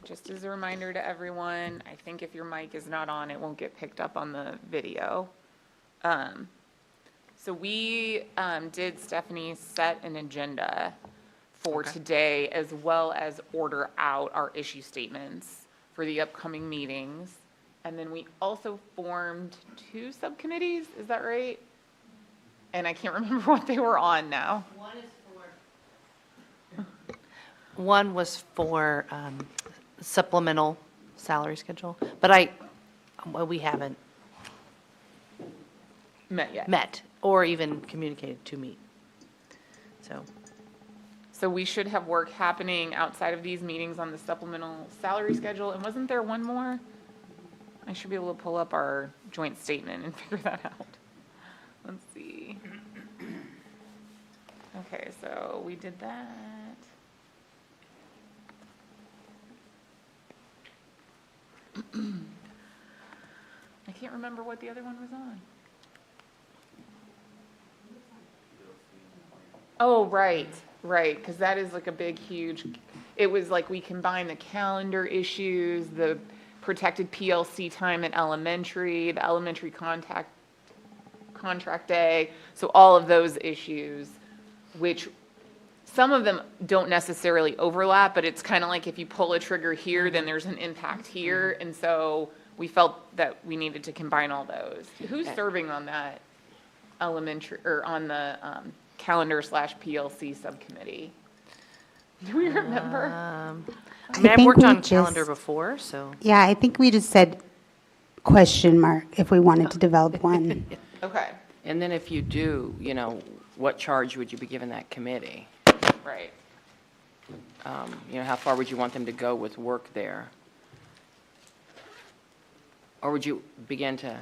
just as a reminder to everyone, I think if your mic is not on, it won't get picked up on the video. So we did, Stephanie, set an agenda for today, as well as order out our issue statements for the upcoming meetings. And then we also formed 2 subcommittees, is that right? And I can't remember what they were on now. One was for supplemental salary schedule, but we haven't met or even communicated to meet. So we should have work happening outside of these meetings on the supplemental salary schedule. And wasn't there one more? I should be able to pull up our joint statement and figure that out. Let's see. Okay, so we did that. I can't remember what the other one was on. Oh, right, because that is like a big, huge, it was like we combined the calendar issues, the protected PLC time at elementary, the elementary contract day, so all of those issues, which some of them don't necessarily overlap, but it's kind of like if you pull a trigger here, then there's an impact here, and so we felt that we needed to combine all those. Who's serving on that elementary, or on the calendar/PLC subcommittee? Do we remember? I mean, I've worked on calendar before, so. Yeah, I think we just said question mark if we wanted to develop one. Okay, And then if you do, what charge would you be giving that committee? right. How far would you want them to go with work there? Or would you begin to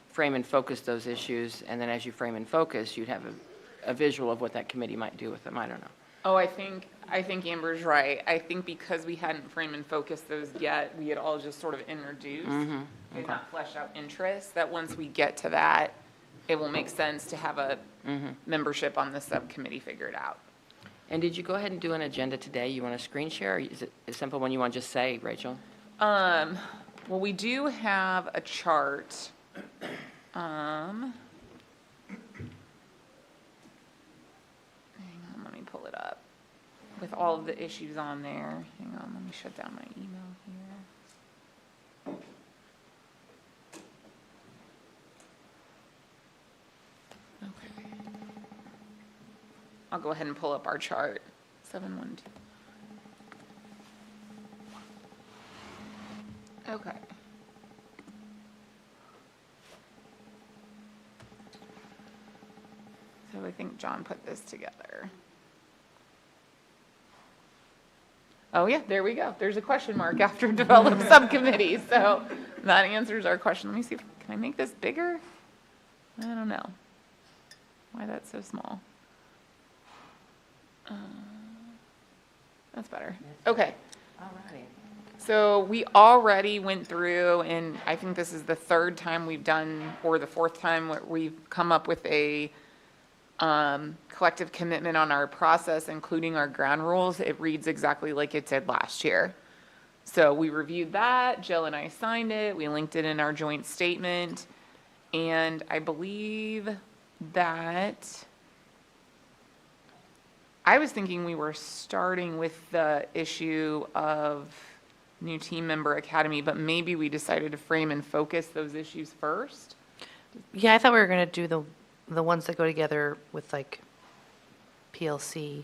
frame and focus those issues, and then as you frame and focus, you'd have a visual of what that committee might do with them? I don't know. Oh, I think Amber's right. I think because we hadn't framed and focused those yet, we had all just sort of introduced and not flesh out interests, that once we get to that, it will make sense to have a membership on the subcommittee figured out. And did you go ahead and do an agenda today? You want to screen share, or is it a simple one you want to just say, Rachel? Well, we do have a chart. Hang on, let me pull it up with all of the issues on there. Hang on, let me shut down my email here. Okay. I'll go ahead and pull up our chart. 712. Okay. So I think John put this together. Oh yeah, there we go. There's a question mark after develop subcommittee. So that answers our question. Let me see, can I make this bigger? I don't know why that's so small. That's better. Okay. All righty. So we already went through, and I think this is the 3rd time we've done, or the 4th time where we've come up with a collective commitment on our process, including our ground rules. It reads exactly like it did last year. So we reviewed that. Jill and I signed it. We linked it in our joint statement. And I believe that I was thinking we were starting with the issue of new team member academy, but maybe we decided to frame and focus those issues first. Yeah, I thought we were going to do the ones that go together with like PLC,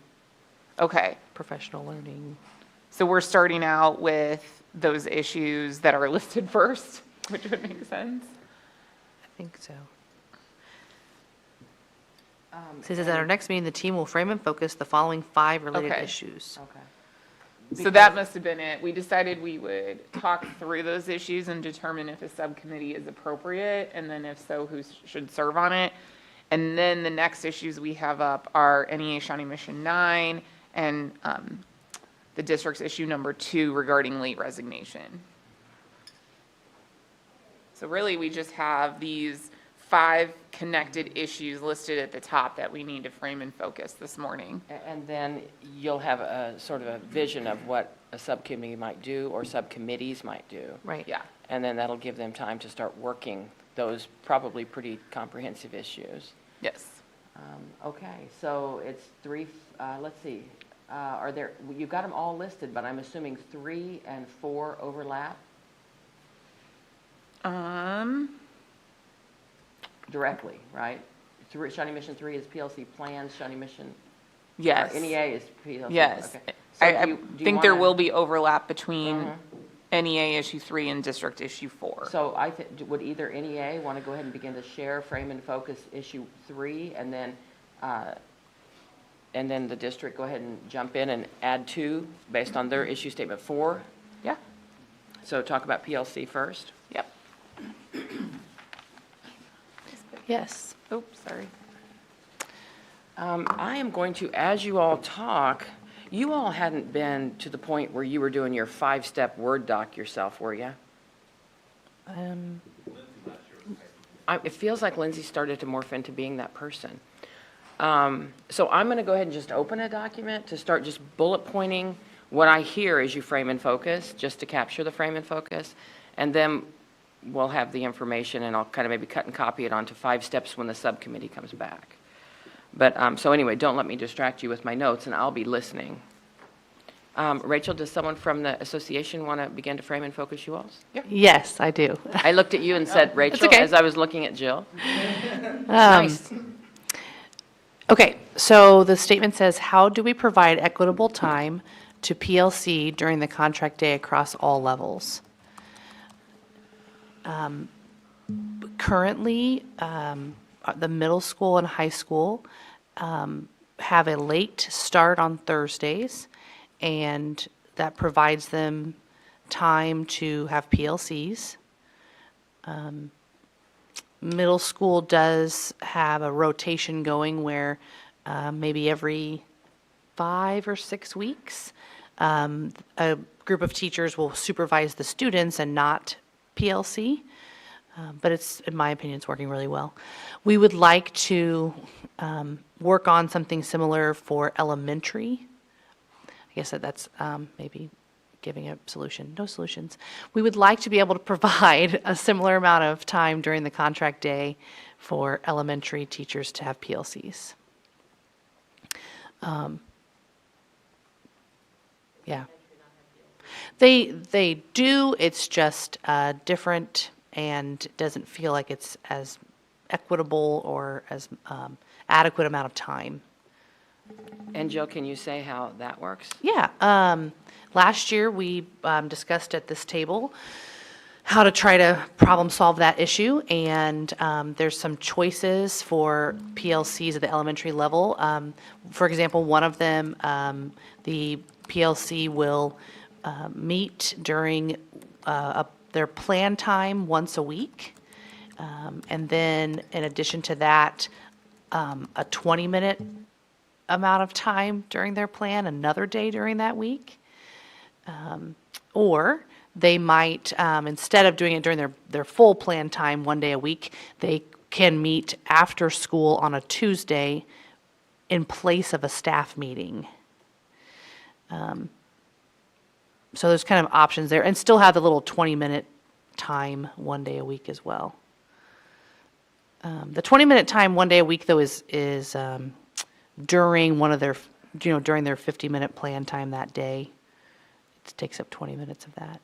Okay, professional learning. so we're starting out with those issues that are listed first, which would make sense. I think so. Says at our next meeting, the team will frame and focus the following 5 related Okay. issues. Okay. So that must have been it. We decided we would talk through those issues and determine if a subcommittee is appropriate, and then if so, who should serve on it. And then the next issues we have up are NEA-Shawnee Mission 9 and the district's issue number 2 regarding late resignation. So really, we just have these 5 connected issues listed at the top that we need to frame and focus this morning. And then you'll have a sort of a vision of what a subcommittee might do or subcommittees might do. Right. Yeah. And then that'll give them time to start working those probably pretty comprehensive issues. Yes. Okay, so it's 3, let's see, are there, you've got them all listed, but I'm assuming 3 and 4 overlap directly, right? Shawnee Mission 3 is PLC plans, Shawnee Mission, Yes. or NEA is PLC. Yes. Okay. So I do you think there wanna- will be overlap between NEA issue 3 and district issue 4. So would either NEA want to go ahead and begin to share, frame, and focus issue 3, and then the district go ahead and jump in and add 2 based on their issue statement 4? Yeah. So talk about PLC first. Yep. Yes. Oops, sorry. I am going to, as you all talk, you all hadn't been to the point where you were doing your 5-step Word doc yourself, were you? It feels like Lindsay started to morph into being that person. So I'm going to go ahead and just open a document to start just bullet pointing what I hear as you frame and focus, just to capture the frame and focus. And then we'll have the information, and I'll kind of maybe cut and copy it onto 5 steps when the subcommittee comes back. But, so anyway, don't let me distract you with my notes, and I'll be listening. Rachel, does someone from the association want to begin to frame and focus you all? Yes, I do. I looked at you and said, Rachel, okay. as I was looking at Jill. Nice. Okay, so the statement says, how do we provide equitable time to PLC during the contract day across all levels? Currently, the middle school and high school have a late start on Thursdays, and that provides them time to have PLCs. Middle school does have a rotation going where maybe every 5 or 6 weeks, a group of teachers will supervise the students and not PLC. But it's, in my opinion, it's working really well. We would like to work on something similar for elementary. I guess that's maybe giving a solution. No solutions. We would like to be able to provide a similar amount of time during the contract day for elementary teachers to have PLCs. Yeah. They do, it's just different and doesn't feel like it's as equitable or as adequate amount of time. And Jill, can you say how that works? Yeah. Last year, we discussed at this table how to try to problem solve that issue, and there's some choices for PLCs at the elementary level. For example, one of them, the PLC will meet during their plan time once a week. And then in addition to that, a 20-minute amount of time during their plan, another day during that week. Or they might, instead of doing it during their full plan time, one day a week, they can meet after school on a Tuesday in place of a staff meeting. So there's kind of options there, and still have the little 20-minute time one day a week as well. The 20-minute time one day a week, though, is during one of their, during their 50-minute plan time that day. It takes up 20 minutes of that.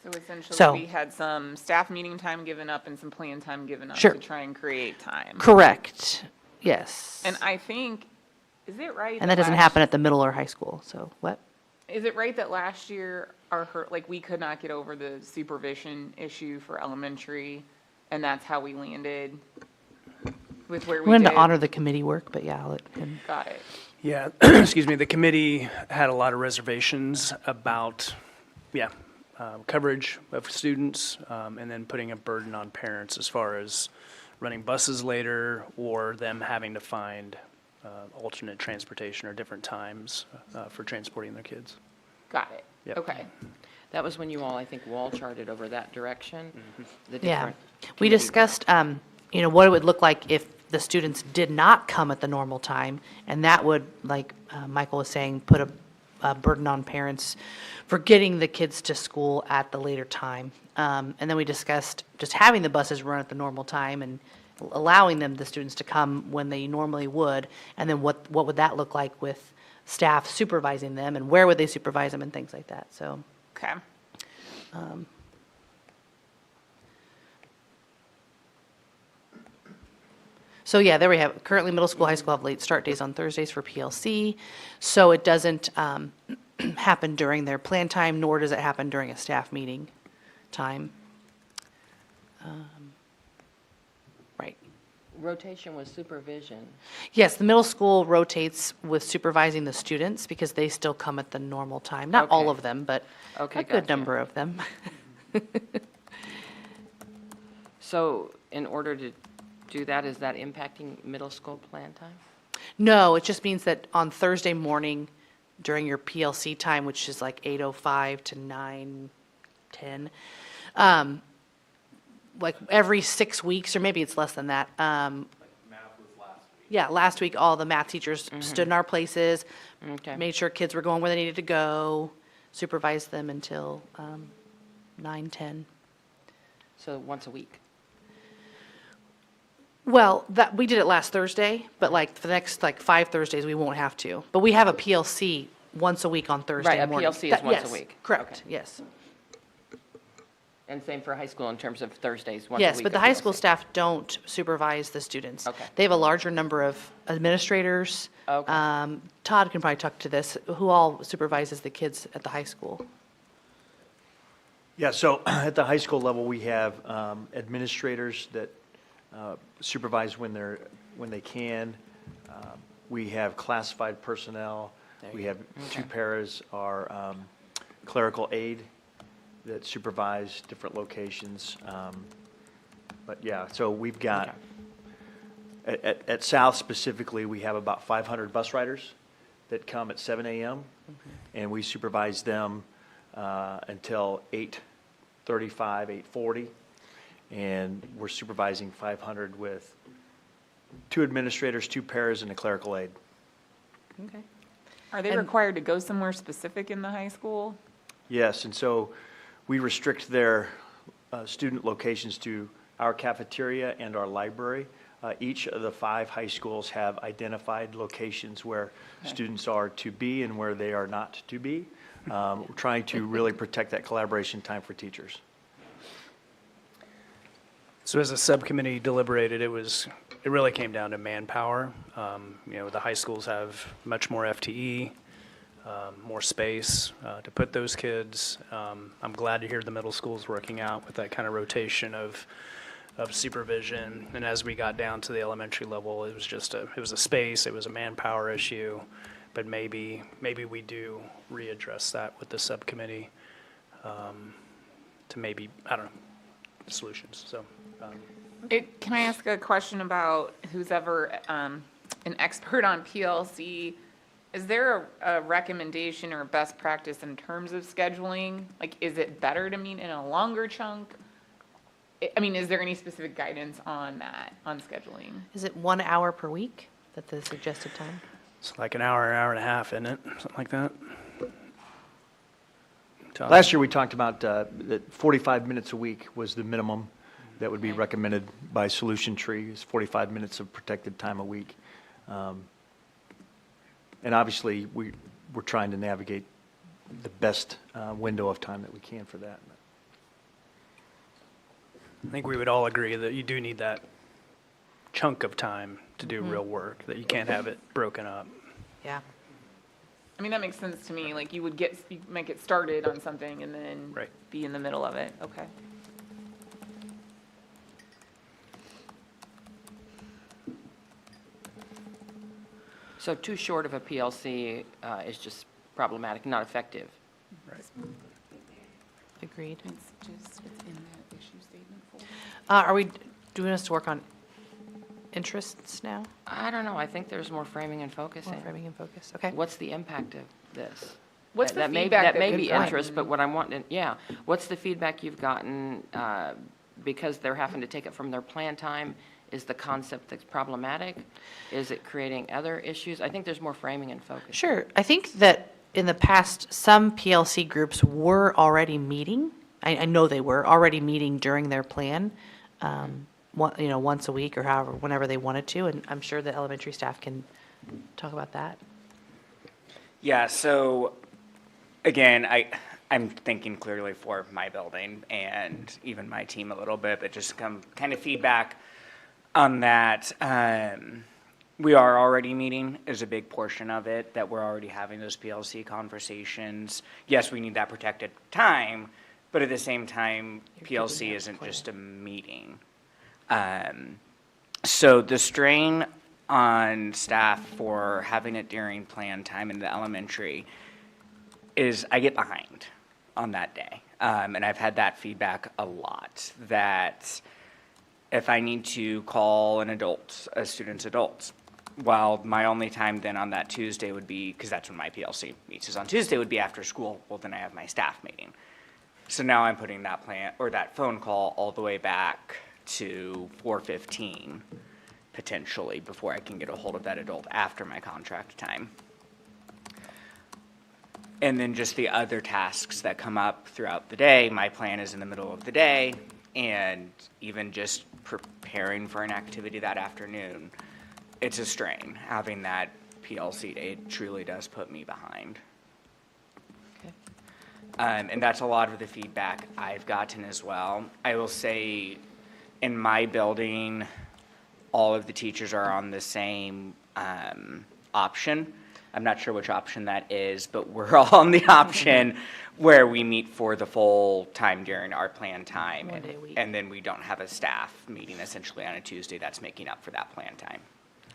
So essentially, So- we had some staff meeting time given up and some plan time given up Sure. to try and create time. Correct. Yes. And I think, is it right? And that doesn't happen at the middle or high school, so what? Is it right that last year we could not get over the supervision issue for elementary, and that's how we landed with where We we wanted did? to honor the committee work, but yeah, I'll let him. Got it. Yeah, excuse me, the committee had a lot of reservations about, coverage of students, and then putting a burden on parents as far as running buses later or them having to find alternate transportation or different times for transporting their kids. Got it. Yep. Okay. That was when you all, I think, wall charted over that direction, the Yeah. different. We committee- discussed, what it would look like if the students did not come at the normal time, and that would, like Michael was saying, put a burden on parents for getting the kids to school at the later time. And then we discussed just having the buses run at the normal time and allowing them, the students, to come when they normally would, and then what would that look like with staff supervising them, and where would they supervise them, and things like that, so. Okay. So yeah, there we have, it. Currently, middle school, high school have late start days on Thursdays for PLC, so it doesn't happen during their plan time, nor does it happen during a staff meeting time. Right. Rotation was supervision. Yes, the middle school rotates with supervising the students because they still come at the normal time. Not all Okay. of them, but Okay, a good gotcha. number of them. So in order to do that, is that impacting middle school plan time? No, it just means that on Thursday morning during your PLC time, which is like 8:05 to 9:10, like every 6 weeks, or maybe it's less than that. Yeah, last week, all the math teachers stood in our places, Okay. made sure kids were going where they needed to go, supervised them until 9:10. So once a week? Well, that, we did it last Thursday, but like for the next like 5 Thursdays, we won't have to. But we have a PLC once a week on Thursday Right, a morning. PLC is once a Yes, week. Correct, Okay. yes. And same for high school in terms of Thursdays, once a week? Yes, but the of high school PLC. staff don't supervise the students. Okay. They have a larger number of administrators. Okay. Todd can probably talk to this, who all supervises the kids at the high school. Yeah, so at the high school level, we have administrators that supervise when they can. We have classified personnel. We have two paras, our clerical aide that supervise different locations. But yeah, so we've got, at South specifically, we have about 500 bus riders that come at 7 a.m. And we supervise them until 8:35, 8:40. And we're supervising 500 with 2 administrators, 2 paras, and a clerical aide. Okay. Are they required to go somewhere specific in the high school? Yes, and so we restrict their student locations to our cafeteria and our library. Each of the 5 high schools have identified locations where students are to be and where they are not to be. We're trying to really protect that collaboration time for teachers. So as a subcommittee deliberated, it really came down to manpower. The high schools have much more FTE, more space to put those kids. I'm glad to hear the middle school's working out with that kind of rotation of supervision. And as we got down to the elementary level, it was a space, it was a manpower issue. But maybe we do readdress that with the subcommittee to maybe, I don't know, solutions, so. Can I ask a question about who's ever an expert on PLC? Is there a recommendation or best practice in terms of scheduling? Like, is it better to meet in a longer chunk? I mean, is there any specific guidance on that, on scheduling? Is it 1 hour per week, that the suggested time? It's like an hour and a half, isn't it? Something like that. Todd? Last year, we talked about that 45 minutes a week was the minimum that would be recommended by Solution Tree, is 45 minutes of protected time a week. And obviously, we're trying to navigate the best window of time that we can for that. I think we would all agree that you do need that chunk of time to do real work, that you can't have it broken up. Yeah. I mean, that makes sense to me, like you might get started on something and then Right. be in the middle of it, okay. So too short of a PLC is just problematic, not effective. Agreed. It's in the issue statement folder. Are we doing us to work on interests now? I don't know, I think there's more framing and More focusing. framing and focus, okay. What's the impact of this? What's the That may- feedback That may they've be gotten? interest, but what I want, yeah, what's the feedback you've gotten, because they're having to take it from their plan time? Is the concept that's problematic? Is it creating other issues? I think there's more framing and focus. Sure. I think that in the past, some PLC groups were already meeting. I know they were already meeting during their plan, once a week or however, whenever they wanted to. And I'm sure the elementary staff can talk about that. Yeah, so again, I'm thinking clearly for my building and even my team a little bit, but just some kind of feedback on that. We are already meeting is a big portion of it, that we're already having those PLC conversations. Yes, we need that protected time, but at the same time, PLC isn't just a meeting. So the strain on staff for having it during plan time in the elementary is I get behind on that day. And I've had that feedback a lot, that if I need to call a student's adult, well, my only time then on that Tuesday would be, because that's when my PLC meets, is on Tuesday would be after school. Well, then I have my staff meeting. So now I'm putting that that phone call all the way back to 4:15, potentially, before I can get a hold of that adult after my contract time. And then just the other tasks that come up throughout the day. My plan is in the middle of the day, and even just preparing for an activity that afternoon, it's a strain. Having that PLC day truly does put me behind. And that's a lot of the feedback I've gotten as well. I will say, in my building, all of the teachers are on the same option. I'm not sure which option that is, but we're all on the option where we meet for the full time during our plan time. One day a week. And then we don't have a staff meeting essentially on a Tuesday that's making up for that plan time.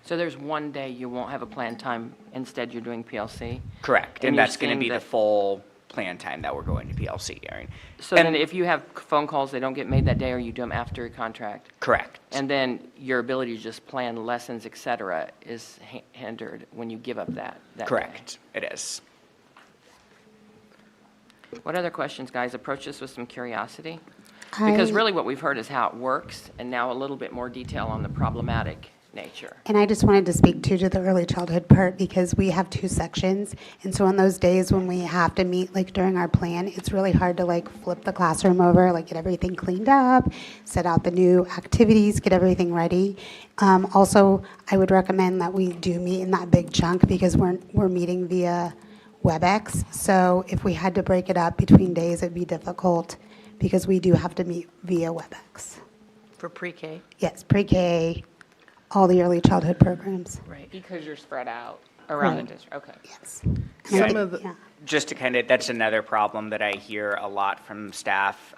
So there's one day you won't have a plan time, instead you're doing PLC? Correct, And and you're that's going to saying be the that- full plan time that we're going to PLC during. So And- then if you have phone calls, they don't get made that day, or you do them after your contract? Correct. And then your ability to just plan lessons, et cetera, is hindered when you give up that day? Correct, it is. What other questions, guys? Approach this with some curiosity. Because I- really what we've heard is how it works, and now a little bit more detail on the problematic nature. And I just wanted to speak to the early childhood part, because we have 2 sections. And so on those days when we have to meet, like during our plan, it's really hard to like flip the classroom over, like get everything cleaned up, set out the new activities, get everything ready. Also, I would recommend that we do meet in that big chunk, because we're meeting via WebEx. So if we had to break it up between days, it'd be difficult, because we do have to meet via WebEx. For pre-K? Yes, pre-K, all the early childhood programs. Right. Because you're spread out around the Right. district, okay. Yes. And I Some think- of the- yeah. Just to kind of, that's another problem that I hear a lot from staff.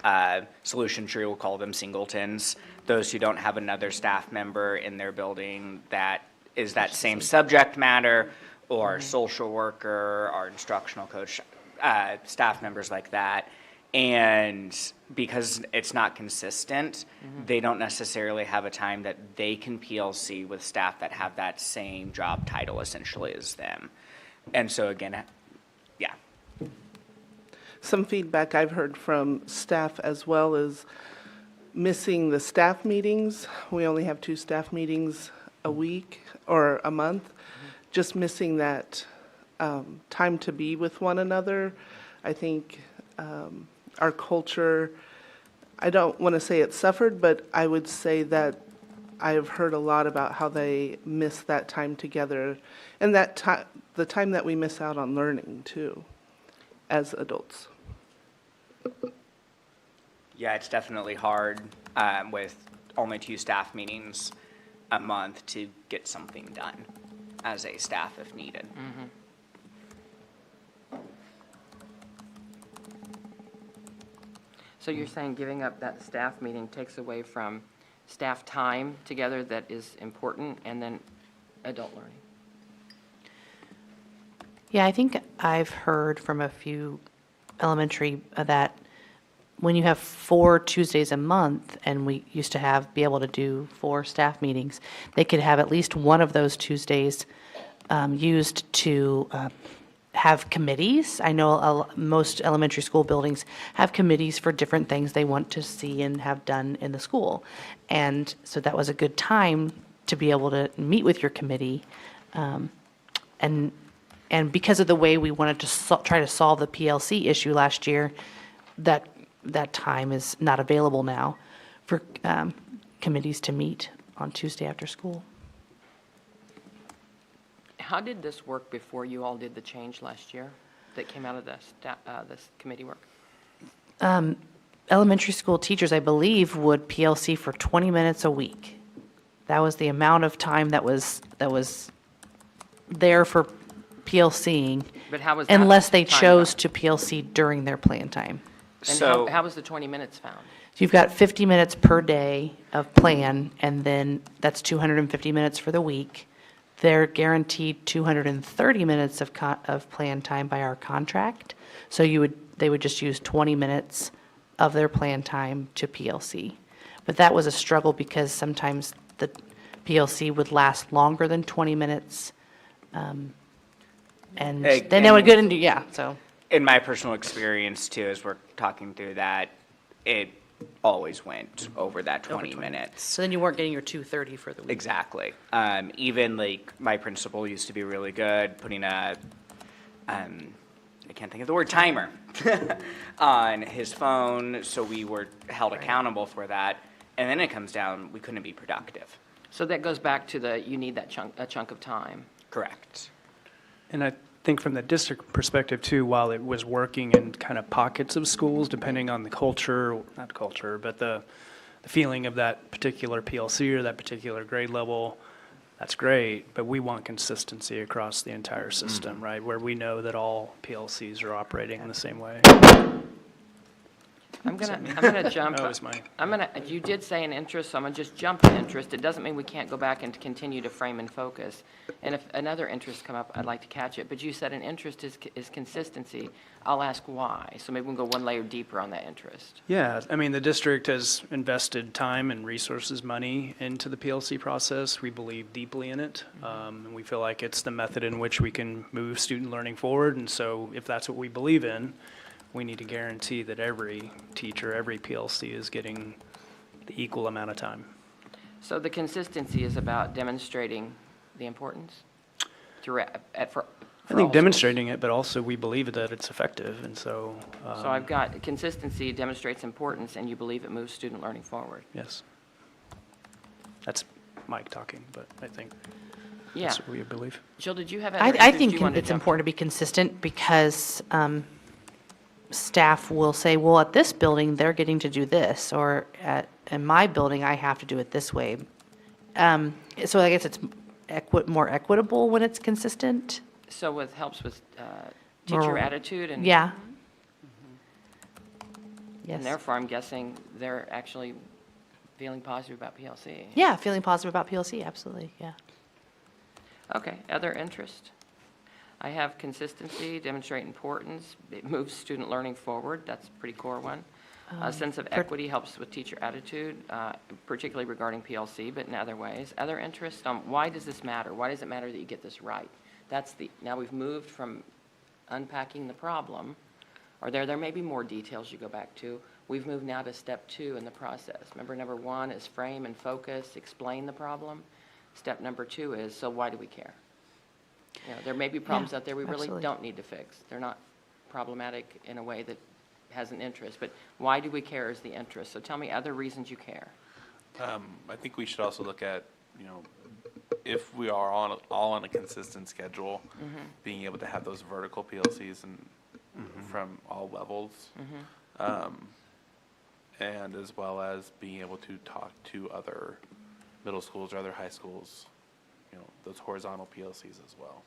Solution Tree will call them singletons, those who don't have another staff member in their building that is that same subject matter, or social worker, or instructional coach, staff members like that. And because it's not consistent, they don't necessarily have a time that they can PLC with staff that have that same job title essentially as them. And so again, yeah. Some feedback I've heard from staff as well is missing the staff meetings. We only have 2 staff meetings a week or a month. Just missing that time to be with one another. I think our culture, I don't want to say it suffered, but I would say that I've heard a lot about how they miss that time together, and that the time that we miss out on learning too, as adults. Yeah, it's definitely hard with only 2 staff meetings a month to get something done as a staff if needed. So you're saying giving up that staff meeting takes away from staff time together that is important, and then adult learning? Yeah, I think I've heard from a few elementary that when you have 4 Tuesdays a month, and we used to be able to do 4 staff meetings, they could have at least one of those Tuesdays used to have committees. I know most elementary school buildings have committees for different things they want to see and have done in the school. And so that was a good time to be able to meet with your committee. And because of the way we wanted to try to solve the PLC issue last year, that time is not available now for committees to meet on Tuesday after school. How did this work before you all did the change last year that came out of this committee work? Elementary school teachers, I believe, would PLC for 20 minutes a week. That was the amount of time that was there for PLCing, But how was that unless they time chose done? to PLC during their plan time. And So- how was the 20 minutes found? So you've got 50 minutes per day of plan, and then that's 250 minutes for the week. They're guaranteed 230 minutes of plan time by our contract. So they would just use 20 minutes of their plan time to PLC. But that was a struggle because sometimes the PLC would last longer than 20 minutes. And then they would get into, so. In my personal experience too, as we're talking through that, it always went over that 20 minutes. So then you weren't getting your 230 for the week. Exactly. Even like my principal used to be really good putting a, I can't think of the word, timer on his phone, so we were held accountable for that. And then it comes down, we couldn't be productive. So that goes back to you need that chunk of time. Correct. And I think from the district perspective too, while it was working in kind of pockets of schools, depending on the culture, not culture, but the feeling of that particular PLC or that particular grade level, that's great, but we want consistency across the entire system, right? Where we know that all PLCs are operating in the same way. I'm gonna jump. That was mine. You did say an interest, so I'm gonna just jump an interest. It doesn't mean we can't go back and continue to frame and focus. And if another interest come up, I'd like to catch it. But you said an interest is consistency. I'll ask why. So maybe we can go one layer deeper on that interest. Yeah, I mean, the district has invested time and resources, money into the PLC process. We believe deeply in it, and we feel like it's the method in which we can move student learning forward. And so if that's what we believe in, we need to guarantee that every teacher, every PLC is getting the equal amount of time. So the consistency is about demonstrating the importance for I all think schools. demonstrating it, but also we believe that it's effective, and so. So I've got consistency demonstrates importance, and you believe it moves student learning forward. Yes. That's Mike talking, but I think Yeah. that's what we believe. Jill, did you have? I other interest think you wanted to it's jump important to be consistent because staff will say, well, at this building, they're getting to do this, or in my building, I have to do it this way. So I guess it's more equitable when it's consistent. So it helps with teacher More- attitude and. Yeah. And Yes. therefore, I'm guessing they're actually feeling positive about PLC. Yeah, feeling positive about PLC, absolutely, yeah. Okay, other interest? I have consistency, demonstrate importance, it moves student learning forward, that's a pretty core one. A sense of equity helps with teacher attitude, particularly regarding PLC, but in other ways. Other interest, why does this matter? Why does it matter that you get this right? Now we've moved from unpacking the problem, or there may be more details you go back to. We've moved now to step 2 in the process. Remember, number 1 is frame and focus, explain the problem. Step number 2 is, so why do we care? You know, there may be problems out there we really absolutely. don't need to fix. They're not problematic in a way that has an interest, but why do we care is the interest. So tell me other reasons you care. I think we should also look at, if we are all on a consistent schedule, being able to have those vertical PLCs and from all levels, and as well as being able to talk to other middle schools or other high schools, those horizontal PLCs as well.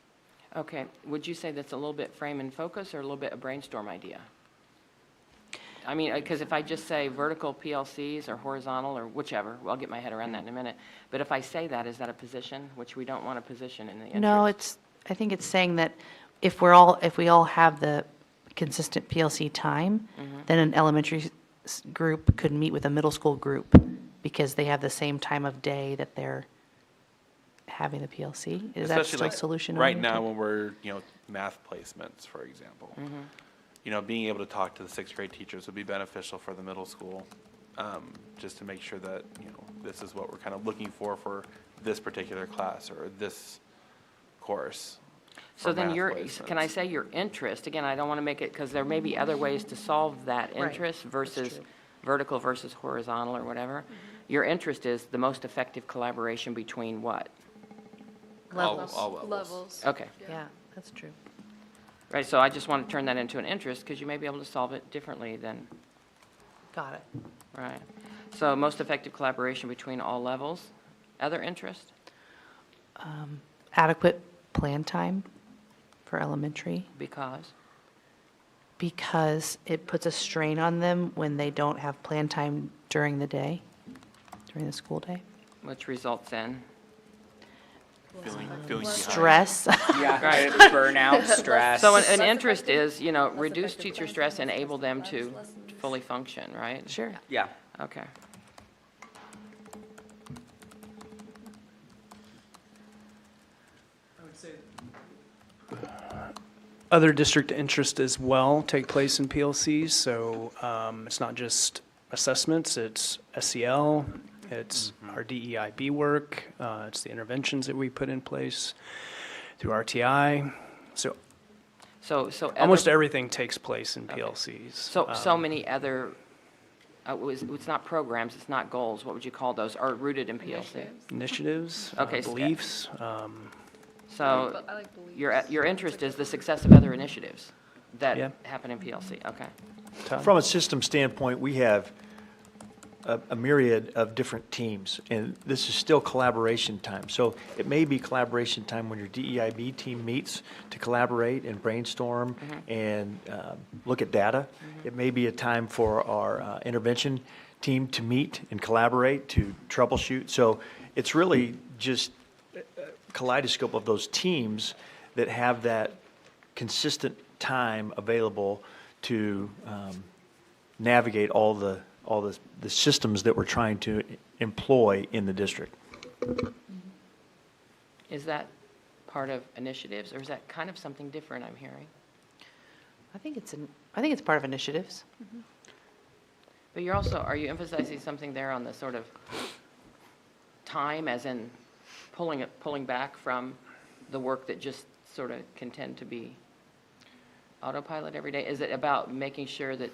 Okay, would you say that's a little bit frame and focus or a little bit a brainstorm idea? I mean, because if I just say vertical PLCs or horizontal or whichever, well, I'll get my head around that in a minute. But if I say that, is that a position, which we don't want a position in the interest? No, I think it's saying that if we all have the consistent PLC time, then an elementary group could meet with a middle school group because they have the same time of day that they're having the PLC? Is that Especially still like solution right oriented? now when we're, math placements, for example. Being able to talk to the sixth grade teachers would be beneficial for the middle school, just to make sure that, this is what we're kind of looking for this particular class or this course. So for then math can I placements. say your interest, again, I don't want to make it, because there may be other ways to solve that Right. interest That's versus true. vertical versus horizontal or whatever. Your interest is the most effective collaboration between what? All levels. Okay, Yeah, that's true. right, so I just want to turn that into an interest, because you may be able to solve it differently than, Got it. right? So most effective collaboration between all levels. Other interest? Adequate plan time for elementary, Because? because it puts a strain on them when they don't have plan time during the day, during the school day. Which results in? Feeling behind. Stress. Yeah, Right. burnout, stress. So an interest is, reduce teacher stress, enable them to fully function, right? Sure. Yeah. Okay. Other district interests as well take place in PLCs, so it's not just assessments, it's SEL, it's our DEIB work, it's the interventions that we put in place through RTI. So So almost other- everything takes place in PLCs. So many other, it's not programs, it's not goals, what would you call those, are rooted in PLC? Initiatives, Okay, so- beliefs, So your interest is the success of other initiatives that Yeah. happen in PLC, okay. Todd? From a system standpoint, we have a myriad of different teams, and this is still collaboration time. So it may be collaboration time when your DEIB team meets to collaborate and brainstorm and look at data. It may be a time for our intervention team to meet and collaborate to troubleshoot. So it's really just a kaleidoscope of those teams that have that consistent time available to navigate all the systems that we're trying to employ in the district. Is that part of initiatives, or is that kind of something different I'm hearing? I think it's part of initiatives. But you're also, are you emphasizing something there on the sort of time, as in pulling back from the work that just sort of can tend to be autopilot every day? Is it about making sure that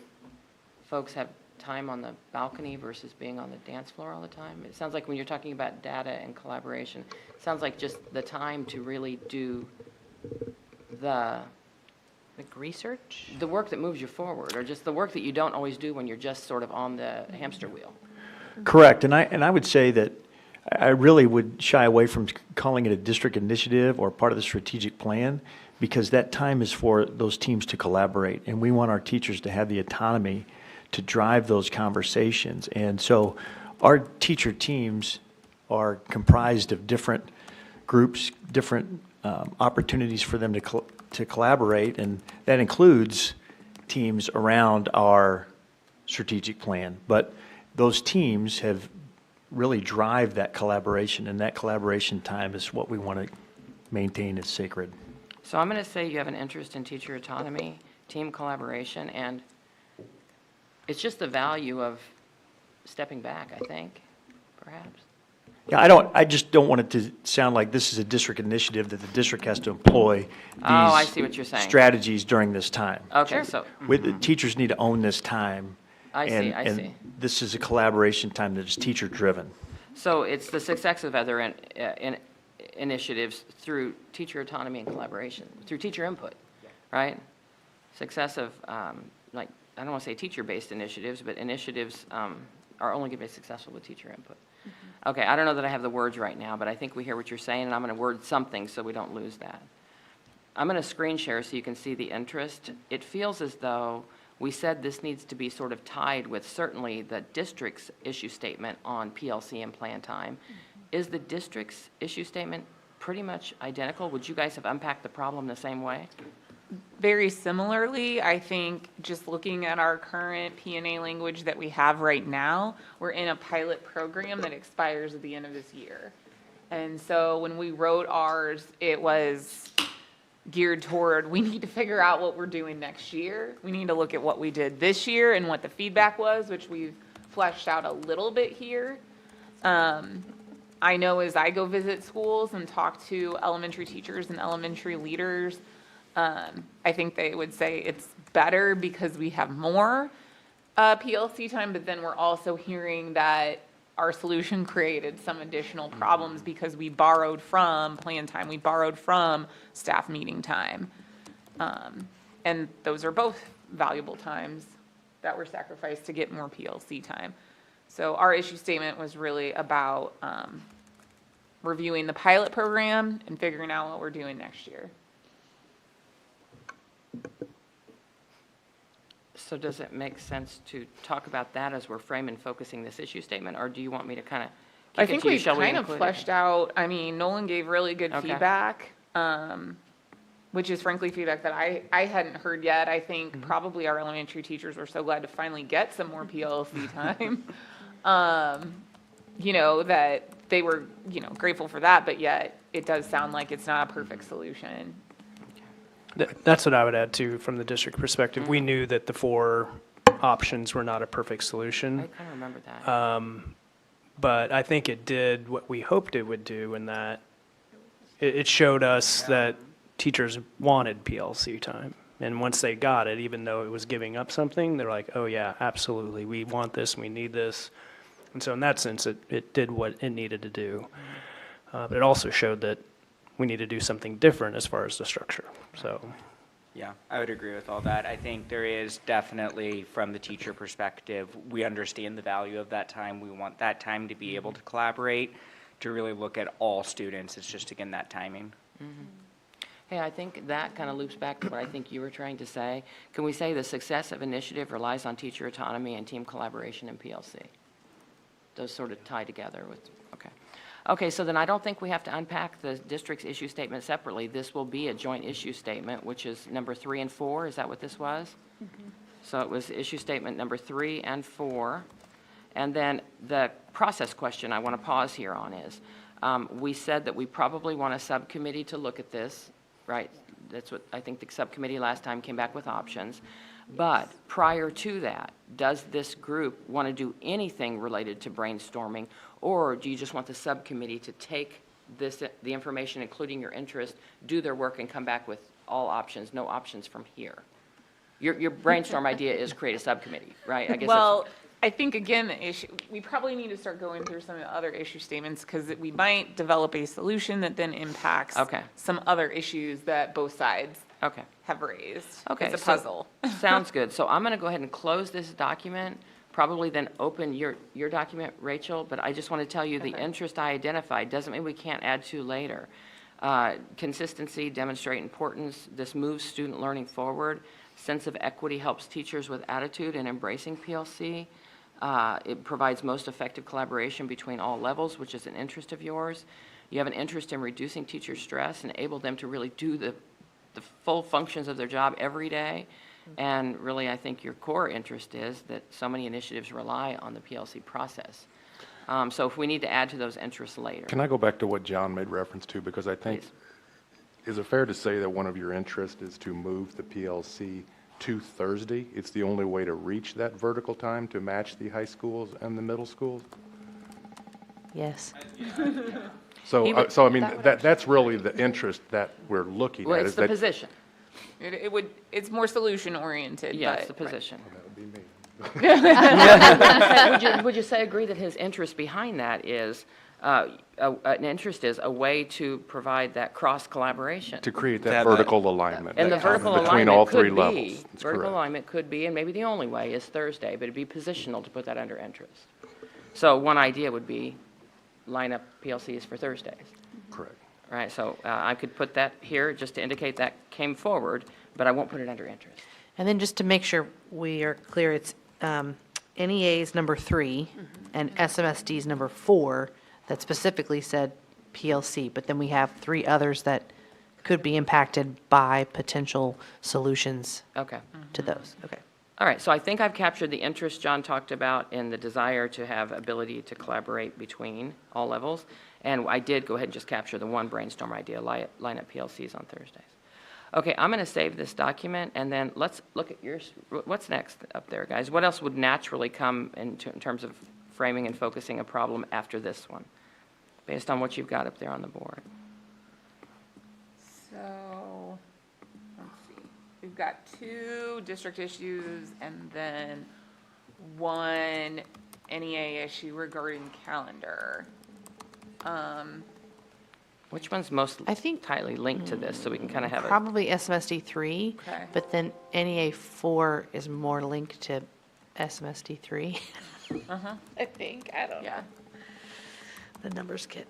folks have time on the balcony versus being on the dance floor all the time? It sounds like when you're talking about data and collaboration, it sounds like just the time to really do the Like research? work that moves you forward, or just the work that you don't always do when you're just sort of on the hamster wheel. Correct, and I would say that I really would shy away from calling it a district initiative or part of the strategic plan, because that time is for those teams to collaborate, and we want our teachers to have the autonomy to drive those conversations. And so our teacher teams are comprised of different groups, different opportunities for them to collaborate, and that includes teams around our strategic plan. But those teams have really drive that collaboration, and that collaboration time is what we want to maintain as sacred. So I'm going to say you have an interest in teacher autonomy, team collaboration, and it's just the value of stepping back, I think, perhaps. Yeah, I just don't want it to sound like this is a district initiative that the district has to employ Oh, I these see what you're saying. strategies during this time. Okay, so, The teachers need to own this time. I see, and- I and see. this is a collaboration time that is teacher-driven. So it's the success of other initiatives through teacher autonomy and collaboration, through teacher input, right? Success of, I don't want to say teacher-based initiatives, but initiatives are only going to be successful with teacher input. Okay, I don't know that I have the words right now, but I think we hear what you're saying, and I'm going to word something so we don't lose that. I'm going to screen share so you can see the interest. It feels as though we said this needs to be sort of tied with certainly the district's issue statement on PLC and plan time. Is the district's issue statement pretty much identical? Would you guys have unpacked the problem the same way? Very similarly, I think just looking at our current P&A language that we have right now, we're in a pilot program that expires at the end of this year. And so when we wrote ours, it was geared toward, we need to figure out what we're doing next year. We need to look at what we did this year and what the feedback was, which we've fleshed out a little bit here. I know as I go visit schools and talk to elementary teachers and elementary leaders, I think they would say it's better because we have more PLC time, but then we're also hearing that our solution created some additional problems because we borrowed from plan time, we borrowed from staff meeting time. And those are both valuable times that were sacrificed to get more PLC time. So our issue statement was really about reviewing the pilot program and figuring out what we're doing next year. So does it make sense to talk about that as we're framing focusing this issue statement, or do you want me to kind of I kick it think to you? we've Shall we kind of include it? fleshed out, I mean, Nolan gave really good Okay. feedback, which is frankly feedback that I hadn't heard yet. I think probably our elementary teachers were so glad to finally get some more PLC time. You know, that they were, you know, grateful for that, but yet it does sound like it's not a perfect solution. That's what I would add too, from the district perspective. We knew that the 4 options were not a perfect I solution. kind of remember that. But I think it did what we hoped it would do in that it showed us that teachers wanted PLC time. And once they got it, even though it was giving up something, they're like, oh yeah, absolutely, we want this, we need this. And so in that sense, it did what it needed to do. But it also showed that we need to do something different as far as the structure, so. Yeah, I would agree with all that. I think there is definitely, from the teacher perspective, we understand the value of that time. We want that time to be able to collaborate, to really look at all students. It's just, again, that timing. Hey, I think that kind of loops back to what I think you were trying to say. Can we say the success of initiative relies on teacher autonomy and team collaboration in PLC? Those sort of tie together with, okay. Okay, so then I don't think we have to unpack the district's issue statement separately. This will be a joint issue statement, which is number 3 and 4. Is that what this was? So it was issue statement number 3 and 4. And then the process question I want to pause here on is, we said that we probably want a subcommittee to look at this, right? That's what I think the subcommittee last time came back with options. But prior to that, does this group want to do anything related to brainstorming, or do you just want the subcommittee to take this, the information, including your interest, do their work and come back with all options, no options from here? Your brainstorm idea is create a subcommittee, right? I guess Well, I think again, the issue, we probably need to start going through some of the other issue statements because we might develop a solution that then impacts Okay. some other issues that both sides okay. have raised. Okay, It's a so- puzzle. Sounds good. So I'm going to go ahead and close this document, probably then open your document, Rachel, but I just want to tell you the interest I identified doesn't mean we can't add to later. Consistency, demonstrate importance. This moves student learning forward. Sense of equity helps teachers with attitude and embracing PLC. It provides most effective collaboration between all levels, which is an interest of yours. You have an interest in reducing teacher stress and enable them to really do the full functions of their job every day. And really, I think your core interest is that so many initiatives rely on the PLC process. So if we need to add to those interests later. Can I go back to what John made reference to? Because I think, Please. is it fair to say that one of your interests is to move the PLC to Thursday? It's the only way to reach that vertical time to match the high schools and the middle schools? Yes. So, He would- so I mean, that would that's really the interest that we're looking Well, at. it's is the that It position. it's more solution oriented, Yeah, but. it's the position. That would be me. Would you say, agree that his interest behind that is, an interest is a way to provide that cross-collaboration? To create To that have that- vertical alignment. And the that vertical between all alignment three could levels. be, That's vertical correct. alignment could be, and maybe the only way is Thursday, but it'd be positional to put that under interest. So one idea would be line up PLCs for Thursdays. Correct. Right, so I could put that here just to indicate that came forward, but I won't put it under interest. And then just to make sure we are clear, it's NEA's number 3 and SMSD's number 4 that specifically said PLC, but then we have 3 others that could be impacted by potential solutions Okay. to those. Okay. All right, so I think I've captured the interest John talked about and the desire to have ability to collaborate between all levels. And I did go ahead and just capture the one brainstorm idea, line up PLCs on Thursdays. Okay, I'm going to save this document, and then let's look at yours. What's next up there, guys? What else would naturally come in terms of framing and focusing a problem after this one, based on what you've got up there on the board? So, let's see. We've got 2 district issues and then 1 NEA issue regarding calendar. Which one's most I think- tightly linked to this, so we can kind of have a, Probably SMSD 3, Okay. but then NEA 4 is more linked to SMSD 3. I think, I don't know. Yeah. The numbers get,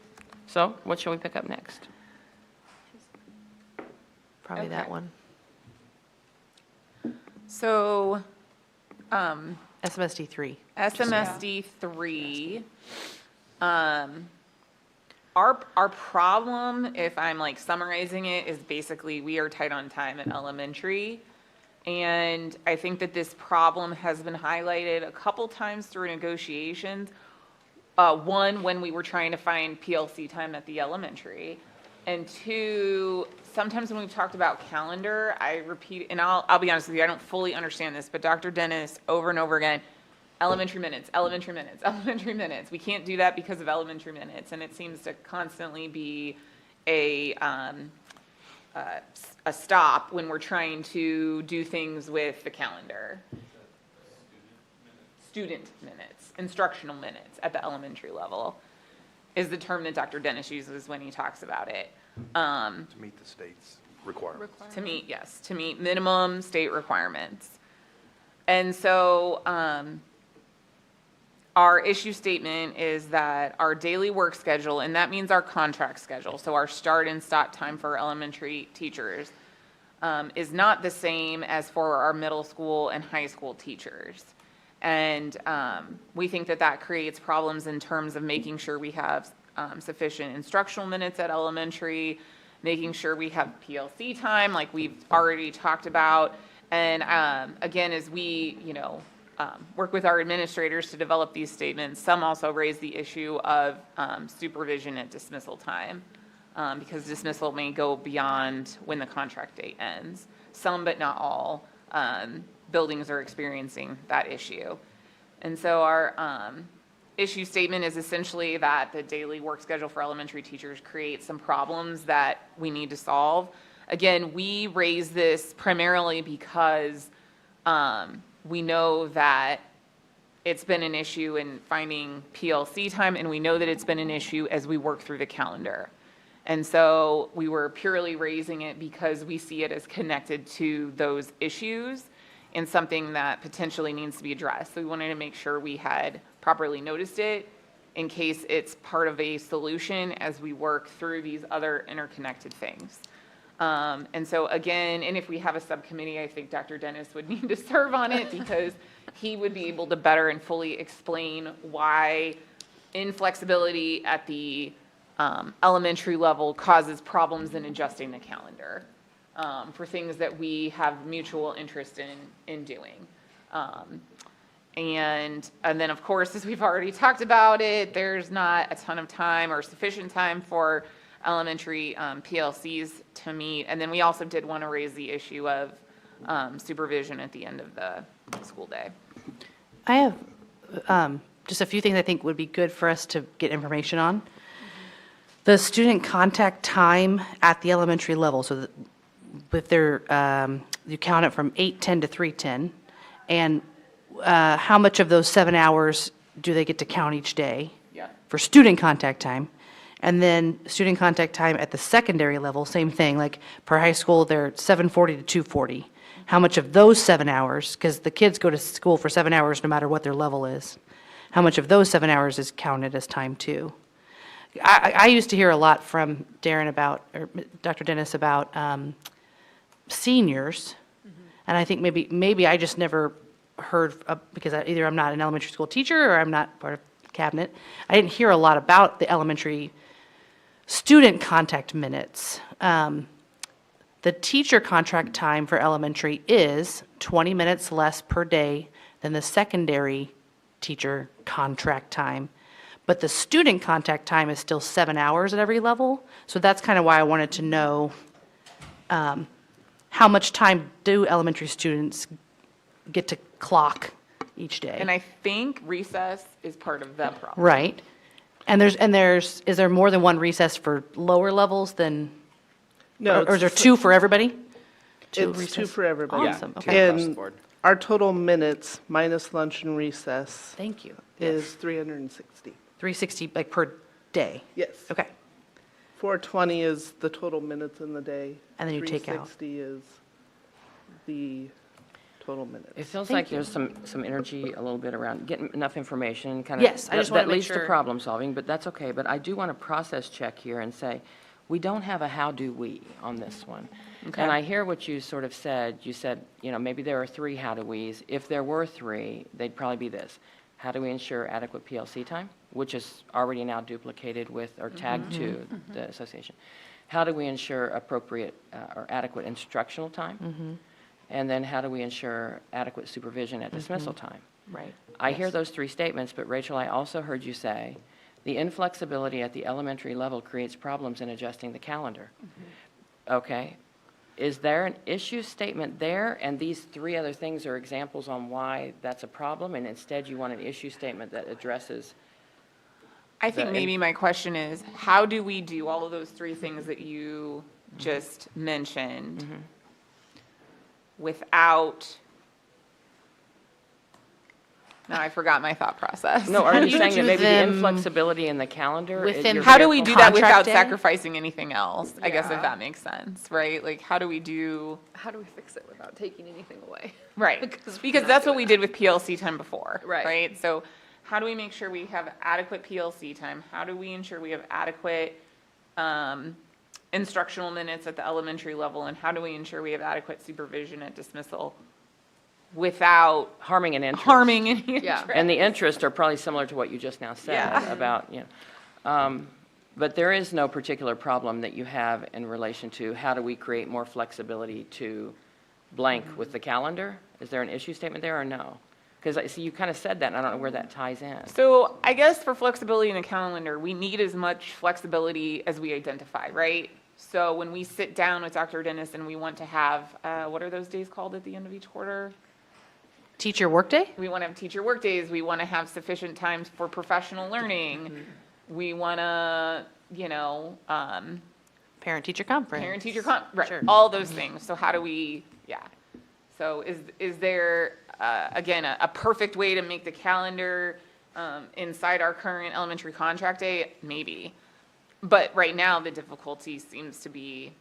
so what shall we pick up next? probably that Okay. one. So, SMSD 3. SMSD 3, our problem, if I'm like summarizing it, is basically we are tight on time at elementary. And I think that this problem has been highlighted a couple times through negotiations. One, when we were trying to find PLC time at the elementary. And 2, sometimes when we've talked about calendar, I repeat, and I'll be honest with you, I don't fully understand this, but Dr. Dennis, over and over again, elementary minutes, elementary minutes, elementary minutes. We can't do that because of elementary minutes, and it seems to constantly be a stop when we're trying to do things with the calendar. Student minutes, instructional minutes at the elementary level is the term that Dr. Dennis uses when he talks about it. To meet the state's requirements. To meet, yes, to meet minimum state requirements. And so, our issue statement is that our daily work schedule, and that means our contract schedule, so our start and stop time for elementary teachers, is not the same as for our middle school and high school teachers. And we think that that creates problems in terms of making sure we have sufficient instructional minutes at elementary, making sure we have PLC time like we've already talked about. And again, as we, work with our administrators to develop these statements, some also raise the issue of supervision at dismissal time, because dismissal may go beyond when the contract date ends. Some, but not all, buildings are experiencing that issue. And so our issue statement is essentially that the daily work schedule for elementary teachers creates some problems that we need to solve. Again, we raise this primarily because we know that it's been an issue in finding PLC time, and we know that it's been an issue as we work through the calendar. And so we were purely raising it because we see it as connected to those issues and something that potentially needs to be addressed. So we wanted to make sure we had properly noticed it in case it's part of a solution as we work through these other interconnected things. And so again, and if we have a subcommittee, I think Dr. Dennis would need to serve on it because he would be able to better and fully explain why inflexibility at the elementary level causes problems in adjusting the calendar for things that we have mutual interest in doing. And then, of course, as we've already talked about it, there's not a ton of time or sufficient time for elementary PLCs to meet. And then we also did want to raise the issue of supervision at the end of the school day. I have just a few things I think would be good for us to get information on. The student contact time at the elementary level, so that with their, you count it from 8:10 to 3:10, and how much of those 7 hours do they get to count each day? Yeah. For student contact time? And then student contact time at the secondary level, same thing, like per high school, they're 7:40 to 2:40. How much of those 7 hours, because the kids go to school for 7 hours no matter what their level is, how much of those 7 hours is counted as time too? I used to hear a lot from Darren about, or Dr. Dennis about seniors, and I think maybe I just never heard, because either I'm not an elementary school teacher or I'm not part of cabinet, I didn't hear a lot about the elementary student contact minutes. The teacher contract time for elementary is 20 minutes less per day than the secondary teacher contract time. But the student contact time is still 7 hours at every level. So that's kind of why I wanted to know how much time do elementary students get to clock each day? And I think recess is part of the problem. Right. And is there more than one recess for lower levels than, No, or is there it's- two for everybody? It's two recess? for everybody. Awesome, two okay. across the And board. our total minutes minus lunch and recess Thank you. is 360. 360 like per day? Yes. Okay. 420 is the total minutes in the day. And then you take out. 360 is the total minutes. It feels Thank like there's some energy a little bit around getting enough information, kind of. Yes, I just wanna That make leads to sure- problem solving, but that's okay. But I do want to process check here and say, we don't have a how do we on this one. Okay. And I hear what you sort of said. You said, maybe there are 3 how do we's. If there were 3, they'd probably be this. How do we ensure adequate PLC time, which is already now duplicated with or tagged to the association? How do we ensure appropriate or adequate instructional time? And then how do we ensure adequate supervision at dismissal time? Right. I hear those 3 statements, but Rachel, I also heard you say, the inflexibility at the elementary level creates problems in adjusting the calendar. Okay. Is there an issue statement there, and these 3 other things are examples on why that's a problem, and instead you want an issue statement that addresses? I think The- maybe my question is, how do we do all of those 3 things that you just mentioned without, now I forgot my thought process. No, How are do you you saying that do maybe the them inflexibility in the calendar? within you're How do fearful- we do that without Contract day? sacrificing anything else? I guess if Yeah. that makes sense, right? Like, how do we do, How do we fix it without taking anything away? right? Because we're Because not that's what doing we that. did with PLC time before, Right. right? So how do we make sure we have adequate PLC time? How do we ensure we have adequate instructional minutes at the elementary level? And how do we ensure we have adequate supervision at dismissal without harming an interest. harming any Yeah. interest? And the interests are probably similar to what you just now said Yeah. about, but there is no particular problem that you have in relation to how do we create more flexibility to blank with the calendar? Is there an issue statement there or no? Because I see you kind of said that, and I don't know where that ties in. So I guess for flexibility in the calendar, we need as much flexibility as we identify, right? So when we sit down with Dr. Dennis and we want to have, what are those days called at the end of each quarter? Teacher workday? We want to have teacher work days. We want to have sufficient times for professional learning. We want to, Parent-teacher conference. parent-teacher, right, Sure. all those things. So how do we, So is there, again, a perfect way to make the calendar inside our current elementary contract day? Maybe. But right now, the difficulty seems to be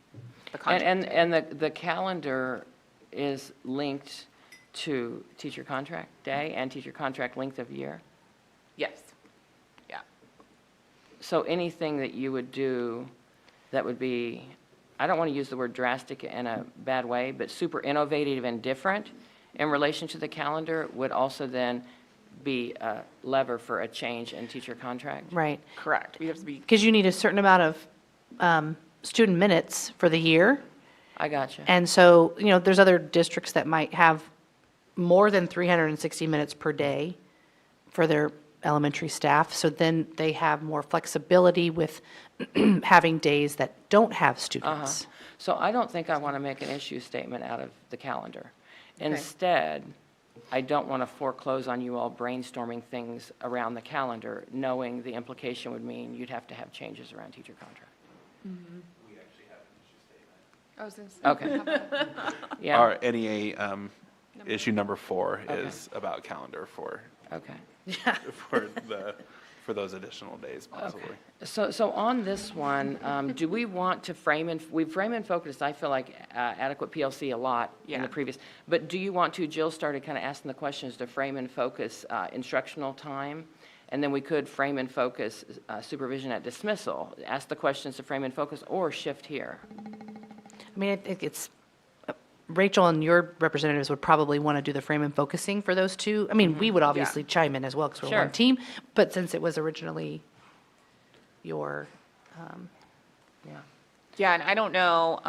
the contract day. And the calendar is linked to teacher contract day and teacher contract length of year? Yes. Yeah. So anything that you would do that would be, I don't want to use the word drastic in a bad way, but super innovative and different in relation to the calendar would also then be a lever for a change in teacher contract? Right. Correct. We have to be, Because you need a certain amount of student minutes for the year. I got you. And so, there's other districts that might have more than 360 minutes per day for their elementary staff. So then they have more flexibility with having days that don't have students. So I don't think I want to make an issue statement out of the calendar. Instead, I don't want to foreclose on you all brainstorming things around the calendar, knowing the implication would mean you'd have to have changes around teacher contract. I was gonna say. Okay. Yeah, Our NEA issue number 4 is about calendar for okay. for those additional days possibly. So on this one, do we want to we frame and focus, I feel like adequate PLC a lot in Yeah. the previous, but do you want to, Jill started kind of asking the questions to frame and focus instructional time, and then we could frame and focus supervision at dismissal, ask the questions to frame and focus, or shift here? I mean, I think it's, Rachel and your representatives would probably want to do the frame and focusing for those two. I mean, we would obviously chime in as well because we're Sure. one team, but since it was originally your, Yeah. Yeah, and I don't know,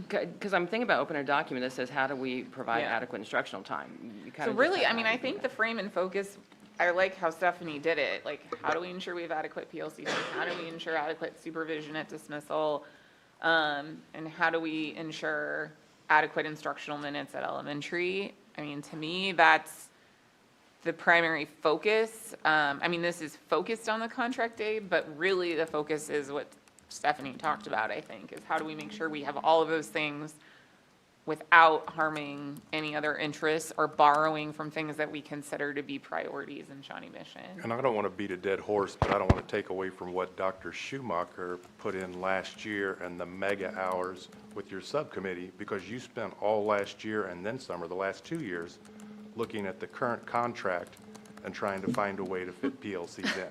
Because I'm thinking about opening a document that says, how do we provide Yeah. adequate instructional time? You so kinda just really, have I mean, to I do think that. the frame and focus, I like how Stephanie did it. Like, how do we ensure we have adequate PLC time? How do we ensure adequate supervision at dismissal? And how do we ensure adequate instructional minutes at elementary? I mean, to me, that's the primary focus. I mean, this is focused on the contract day, but really the focus is what Stephanie talked about, I think, is how do we make sure we have all of those things without harming any other interests or borrowing from things that we consider to be priorities in Shawnee Mission. And I don't want to beat a dead horse, but I don't want to take away from what Dr. Schumacher put in last year and the mega hours with your subcommittee, because you spent all last year and then some, or the last 2 years, looking at the current contract and trying to find a way to fit PLCs in.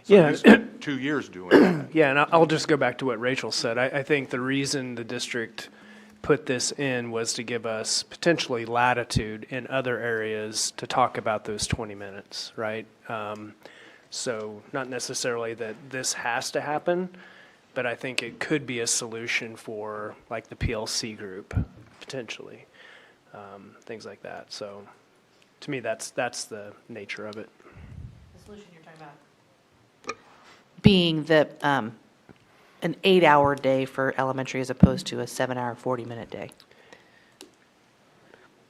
So Yeah. you spent 2 years doing that. Yeah, and I'll just go back to what Rachel said. I think the reason the district put this in was to give us potentially latitude in other areas to talk about those 20 minutes, right? So not necessarily that this has to happen, but I think it could be a solution for like the PLC group, potentially, things like that. So to me, that's the nature of it. The solution you're talking about? Being that an 8-hour day for elementary as opposed to a 7-hour, 40-minute day.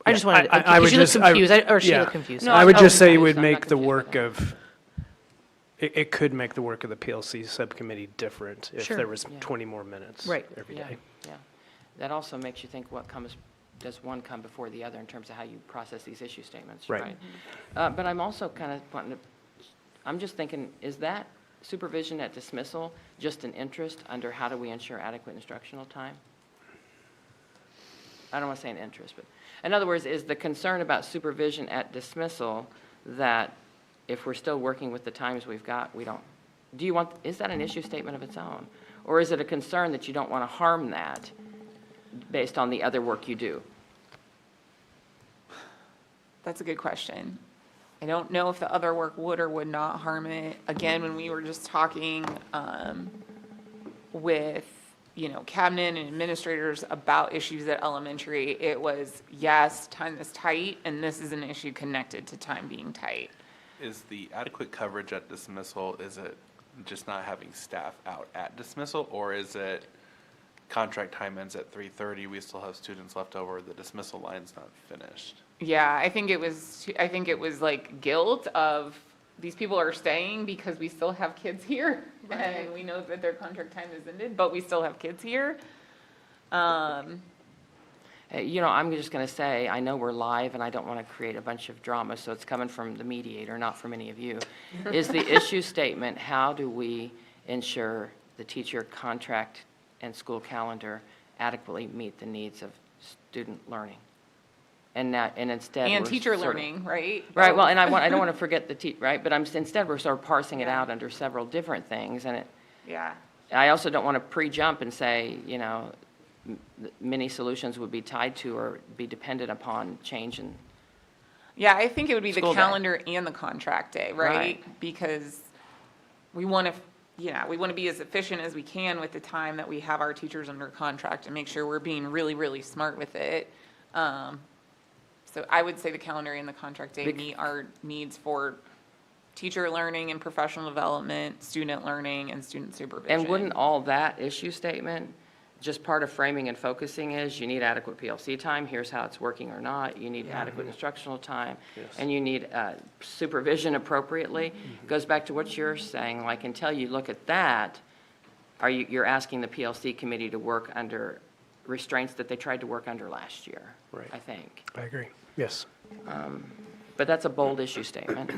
I just wanted, I would because you look just- confused, or she yeah. looked confused. No, I would I'm just say it confused. would I'm not make the confused work with of, it could make the work of the PLC subcommittee different if Sure. there was Yeah. 20 more minutes Right. every Yeah, day. yeah. That also makes you think does one come before the other in terms of how you process these issue statements, Right. right? But I'm also kind of wanting to, I'm just thinking, is that supervision at dismissal just an interest under how do we ensure adequate instructional time? I don't want to say an interest, but in other words, is the concern about supervision at dismissal that if we're still working with the times we've got, is that an issue statement of its own? Or is it a concern that you don't want to harm that based on the other work you do? That's a good question. I don't know if the other work would or would not harm it. Again, when we were just talking with, cabinet and administrators about issues at elementary, it was, yes, time is tight, and this is an issue connected to time being tight. Is the adequate coverage at dismissal, is it just not having staff out at dismissal, or is it contract time ends at 3:30, we still have students left over, the dismissal line's not finished? Yeah, I think it was like guilt of these people are staying because we still have kids here. And we know that their contract time is ended, but we still have kids here. I'm just going to say, I know we're live and I don't want to create a bunch of drama, so it's coming from the mediator, not from any of you. Is the issue statement, how do we ensure the teacher contract and school calendar adequately meet the needs of student learning? And instead. And we're teacher sort of- learning, right? Right, well, and I don't want to forget right, but instead we're sort of parsing it out under several different things, and Yeah. I also don't want to pre-jump and say, many solutions would be tied to or be dependent upon change in. Yeah, I think it would be the School day. calendar and the contract day, right? Right. Because we want to be as efficient as we can with the time that we have our teachers under contract and make sure we're being really, really smart with it. So I would say the calendar and the contract day meet our needs for teacher learning and professional development, student learning, and student supervision. And wouldn't all that issue statement, just part of framing and focusing is, you need adequate PLC time, here's how it's working or not, you need adequate instructional time, and you need supervision appropriately? Goes back to what you're saying, like, until you look at that, you're asking the PLC committee to work under restraints that they tried to work under last year, Right. I think. I agree. Yes. But that's a bold issue statement.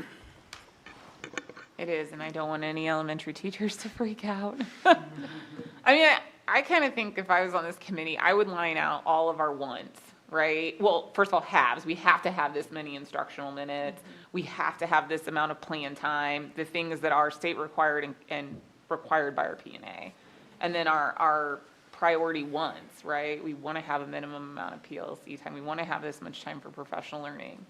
It is, and I don't want any elementary teachers to freak out. I mean, I kind of think if I was on this committee, I would line out all of our wants, right? Well, first of all, halves. We have to have this many instructional minutes. We have to have this amount of plan time, the things that are state required and required by our P&A. And then our priority wants, right? We want to have a minimum amount of PLC time. We want to have this much time for professional learning.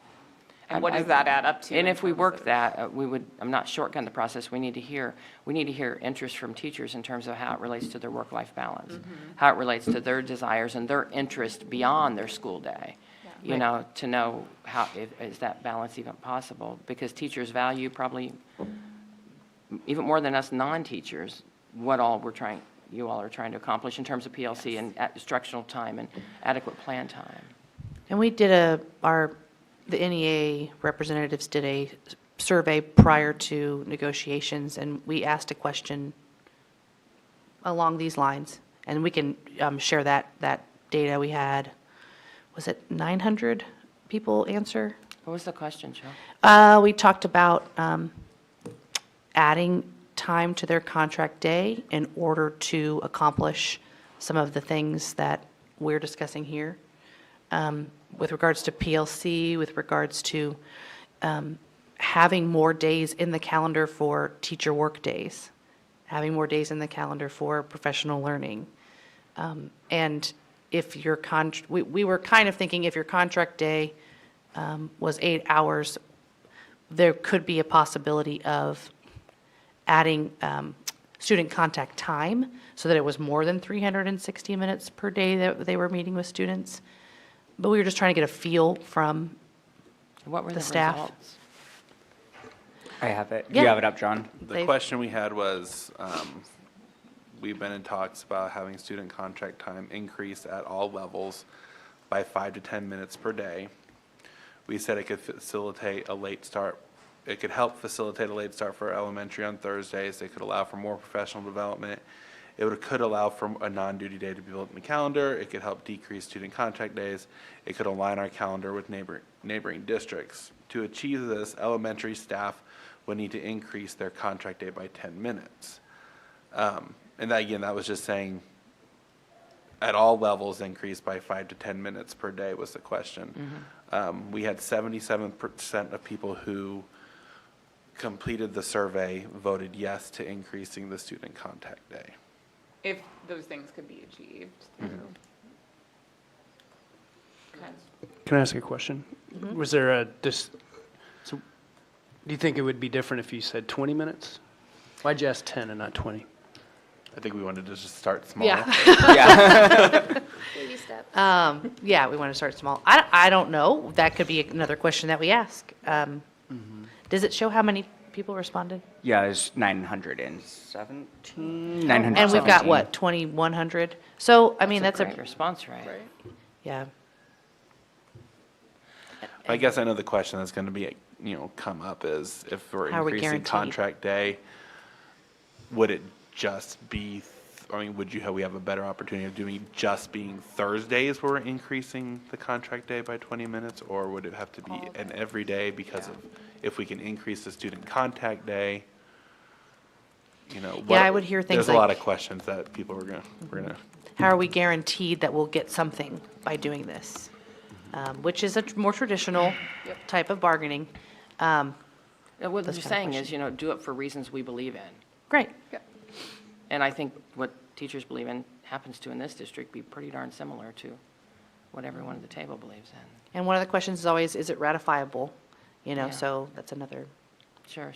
And what does that add up to? And in if we terms work of- that, we would, I'm not shortcutting the process, we need to hear interest from teachers in terms of how it relates to their work-life balance, how it relates to their desires and their interest beyond their school day. You know, to know how, is that balance even possible? Because teachers value probably, even more than us non-teachers, what all you all are trying to accomplish in terms of PLC and instructional time and adequate plan time. And we did the NEA representatives did a survey prior to negotiations, and we asked a question along these lines. And we can share that data we had. Was it 900 people answer? What was the question, Joe? We talked about adding time to their contract day in order to accomplish some of the things that we're discussing here. With regards to PLC, with regards to having more days in the calendar for teacher work days, having more days in the calendar for professional learning. And if your we were kind of thinking if your contract day was 8 hours, there could be a possibility of adding student contact time so that it was more than 360 minutes per day that they were meeting with students. But we were just trying to get a feel from What were the staff. results? I have it. Yeah. You have it up, John? The question we had was, we've been in talks about having student contract time increase at all levels by 5 to 10 minutes per day. We said it could facilitate a late start. It could help facilitate a late start for elementary on Thursdays. It could allow for more professional development. Could allow for a non-duty day to be built in the calendar. It could help decrease student contact days. It could align our calendar with neighboring districts. To achieve this, elementary staff would need to increase their contract day by 10 minutes. And that, again, that was just saying at all levels increase by 5 to 10 minutes per day was the question. We had 77% of people who completed the survey voted yes to increasing the student contact day. If those things could be achieved. Okay. Can I ask a question? Was there so do you think it would be different if you said 20 minutes? Why'd you ask 10 and not 20? I think we wanted to just start small. Yeah. Baby steps. Yeah, we want to start small. I don't know. That could be another question that we ask. Does it show how many people responded? Yeah, it's 917. And we've got, what, 2,100? So, I mean, that's a great response rate. yeah. I guess I know the question that's going to be, come up is if we're How are we increasing guaranteed? contract day, would it just be, would we have a better opportunity of doing just being Thursdays where we're increasing the contract day by 20 minutes? Or would it have to be an every day because of, if we can increase the student contact day? I would hear things There's a lot like- of questions that people we're gonna. How are we guaranteed that we'll get something by doing this? Which is a more traditional type of bargaining. What they're Those kind of saying is, do it for reasons we believe in. Great. And I think what teachers believe in happens to, in this district, be pretty darn similar to what everyone at the table believes in. And one of the questions is always, is it ratifiable? Yeah. So that's another. Sure.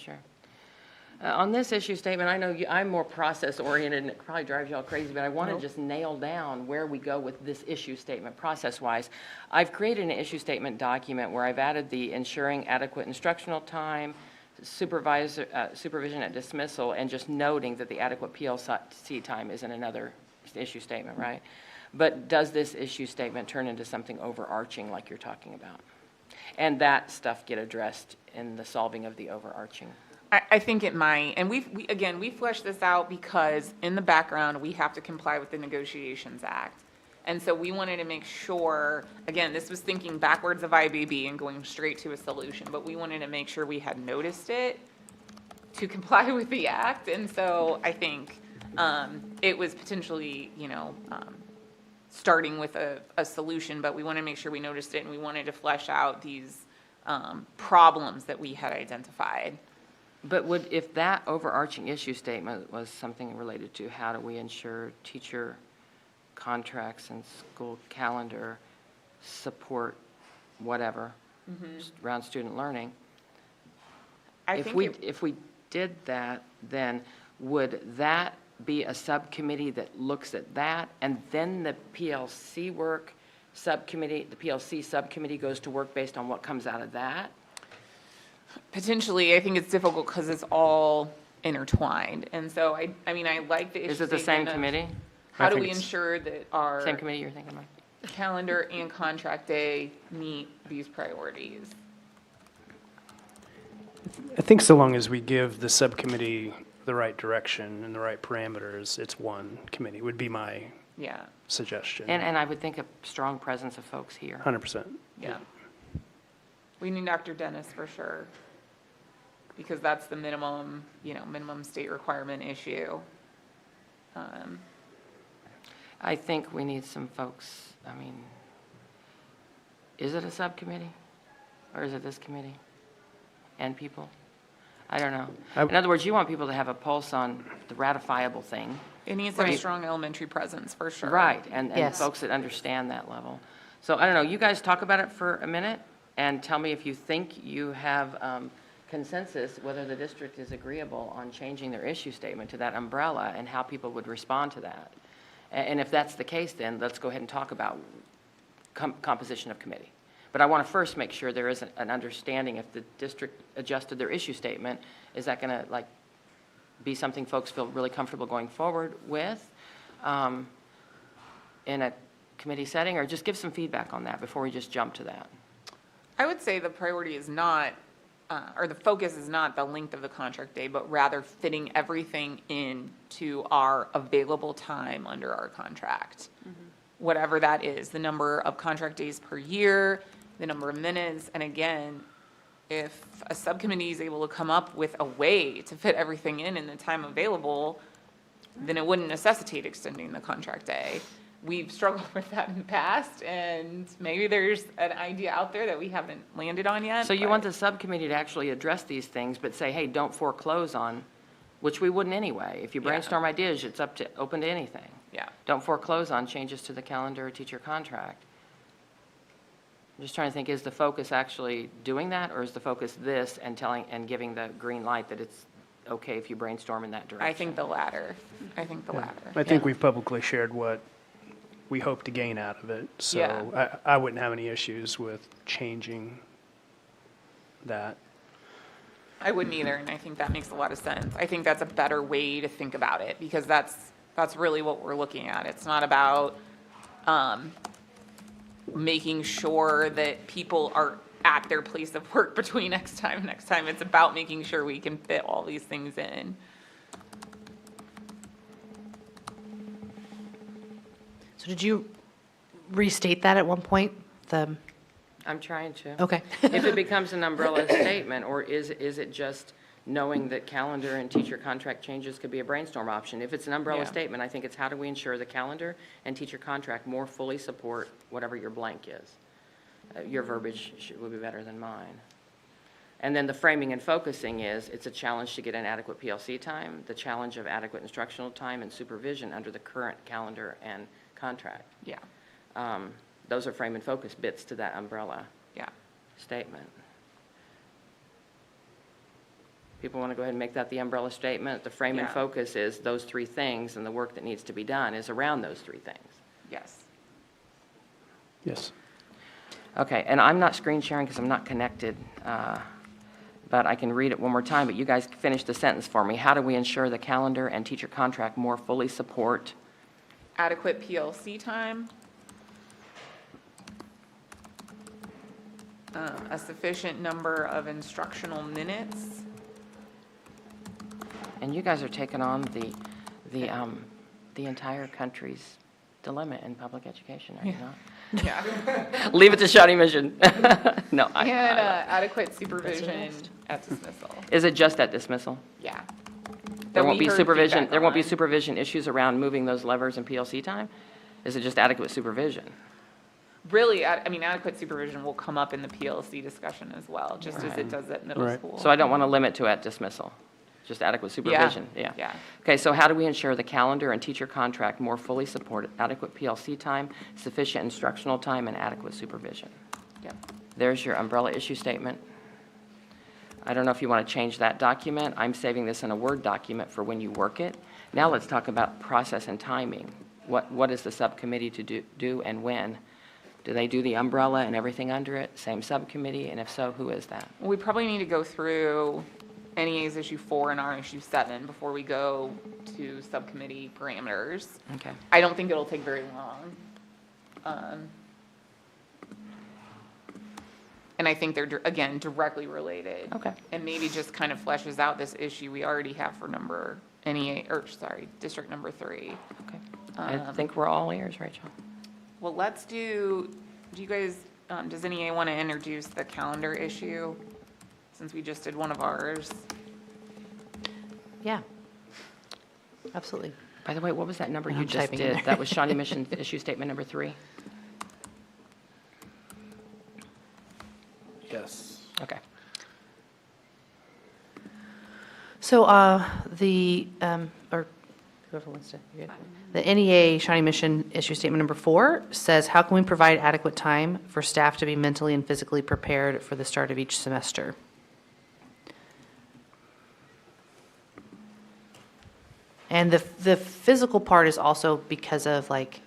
On this issue statement, I know I'm more process-oriented, and it probably drives y'all crazy, but I want to just nail down where we go with this issue statement process-wise. I've created an issue statement document where I've added the ensuring adequate instructional time, supervision at dismissal, and just noting that the adequate PLC time is in another issue statement, right? But does this issue statement turn into something overarching like you're talking about? And that stuff get addressed in the solving of the overarching? I think it might, and we fleshed this out because in the background, we have to comply with the Negotiations Act. And so we wanted to make sure, again, this was thinking backwards of IBB and going straight to a solution, but we wanted to make sure we had noticed it to comply with the act. And so I think it was potentially, starting with a solution, but we want to make sure we noticed it and we wanted to flesh out these problems that we had identified. But if that overarching issue statement was something related to how do we ensure teacher contracts and school calendar support whatever, around student learning. I If think we, it- if we did that, then would that be a subcommittee that looks at that? And then the PLC work subcommittee, the PLC subcommittee goes to work based on what comes out of that? Potentially, I think it's difficult because it's all intertwined. And so I mean, I like the issue Is it the same statement of committee? How I do think we it's- ensure that our Same committee you're thinking about? calendar and contract day meet these priorities? I think so long as we give the subcommittee the right direction and the right parameters, it's one committee, would be my Yeah, suggestion. And I would think a strong presence of folks here. 100%. yeah. We need Dr. Dennis for sure, because that's the minimum, minimum state requirement issue. I think we need some folks, I mean, is it a subcommittee? Or is it this committee? And people? I don't know. In other words, you want people to have a pulse on the ratifiable thing. It needs to have a Right. strong elementary presence, for sure. Right, and Yes. folks that understand that level. So I don't know, you guys talk about it for a minute and tell me if you think you have consensus, whether the district is agreeable on changing their issue statement to that umbrella and how people would respond to that. And if that's the case, then let's go ahead and talk about composition of committee. But I want to first make sure there is an understanding if the district adjusted their issue statement, is that going to be something folks feel really comfortable going forward with in a committee setting, or just give some feedback on that before we just jump to that? I would say the priority is not, or the focus is not the length of the contract day, but rather fitting everything into our available time under our contract. Whatever that is, the number of contract days per year, the number of minutes, and again, if a subcommittee is able to come up with a way to fit everything in the time available, then it wouldn't necessitate extending the contract day. We've struggled with that in the past, and maybe there's an idea out there that we haven't landed on yet. So you but- want the subcommittee to actually address these things, but say, hey, don't foreclose on, which we wouldn't anyway. If you Yeah. brainstorm ideas, it's open to anything. Yeah. Don't foreclose on changes to the calendar or teacher contract. I'm just trying to think, is the focus actually doing that, or is the focus this and giving the green light that it's okay if you brainstorm in that direction? I think the latter. I think the latter. I think we've publicly shared what we hope to gain out of it, so Yeah. I wouldn't have any issues with changing that. I wouldn't either, and I think that makes a lot of sense. I think that's a better way to think about it, because that's really what we're looking at. It's not about making sure that people are at their place of work between next time and next time. It's about making sure we can fit all these things in. So did you restate that at one point? I'm trying to. Okay. If it becomes an umbrella statement, or is it just knowing that calendar and teacher contract changes could be a brainstorm option? If it's an umbrella Yeah. statement, I think it's how do we ensure the calendar and teacher contract more fully support whatever your blank is? Your verbiage would be better than mine. And then the framing and focusing is, it's a challenge to get an adequate PLC time, the challenge of adequate instructional time and supervision under the current calendar and contract. Yeah, Those are frame and focus bits to that umbrella yeah. statement. People want to go ahead and make that the umbrella statement. The frame and Yeah. focus is those three things, and the work that needs to be done is around those three things. Yes. Yes. Okay, and I'm not screen sharing because I'm not connected, but I can read it one more time, but you guys finish the sentence for me. How do we ensure the calendar and teacher contract more fully support? Adequate PLC time. A sufficient number of instructional minutes. And you guys are taking on the entire country's dilemma in public education, are you not? Yeah. Leave it to Shawnee Mission. No, And adequate supervision at dismissal. Is it just at dismissal? Yeah. There That won't we be heard supervision, feedback there won't be on. supervision issues around moving those levers in PLC time? Is it just adequate supervision? Really, adequate supervision will come up in the PLC discussion as well, just as it does at middle Right. school. So I don't want to limit to at dismissal, just adequate supervision, yeah. Yeah. Okay, so how do we ensure the calendar and teacher contract more fully support adequate PLC time, sufficient instructional time, and adequate supervision? Yeah. There's your umbrella issue statement. I don't know if you want to change that document. I'm saving this in a Word document for when you work it. Now let's talk about process and timing. What is the subcommittee to do and when? Do they do the umbrella and everything under it? Same subcommittee? And if so, who is that? We probably need to go through NEA's issue 4 and our issue 7 before we go to subcommittee parameters. Okay. I don't think it'll take very long. And I think they're, again, directly related. Okay. And maybe just kind of fleshes out this issue we already have for district number 3. Okay. I think we're all ears, Rachel. Well, do you guys, does NEA want to introduce the calendar issue, since we just did one of ours? Yeah. Absolutely. By the way, what was that number you I'm just typing in did? there. That was Shawnee Mission issue statement number 3? Yes. Okay. So, or whoever wants to, you're good. The NEA-Shawnee Mission issue statement number 4 says, how can we provide adequate time for staff to be mentally and physically prepared for the start of each semester? And the physical part is also because of, like,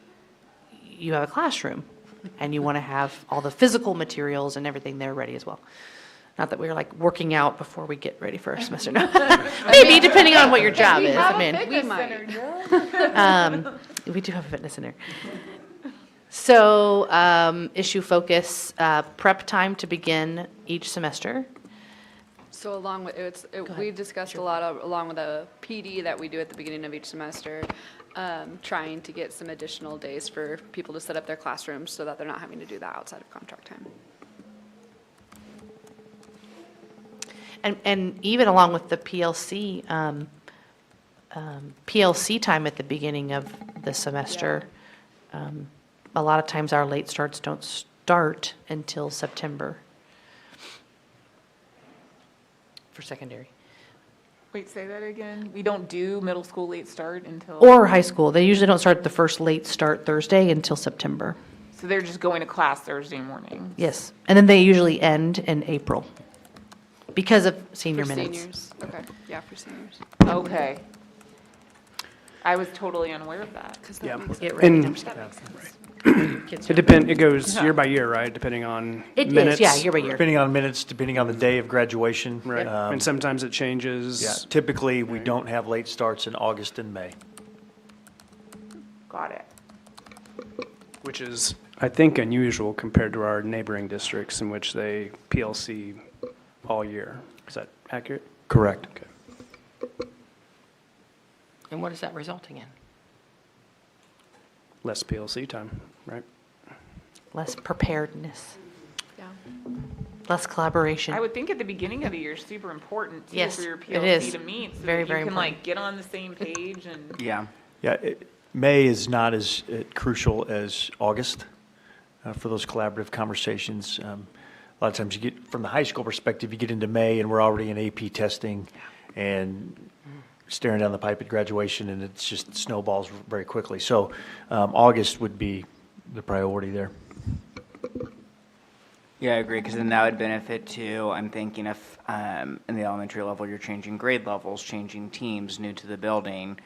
you have a classroom and you want to have all the physical materials and everything there ready as well. Not that we're like working out before we get ready for our semester. No. Maybe, depending on what your job is. I mean, We might. we do have a fitness center. So, issue focus, prep time to begin each semester. So along with, we discussed a lot of, along with the PD that we do at the beginning of each semester, trying to get some additional days for people to set up their classrooms so that they're not having to do that outside of contract time. And even along with the PLC, PLC time at the beginning of the semester, a lot of times our late starts don't start until September for secondary. Wait, say that again? We don't do middle school late start until? Or high school. They usually don't start the first late start Thursday until September. So they're just going to class Thursday morning? Yes. And then they usually end in April because of senior For minutes. seniors, okay, yeah, for seniors. Okay. I was totally unaware of that. Because Yeah. that makes Get it. ready. And it goes year by year, right, depending on It minutes? is, yeah, year by year. Depending on minutes, depending on the day of graduation. Right, Um, and sometimes it changes. Yeah, typically, we don't have late starts in August and May. Got it. Which is, I think, unusual compared to our neighboring districts in which they PLC all year. Is that accurate? Correct. Okay. And what is that resulting in? Less PLC time, right? Less preparedness, Yeah. less collaboration. I would think at the beginning of the year is super important too Yes, for your it PLC is. to meet. So Very, that very you can important. like get on the same page and. Yeah. Yeah, May is not as crucial as August for those collaborative conversations. A lot of times you get, from the high school perspective, you get into May and we're already in AP testing and staring down the pipe at graduation, and it's just snowballs very quickly. So August would be the priority there. Yeah, I agree, because then that would benefit too. I'm thinking if in the elementary level, you're changing grade levels, changing teams, new to the building,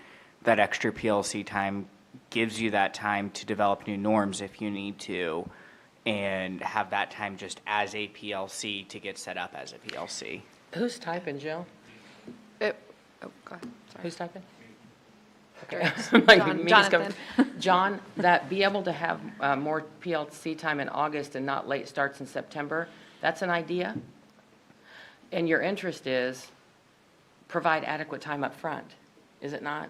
that extra PLC time gives you that time to develop new norms if you need to, and have that time just as a PLC to get set up as a PLC. Who's typing, Jill? Oh, go ahead, sorry. Who's typing? Great. Like, John- me just go- Jonathan. John, that be able to have more PLC time in August and not late starts in September, that's an idea? And your interest is provide adequate time up front, is it not?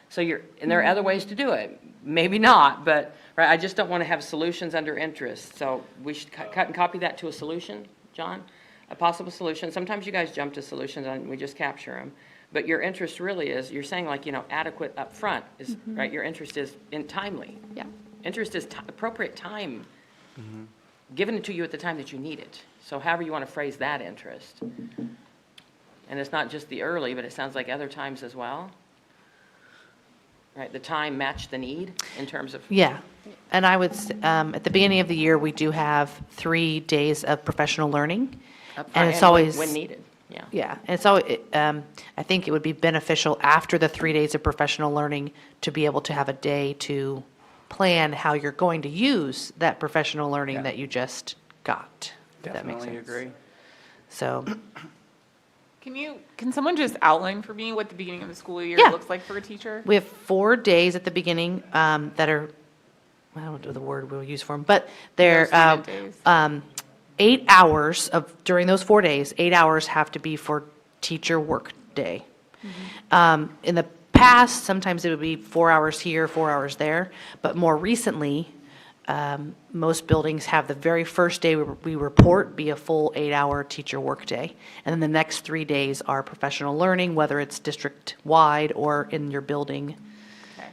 So and there are other ways to do it, maybe not, but, right, I just don't want to have solutions under interest. So we should cut and copy that to a solution, John? A possible solution. Sometimes you guys jump to solutions and we just capture them. But your interest really is, you're saying like, adequate upfront is, right, your interest is in timely. Yeah. Interest is appropriate time, given it to you at the time that you need it. So however you want to phrase that interest. And it's not just the early, but it sounds like other times as well. Right, the time match the need in terms of, Yeah, and I would, at the beginning of the year, we do have 3 days of professional learning. And it's when- always. when needed, yeah. Yeah, and it's always, I think it would be beneficial after the 3 days of professional learning to be able to have a day to plan how you're going to use that professional learning Yeah. that you just got. If that makes Definitely sense. agree. So, Can someone just outline for me what the beginning of the school year Yeah. looks like for a teacher? we have 4 days at the beginning that are, I don't know the word we'll use for them, but they're No student days. 8 hours during those 4 days, 8 hours have to be for teacher work day. In the past, sometimes it would be 4 hours here, 4 hours there, but more recently, most buildings have the very first day we report be a full 8-hour teacher workday. And then the next 3 days are professional learning, whether it's district-wide or in your building. Okay.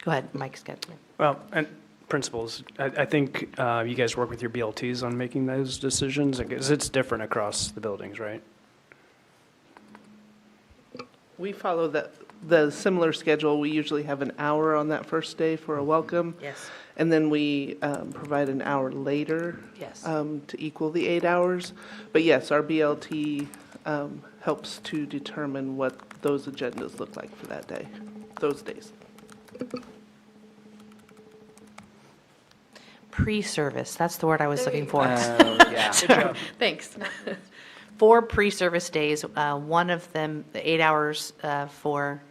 Go ahead, Mike's got it. Well, and principals, I think you guys work with your BLTs on making those decisions, because it's different across the buildings, right? We follow the similar schedule. We usually have an hour on that first day for a welcome. Yes. And then we provide an hour later. Yes. To equal the 8 hours. But yes, our BLT helps to determine what those agendas look like for that day, those days. Pre-service, that's the word I was looking for. Yeah. Thanks. 4 pre-service days, one of them, the 8 hours for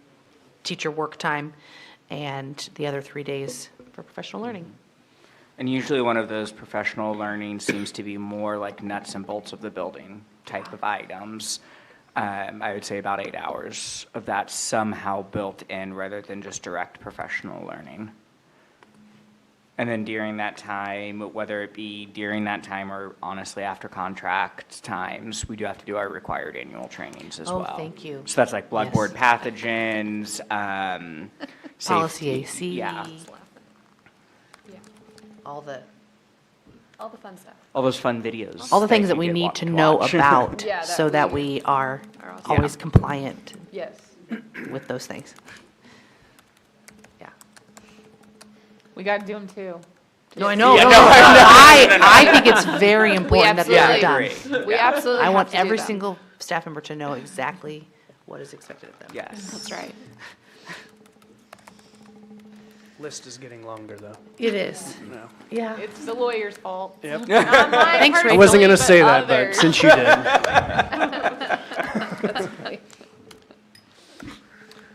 teacher work time, and the other 3 days for professional learning. And usually one of those professional learning seems to be more like nuts and bolts of the building type of items. I would say about 8 hours of that somehow built in rather than just direct professional learning. And then during that time, whether it be during that time or honestly after contract times, we do have to do our required annual trainings as Oh, well. thank you. So that's like Yes. bloodborne pathogens, Policy safety- AC. Yeah, All the fun stuff. all those fun videos. All the things that you we get need wa- to know watch. about Yeah, that so that we we are are also- always compliant Yes. with those things. Yeah. We got to do them too. No, I know. Yeah, No, no, no, no, I know. I think it's very important that absolutely they're done. agree. We absolutely I have want to do every them. single staff member to know exactly what is expected of them. Yes. That's right. List is getting longer, though. It is. No. Yeah. It's the lawyer's fault. Yep. Not mine Thanks, Rachel. I wasn't going to personally, say that, but others. since you did.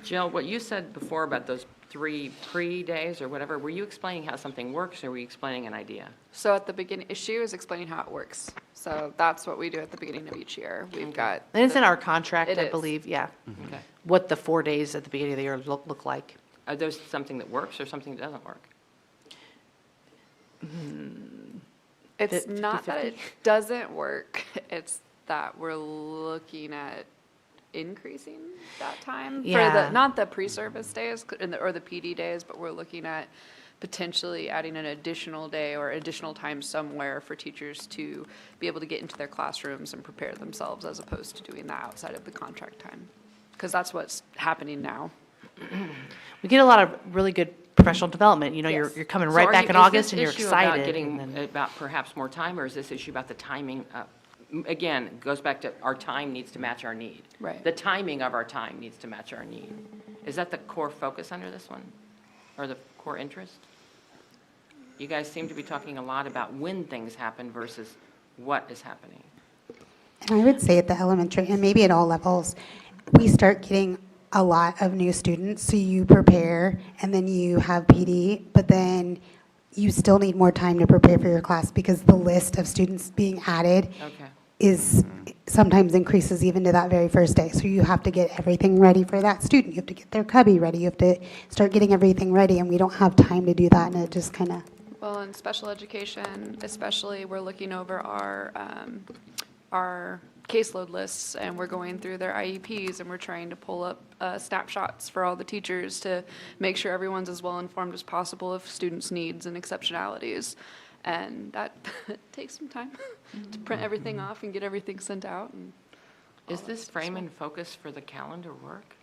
Jill, what you said before about those 3 pre-days or whatever, were you explaining how something works, or were you explaining an idea? So at the beginning, she was explaining how it works. So that's what we do at the beginning of each year. We've got. And it's in our contract, It I is. believe, yeah, Okay. what the 4 days at the beginning of the year look like. Are those something that works or something that doesn't work? It's 50-50? not that it doesn't work, it's that we're looking at increasing that time. For Yeah. the, not the pre-service days or the PD days, but we're looking at potentially adding an additional day or additional time somewhere for teachers to be able to get into their classrooms and prepare themselves as opposed to doing that outside of the contract time. Because that's what's happening now. We get a lot of really good professional development, you know, Yes. you're coming So right are back you- in is August this and you're issue about excited. getting, and then- about perhaps more time, or is this issue about the timing? Again, it goes back to our time needs to match our need. Right. The timing of our time needs to match our need. Is that the core focus under this one? Or the core interest? You guys seem to be talking a lot about when things happen versus what is happening. And I would say at the elementary, and maybe at all levels, we start getting a lot of new students, so you prepare, and then you have PD, but then you still need more time to prepare for your class because the list of students being added Okay. is sometimes increases even to that very first day. So you have to get everything ready for that student. You have to get their cubby ready. You have to start getting everything ready, and we don't have time to do that, and it just kind of... Well, in special education, especially, we're looking over our caseload lists, and we're going through their IEPs, and we're trying to pull up snapshots for all the teachers to make sure everyone's as well informed as possible of students' needs and exceptionalities. And that takes some time to print everything off and get everything sent out. And Is this frame and focus for the calendar work?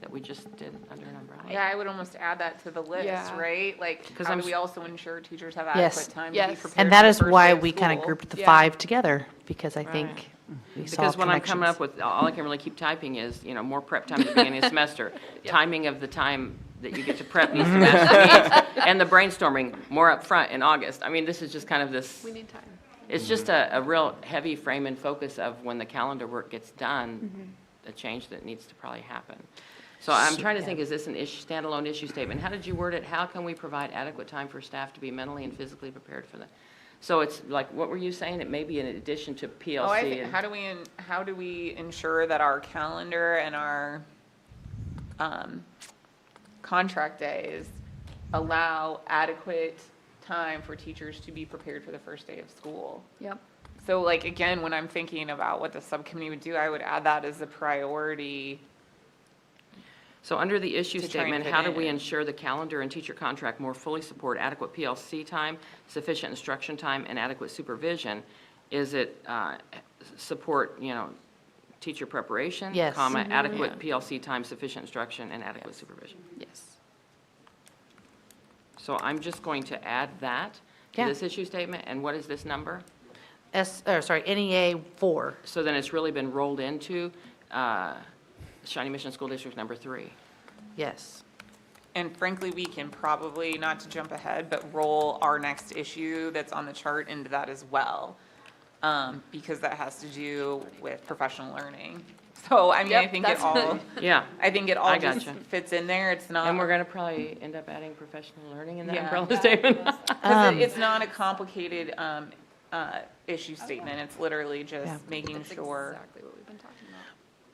that we just did under an umbrella? Yeah, I would almost add that to the list, Yeah. right? Like, 'Cause how I'm do we s- also ensure teachers have Yes. adequate time to be Yes. prepared And that for the is first why day of we kind of school? grouped the Yeah. 5 together, because I think Right. we saw Because when I'm coming connections. up with, all I can really keep typing is, more prep time at the beginning of the semester, timing of the time that you get to prep needs to match the needs, and the brainstorming more up front in August. I mean, this is just kind of this, We need time. it's just a real heavy frame and focus of when the calendar work gets done, a change that needs to probably happen. So I'm trying to think, is this an standalone issue statement? How did you word it? How can we provide adequate time for staff to be mentally and physically prepared for that? So it's like, what were you saying? It may be in addition to PLC. Oh, I think, and- how do we ensure that our calendar and our, contract days allow adequate time for teachers to be prepared for the first day of school? Yep. So like, again, when I'm thinking about what the subcommittee would do, I would add that as a priority. So under the issue To try and statement, fit how do we in. ensure the calendar and teacher contract more fully support adequate PLC time, sufficient instruction time, and adequate supervision? Is it support, teacher preparation? Yes. Comma, adequate PLC time, sufficient instruction, and adequate supervision? Yes. So I'm just going to add that to Yeah. this issue statement, and what is this number? NEA 4. So then it's really been rolled into Shawnee Mission School District number 3. Yes. And frankly, we can probably, not to jump ahead, but roll our next issue that's on the chart into that as well. Because that has to do with professional learning. So, I mean, I Yep, think it that's- all, Yeah. I think it all I just gotcha. fits in there. It's not. And we're going to probably end up adding professional learning in that Yeah. umbrella statement. Because it's not a complicated issue statement. It's literally just Yeah. making That's sure. exactly what we've been talking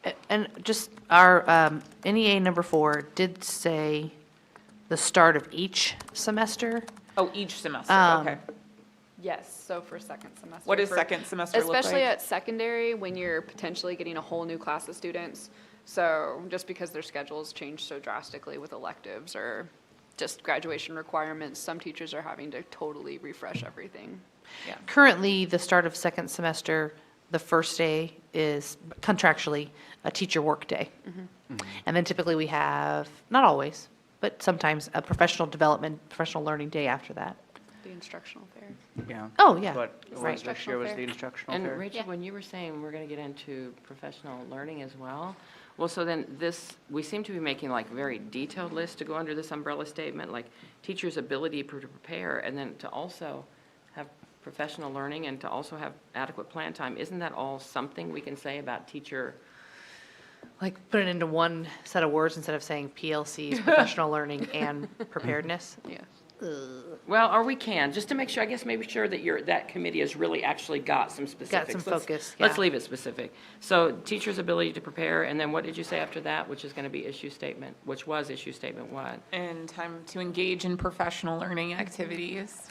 about. And just our NEA number 4 did say the start of each semester. Oh, each semester, Um, okay. Yes, so for second semester. What does for- second semester look like? Especially at secondary, when you're potentially getting a whole new class of students. So just because their schedules change so drastically with electives or just graduation requirements, some teachers are having to totally refresh everything. Currently, the start of second semester, the first day is contractually a teacher work day. And then typically we have, not always, but sometimes a professional development, professional learning day after that. The instructional fair. Yeah. Oh, yeah. What It's was this instructional year was fair. the instructional And fair? Rachel, when you were saying we're going to get into professional learning as well, well, so then this, we seem to be making like very detailed lists to go under this umbrella statement, like teachers' ability to prepare, and then to also have professional learning and to also have adequate plan time. Isn't that all something we can say about teacher? Like, put it into one set of words instead of saying PLCs, professional learning, and preparedness. Yeah. Well, or we can, just to make sure, I guess, maybe sure that that committee has really actually got some specifics. some Let's- focus, Let's yeah. leave it specific. So teachers' ability to prepare, and then what did you say after that, which is going to be issue statement, which was issue statement what? And time to engage in professional learning activities.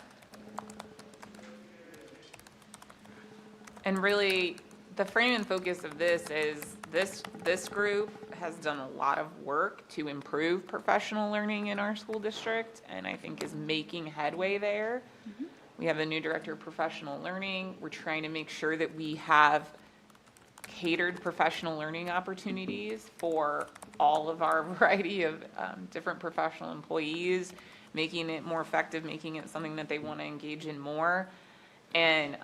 And really, the frame and focus of this is this group has done a lot of work to improve professional learning in our school district, and I think is making headway there. We have the new director of professional learning. We're trying to make sure that we have catered professional learning opportunities for all of our variety of different professional employees, making it more effective, making it something that they want to engage in more. And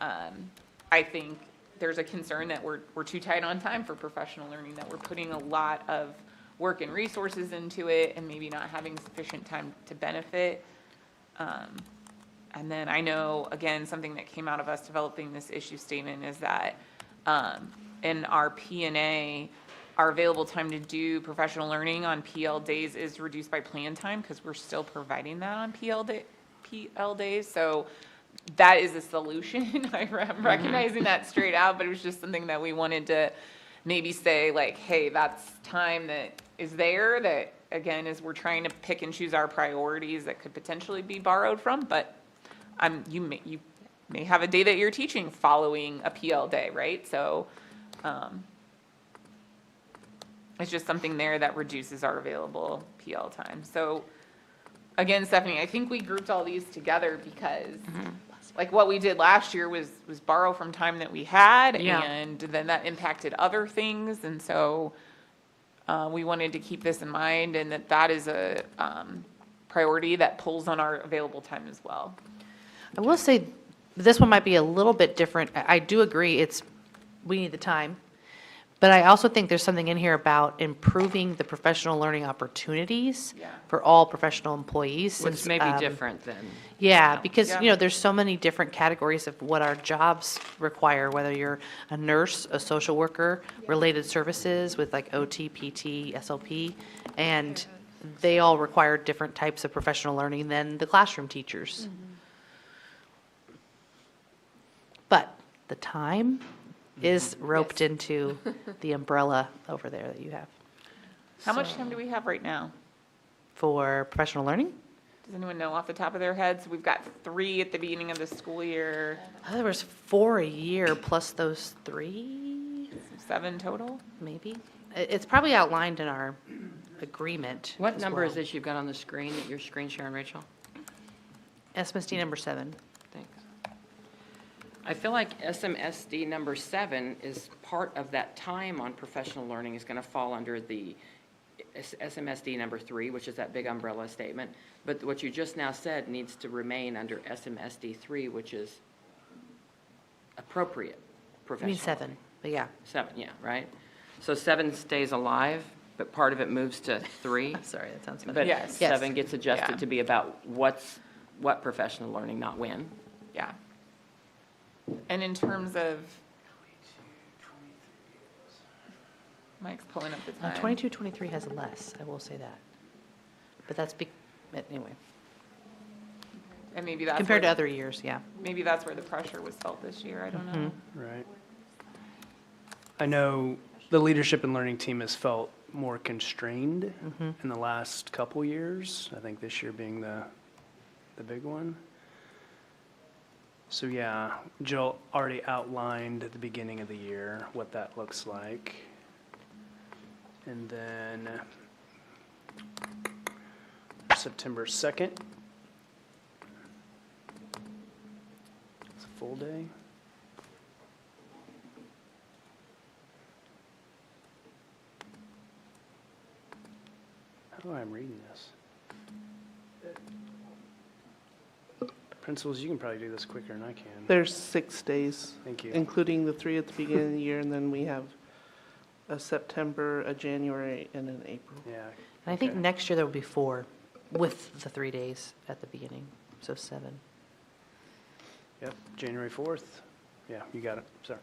I think there's a concern that we're too tight on time for professional learning, that we're putting a lot of work and resources into it and maybe not having sufficient time to benefit. And then I know, again, something that came out of us developing this issue statement is that in our P&A, our available time to do professional learning on PL days is reduced by plan time because we're still providing that on PL days. So that is a solution. I'm recognizing that straight out, but it was just something that we wanted to maybe say like, hey, that's time that is there that, again, is we're trying to pick and choose our priorities that could potentially be borrowed from, but you may have a day that you're teaching following a PL day, right? So it's just something there that reduces our available PL time. So again, Stephanie, I think we grouped all these together because like what we did last year was borrow from time that we had, Yeah. and then that impacted other things. And so we wanted to keep this in mind and that is a priority that pulls on our available time as well. I will say, this one might be a little bit different. I do agree, we need the time. But I also think there's something in here about improving the professional learning opportunities Yeah. for all professional employees. Which since, may be um, different than. Yeah, because, Yeah. there's so many different categories of what our jobs require, whether you're a nurse, a social worker, related services with like OT, PT, SLP, and they all require different types of professional learning than the classroom teachers. But the time is roped into the umbrella over there that you have How much time do we have right now? for professional learning. Does anyone know off the top of their heads? We've got 3 at the beginning of the school year, There was 4 a year plus those 3, 7 total? maybe. It's probably outlined in our agreement. What as number is well. this you've got on the screen, that you're screen sharing, Rachel? SMSD number 7. Thanks. I feel like SMSD number 7 is part of that time on professional learning is going to fall under the SMSD number 3, which is that big umbrella statement. But what you just now said needs to remain under SMSD 3, which is appropriate I professional. mean 7, but yeah. 7, yeah, right? So 7 stays alive, but part of it moves to 3. Sorry, that sounds funny. But Yes. 7 gets adjusted Yeah. to be about what professional learning, not when. Yeah. And in terms of, Mike's pulling up the time. 22, 23 has less, I will say that. But that's, anyway, And maybe that's compared to where, other years, yeah. maybe that's where the pressure was felt this year, I don't know. Right. I know the leadership and learning team has felt more constrained in the last couple years. I think this year being the big one. So yeah, Jill already outlined at the beginning of the year what that looks like. And then September 2nd. It's a full day. How do I am reading this? Principals, you can probably do this quicker than I can. There's 6 days. Thank you. Including the 3 at the beginning of the year, and then we have a September, a January, and an April. Yeah. And I think okay. next year there will be 4 with the 3 days at the beginning, so 7. Yep, January 4th. Yeah, you got it. Sorry.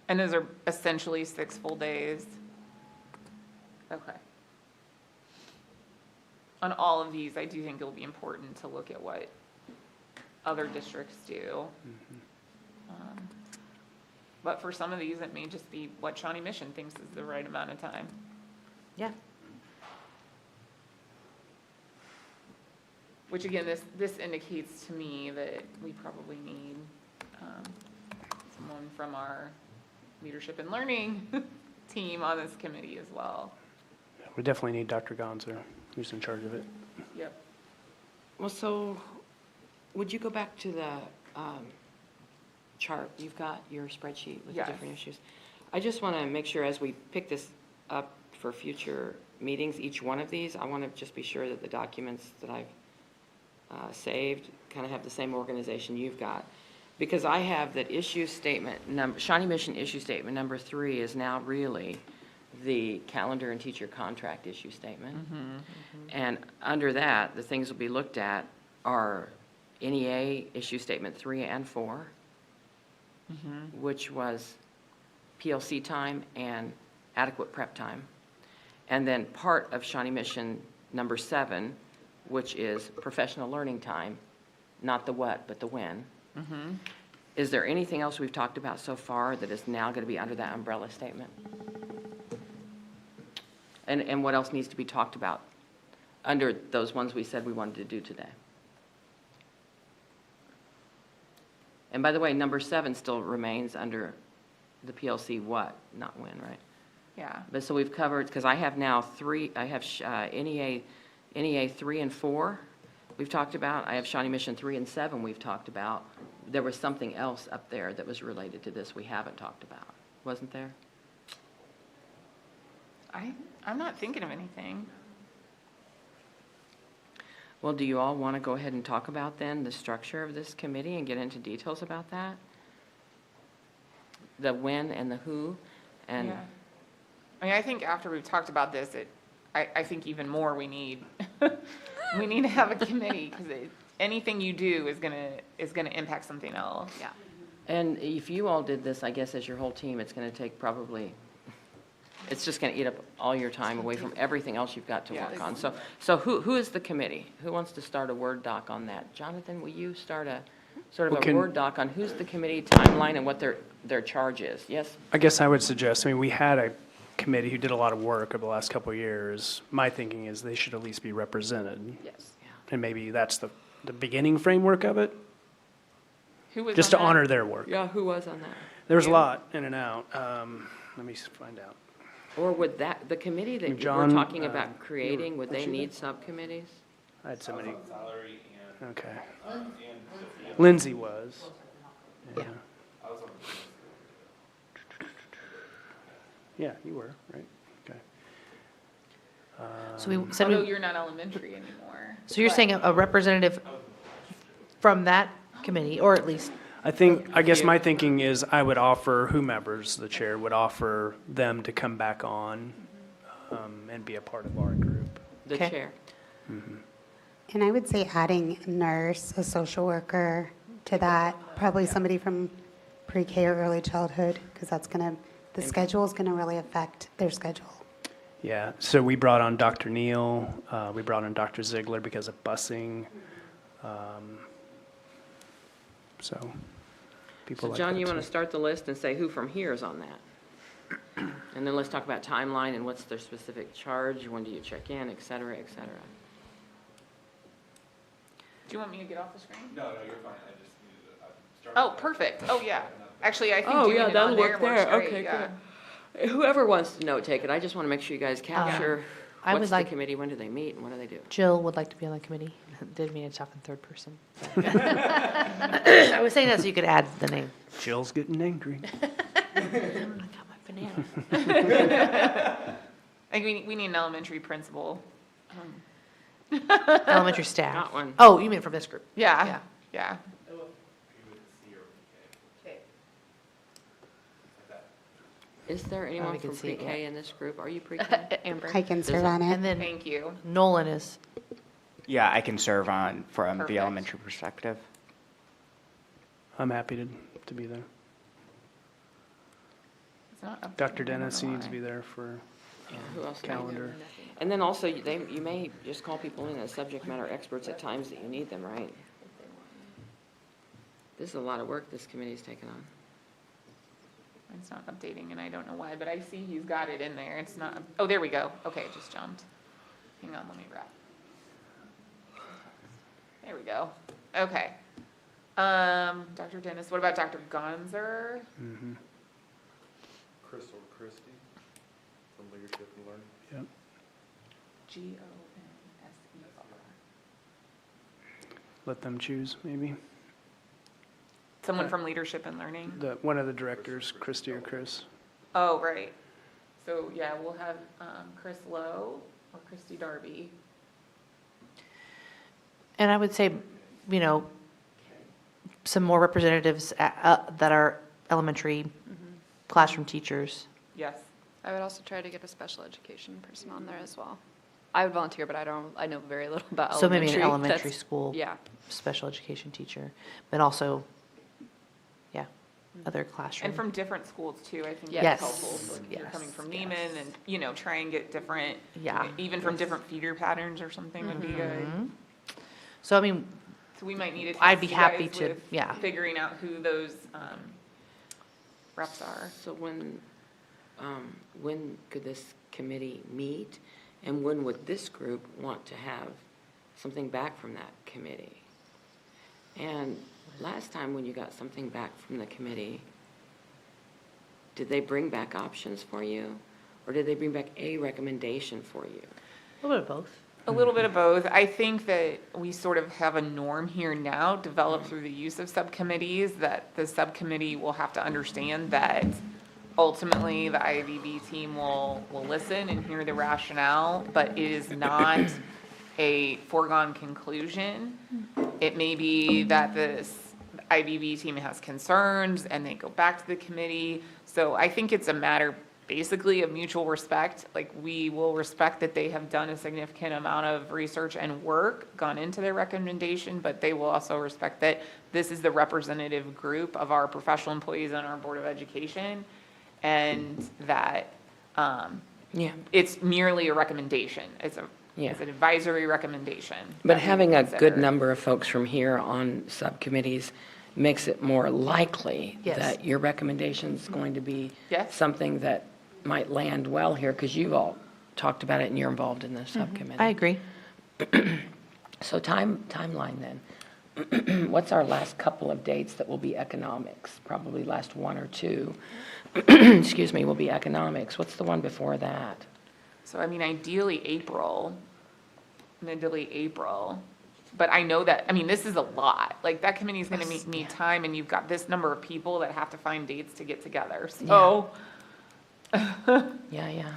And those are essentially 6 full days? Okay. On all of these, I do think it'll be important to look at what other districts do. But for some of these, it may just be what Shawnee Mission thinks is the right amount of time. Yeah. Which again, this indicates to me that we probably need someone from our leadership and learning team on this committee as well. We definitely need Dr. Gonzer, who's in charge of it. Yep. Well, so would you go back to the chart? You've got your spreadsheet with the Yes. different issues. I just want to make sure as we pick this up for future meetings, each one of these, I want to just be sure that the documents that I've saved kind of have the same organization you've got. Because I have that issue statement, Shawnee Mission issue statement number 3 is now really the calendar and teacher contract issue statement. And under that, the things will be looked at are NEA issue statement 3 and 4, which was PLC time and adequate prep time. And then part of Shawnee Mission number 7, which is professional learning time, not the what, but the when. Is there anything else we've talked about so far that is now going to be under that umbrella statement? And what else needs to be talked about under those ones we said we wanted to do today? And by the way, number 7 still remains under the PLC what, not when, right? Yeah. But so we've covered, because I have now 3, I have NEA 3 and 4 we've talked about. I have Shawnee Mission 3 and 7 we've talked about. There was something else up there that was related to this we haven't talked about, wasn't there? I'm not thinking of anything. Well, do you all want to go ahead and talk about then the structure of this committee and get into details about that? The when and the who, and, Yeah. I mean, I think after we've talked about this, I think even more we need, we need to have a committee, because anything you do is gonna impact something else. Yeah. and if you all did this, I guess, as your whole team, it's going to take probably, it's just going to eat up all your time away from everything else you've got to work on. So who is the committee? Who wants to start a Word doc on that? Jonathan, will you start a, sort of Well, a can- Word doc on who's the committee, timeline, and what their charge is? Yes? I guess I would suggest, I mean, we had a committee who did a lot of work over the last couple of years. My thinking is they should at least be represented. Yes. And maybe that's the beginning framework of it, Who was just to on that? honor their work. Yeah, who was on that? There was a lot in and out. Let me find out. Or would that, the committee that we're John, talking about creating, would was they you need subcommittees? I had somebody. Okay. Lindsay was. Yeah. Yeah, you were, right? Okay. So we said, Although you're not elementary anymore. so you're saying a representative from that committee, or at least, I guess my thinking is I would offer whomever's the chair would offer them to come back on and be a part of our group. The Okay. chair? And I would say adding nurse, a social worker to that, probably somebody from pre-K or early childhood, because that's going to, the schedule is going to really affect their schedule. Yeah, so we brought on Dr. Neal, we brought on Dr. Ziegler because of busing. So people So like John, that you want to too. start the list and say who from here is on that? And then let's talk about timeline and what's their specific charge, when do you check in, et cetera, et cetera. Do you want me to get off the screen? No, you're fine. I just needed to start. Oh, perfect. Oh, yeah. Actually, I think Oh, doing yeah, it on that'll there work works there. great, Okay, yeah. good. Whoever wants to note take it, I just want to make sure you guys capture I would what's the like- committee, when do they meet, and what do they do? Jill would like to be on the committee. Didn't mean to talk in third person. I was saying that so you could add the name. Jill's getting angry. I got my banana. I think we need an elementary principal. Elementary staff. Got one. Oh, you mean from this group? Yeah, yeah. Is there anyone we can from see it, pre-K in this group? Are you pre-K? Amber. I can serve on And it. then Thank you. Nolan is, Yeah, I can serve on from Perfect. the elementary perspective. I'm happy to be there. It's not up Dr. there. I don't Dennis know needs to why. be there for Who else? do you need? calendar. And then also, you may just call people in as subject matter experts at times that you need them, right? This is a lot of work this committee's taken on. It's not updating, and I don't know why, but I see he's got it in there. It's not, oh, there we go. Okay, it just jumped. Hang on, let me wrap. There we go. Okay. Dr. Dennis, what about Dr. Gonzer? Mhm. Crystal Christie from Leadership and Learning. Yep. Gonser. Let them choose, maybe. Someone from Leadership and Learning? One of the directors, Christy or Chris. Oh, right. So, yeah, we'll have Chris Lowe or Christy Darby. and I would say, you know, some more representatives that are elementary classroom teachers. Yes. I would also try to get a special education person on there as well. I would volunteer, but I know very little about So maybe elementary. an elementary That's- school Yeah. special education teacher, but also, yeah, other classroom. And from different schools too, I think Yes. that's helpful. So if you're Yes. coming from Neiman and, you know, try and get different, Yeah. even from different feeder patterns or something would be good. So, I mean, So we might need to I'd task be you happy guys to- with yeah. figuring out who those reps are. So when could this committee meet, and when would this group want to have something back from that committee? And last time when you got something back from the committee, did they bring back options for you, or did they bring back a recommendation for you? a little bit of both. A little bit of both. I think that we sort of have a norm here now developed through the use of subcommittees, that the subcommittee will have to understand that ultimately, the IBB team will listen and hear the rationale, but it is not a foregone conclusion. It may be that this IBB team has concerns and they go back to the committee. So I think it's a matter basically of mutual respect. Like, we will respect that they have done a significant amount of research and work gone into their recommendation, but they will also respect that this is the representative group of our professional employees on our Board of Education, and that Yeah. it's merely a recommendation. Yeah. It's an advisory recommendation. But that we having a consider. good number of folks from here on subcommittees makes it more likely Yes. that your recommendation is going to be Yes. something that might land well here, because you've all talked about it and you're involved in the subcommittee. I agree. So timeline then. What's our last couple of dates that will be economics? Probably last one or two, excuse me, will be economics. What's the one before that? So I mean, ideally April, mid to late April. But I know that, I mean, this is a lot. Like, that committee's gonna need time, and you've got this number of people that have to find dates to get together. So, Yeah.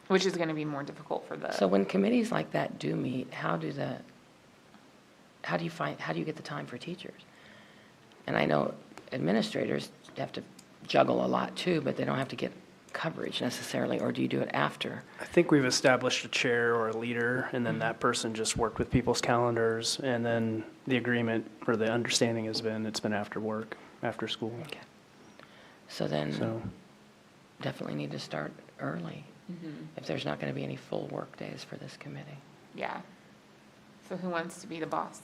which is gonna be more difficult for the. So when committees like that do meet, how do you get the time for teachers? And I know administrators have to juggle a lot too, but they don't have to get coverage necessarily, or do you do it after? I think we've established a chair or a leader, and then that person just worked with people's calendars, and then the agreement or the understanding has been, it's been after work, after school. Okay. So then So, definitely need to start early if there's not going to be any full work days for this committee. Yeah. So who wants to be the boss?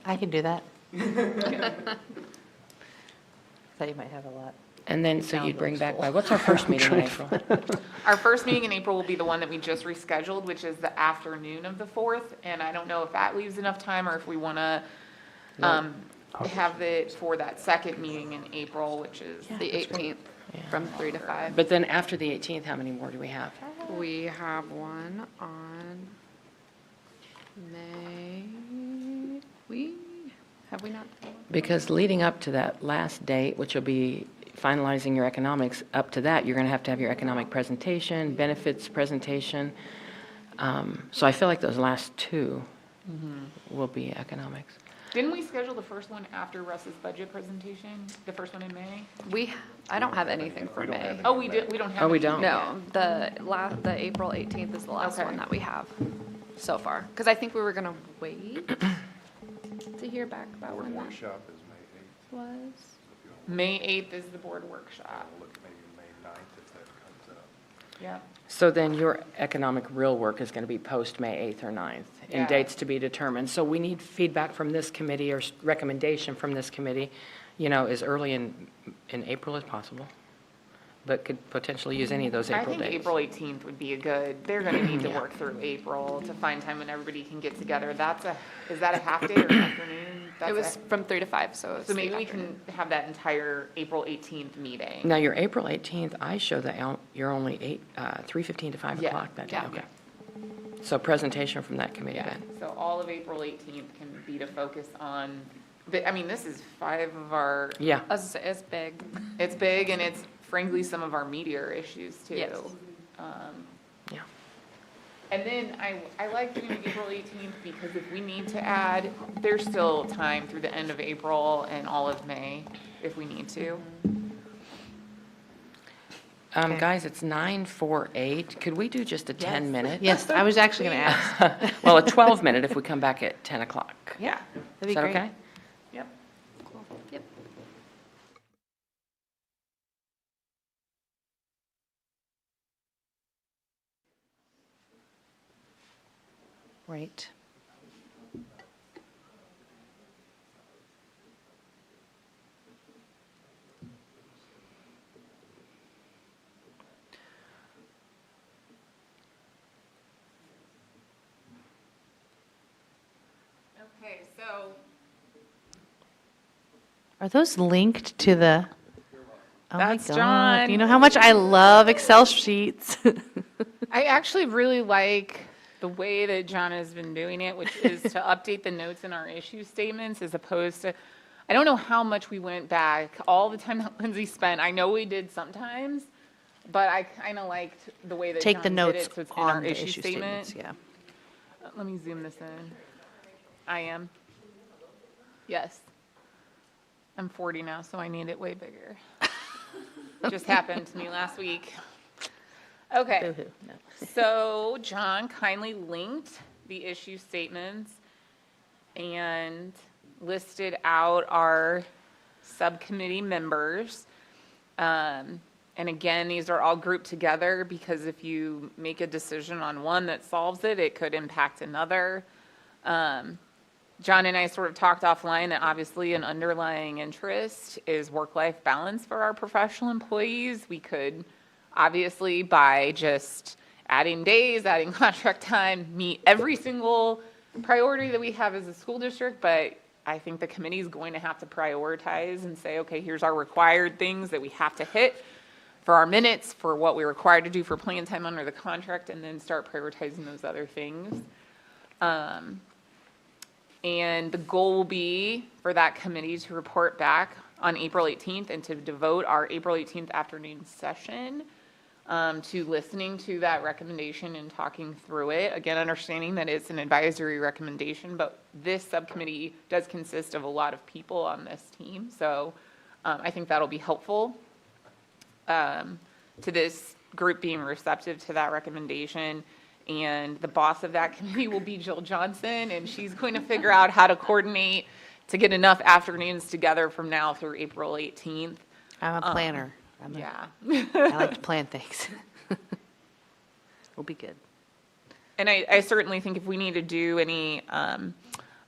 I can do that. Thought you might have a lot. And then, so you'd bring back, what's our first meeting in April? Our first meeting in April will be the one that we just rescheduled, which is the afternoon of the 4th. And I don't know if that leaves enough time, or if we wanna, have it for that second meeting in April, which is The 18th, from 3 to 5. But then after the 18th, how many more do we have? We have one on May, have we not? Because leading up to that last date, which will be finalizing your economics, up to that, you're going to have your economic presentation, benefits presentation. So I feel like those last two will be economics. Didn't we schedule the first one after Russ's budget presentation, the first one in May? I don't have anything for May. Oh, we did, we don't have. Oh, we anything don't? yet. No, the April 18th is the last Okay. one that we have so far. Because I think we were gonna wait to hear back about Board when that workshop is May 8th. was. May 8th is the board workshop. We'll look at maybe May 9th if that comes up. Yeah. So then your economic real work is going to be post-May 8th or 9th, Yeah. and dates to be determined. So we need feedback from this committee, or recommendation from this committee, as early in April as possible, but could potentially use any of those I April think dates. April 18th would be they're gonna need to work through April to find time when everybody can get together. Is that a half day or an afternoon? It was from 3 to 5, so it's So the maybe we afternoon. can have that entire April 18th meeting. Now, your April 18th, I show that you're only 3:15 to 5 Yeah, o'clock that day. yeah. Okay. So presentation from that committee Yeah, then. so all of April 18th can be to focus on, this is 5 of our, Yeah. I was gonna say, it's big. it's big, and it's frankly some of our meatier issues too. Yes. Yeah. And then I like doing April 18th, because if we need to add, there's still time through the end of April and all of May if we need to. Guys, it's 9:48. Could we do just a 10-minute? Yes, I was actually going to ask. Well, a 12-minute if we come back at 10 o'clock. Yeah. That'd be Is that great. okay? Yep. Yep. Right. Okay, so. Are those linked to the? Oh my That's God. John. You know how much I love Excel sheets. I actually really like the way that John has been doing it, which is to update the notes in our issue statements as opposed to, I don't know how much we went back, all the time that Lindsay spent. I know we did sometimes, but I kind of liked the way that Take John the did notes it, so it's in our on the issue issue statements, statement. yeah. Let me zoom this in. I am. Yes. I'm 40 now, so I need it way bigger. Just happened to me last week. Okay. Boo-hoo, no. So John kindly linked the issue statements and listed out our subcommittee members. And again, these are all grouped together because if you make a decision on one that solves it, it could impact another. John and I sort of talked offline that obviously an underlying interest is work-life balance for our professional employees. We could obviously, by just adding days, adding contract time, meet every single priority that we have as a school district, but I think the committee is going to have to prioritize and say, okay, here's our required things that we have to hit for our minutes, for what we're required to do for plan time under the contract, and then start prioritizing those other things. And the goal will be for that committee to report back on April 18th and to devote our April 18th afternoon session to listening to that recommendation and talking through it. Again, understanding that it's an advisory recommendation, but this subcommittee does consist of a lot of people on this team. So I think that'll be helpful to this group being receptive to that recommendation. And the boss of that committee will be Jill Johnson, and she's going to figure out how to coordinate to get enough afternoons together from now through April 18th. I'm a planner. Yeah. I like to plan things. We'll be good. And I certainly think if we need to do any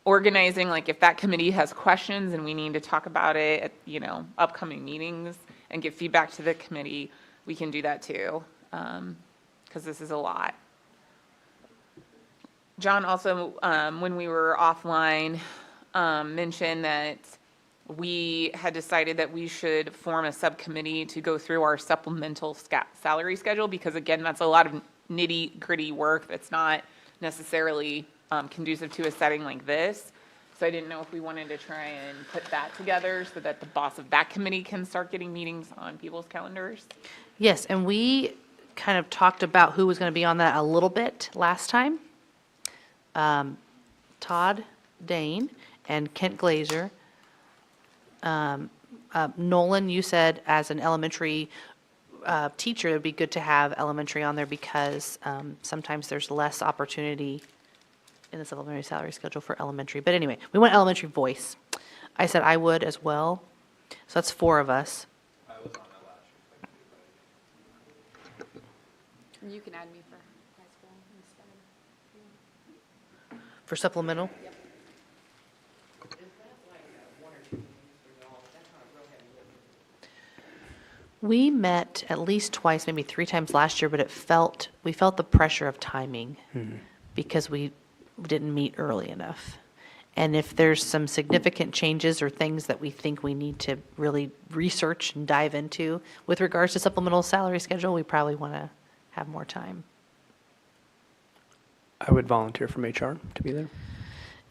organizing, like if that committee has questions and we need to talk about it at, upcoming meetings and give feedback to the committee, we can do that too, because this is a lot. John also, when we were offline, mentioned that we had decided that we should form a subcommittee to go through our supplemental salary schedule, because again, that's a lot of nitty-gritty work that's not necessarily conducive to a setting like this. So I didn't know if we wanted to try and put that together so that the boss of that committee can start getting meetings on people's calendars. Yes, and we kind of talked about who was going to be on that a little bit last time. Todd Dane and Kent Glazer. Nolan, you said as an elementary teacher, it'd be good to have elementary on there because sometimes there's less opportunity in the supplementary salary schedule for elementary. But anyway, we want elementary voice. I said I would as well. So that's 4 of us. You can add me for high school instead. For supplemental? We met at least twice, maybe 3 times last year, but we felt the pressure of timing because we didn't meet early enough. And if there's some significant changes or things that we think we need to really research and dive into with regards to supplemental salary schedule, we probably want to have more time. I would volunteer from HR to be there.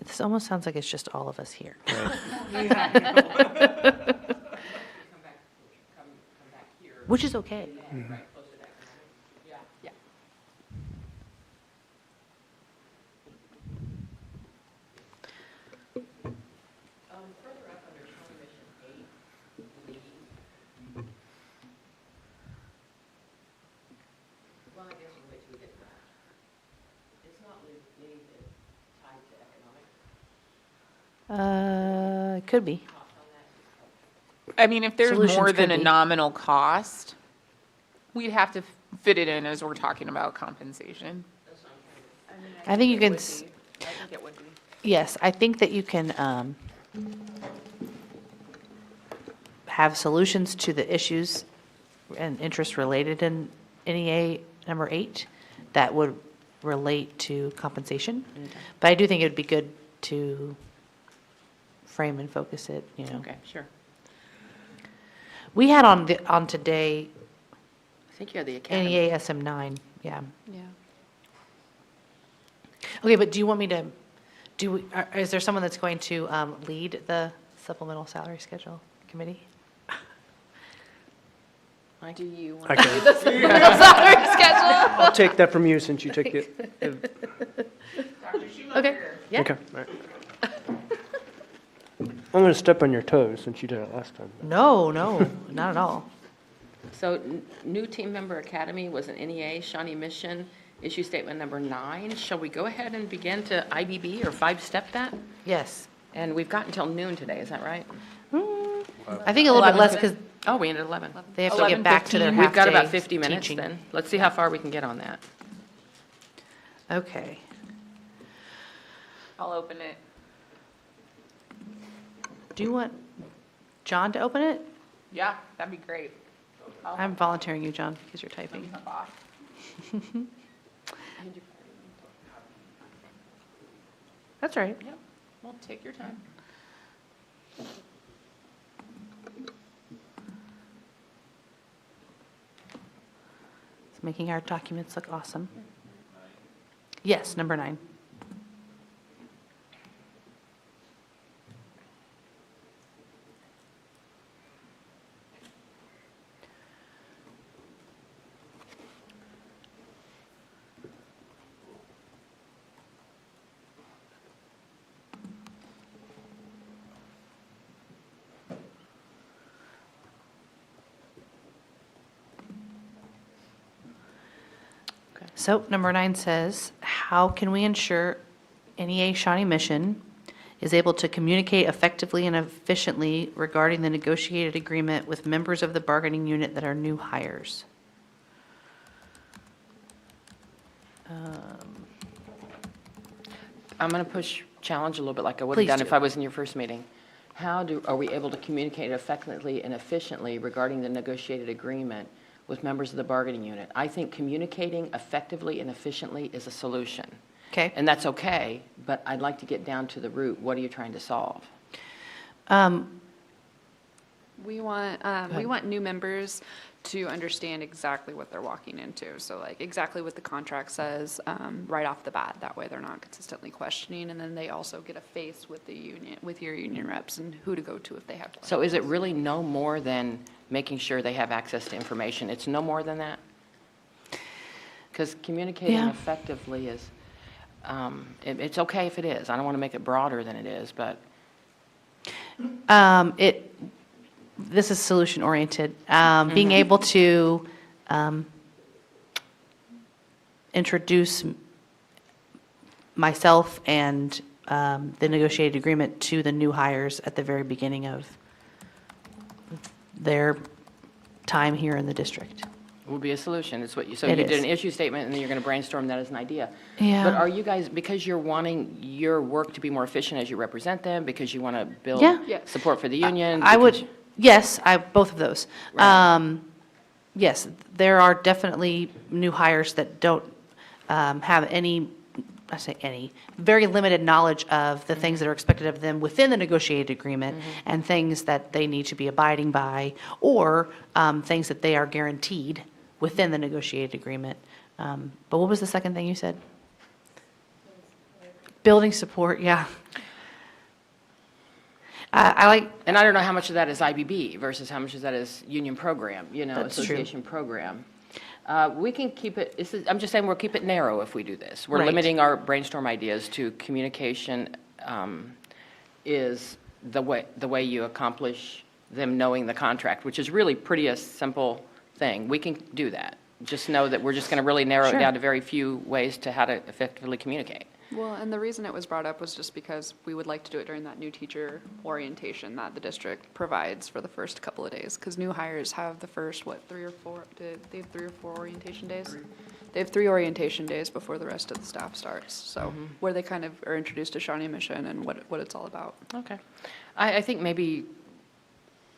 This almost sounds like it's just all of us here. Which is okay. Yeah. It could be. I mean, if there's Solutions more than could a be. nominal cost, we'd have to fit it in as we're talking about compensation. I think you can, I think it would be. yes, I think that you can have solutions to the issues and interests related in NEA number 8 that would relate to compensation. But I do think it would be good to frame and focus it, Okay, sure. We had on today I think you had the academy. NEA SM9, yeah. Yeah. Okay, but do you want me to, is there someone that's going to lead the supplemental salary schedule committee. Do you want I to can- do the supplemental salary schedule? I'll take that from you since you took it. Okay. Yeah. Okay, all right. I'm going to step on your toes since you did it last time. No, no, not at all. So new team member academy was an NEA-Shawnee mission, issue statement number 9. Shall we go ahead and begin to IBB or 5-step that? Yes. And we've got until noon today, is that right? I think a little bit less 11. because Oh, we ended at 11. they have to get back to their 11:15. half-day We've got about 50 minutes teaching. then. Let's see how far we can get on that. Okay. I'll open it. Do you want John to open it? Yeah, that'd be great. I'm volunteering you, John, because you're typing. Jump off. That's all right. Yep, well, take your time. It's making our documents look awesome. Yes, number 9. So number 9 says, how can we ensure NEA-Shawnee mission is able to communicate effectively and efficiently regarding the negotiated agreement with members of the bargaining unit that are new hires? I'm going to challenge a little bit like I would have Please done do. if I was in your first meeting. Are we able to communicate effectively and efficiently regarding the negotiated agreement with members of the bargaining unit? I think communicating effectively and efficiently is a solution. Okay. And that's okay, but I'd like to get down to the root. What are you trying to solve? We want new members to understand exactly what they're walking into. So like exactly what the contract says right off the bat. That way they're not consistently questioning. And then they also get a face with the union, with your union reps and who to go to if they have questions. So is it really no more than making sure they have access to information? It's no more than that? Because communicating Yeah. effectively is, it's okay if it is. I don't want to make it broader than it is, but This is solution-oriented. Being able to introduce myself and the negotiated agreement to the new hires at the very beginning of their time here in the district. would be a solution. It's what you, so It you did is. an issue statement and then you're going to brainstorm that as an idea. Yeah. But are you guys, because you're wanting your work to be more efficient as you represent them, because you want to build Yeah. Yeah. support for the union? I because- would, yes, both of those. Right. Yes, there are definitely new hires that don't have any, I say any, very limited knowledge of the things that are expected of them within the negotiated agreement and things that they need to be abiding by, or things that they are guaranteed within the negotiated agreement. But what was the second thing you said? Building support, yeah. I like, And I don't know how much of that is IBB versus how much of that is union program, That's true. association program. We can keep it, I'm just saying we'll keep it narrow if we do this. We're Right. limiting our brainstorm ideas to communication is the way you accomplish them knowing the contract, which is really pretty a simple thing. We can do that. Just know that we're just going to really narrow it Sure. down to very few ways to how to effectively communicate. Well, and the reason it was brought up was just because we would like to do it during that new teacher orientation that the district provides for the first couple of days. Because new hires have the first, 3 or 4, they have 3 or 4 orientation days? They have 3 orientation days before the rest of the staff starts. So where they kind of are introduced to Shawnee Mission and what it's all about. Okay. I think maybe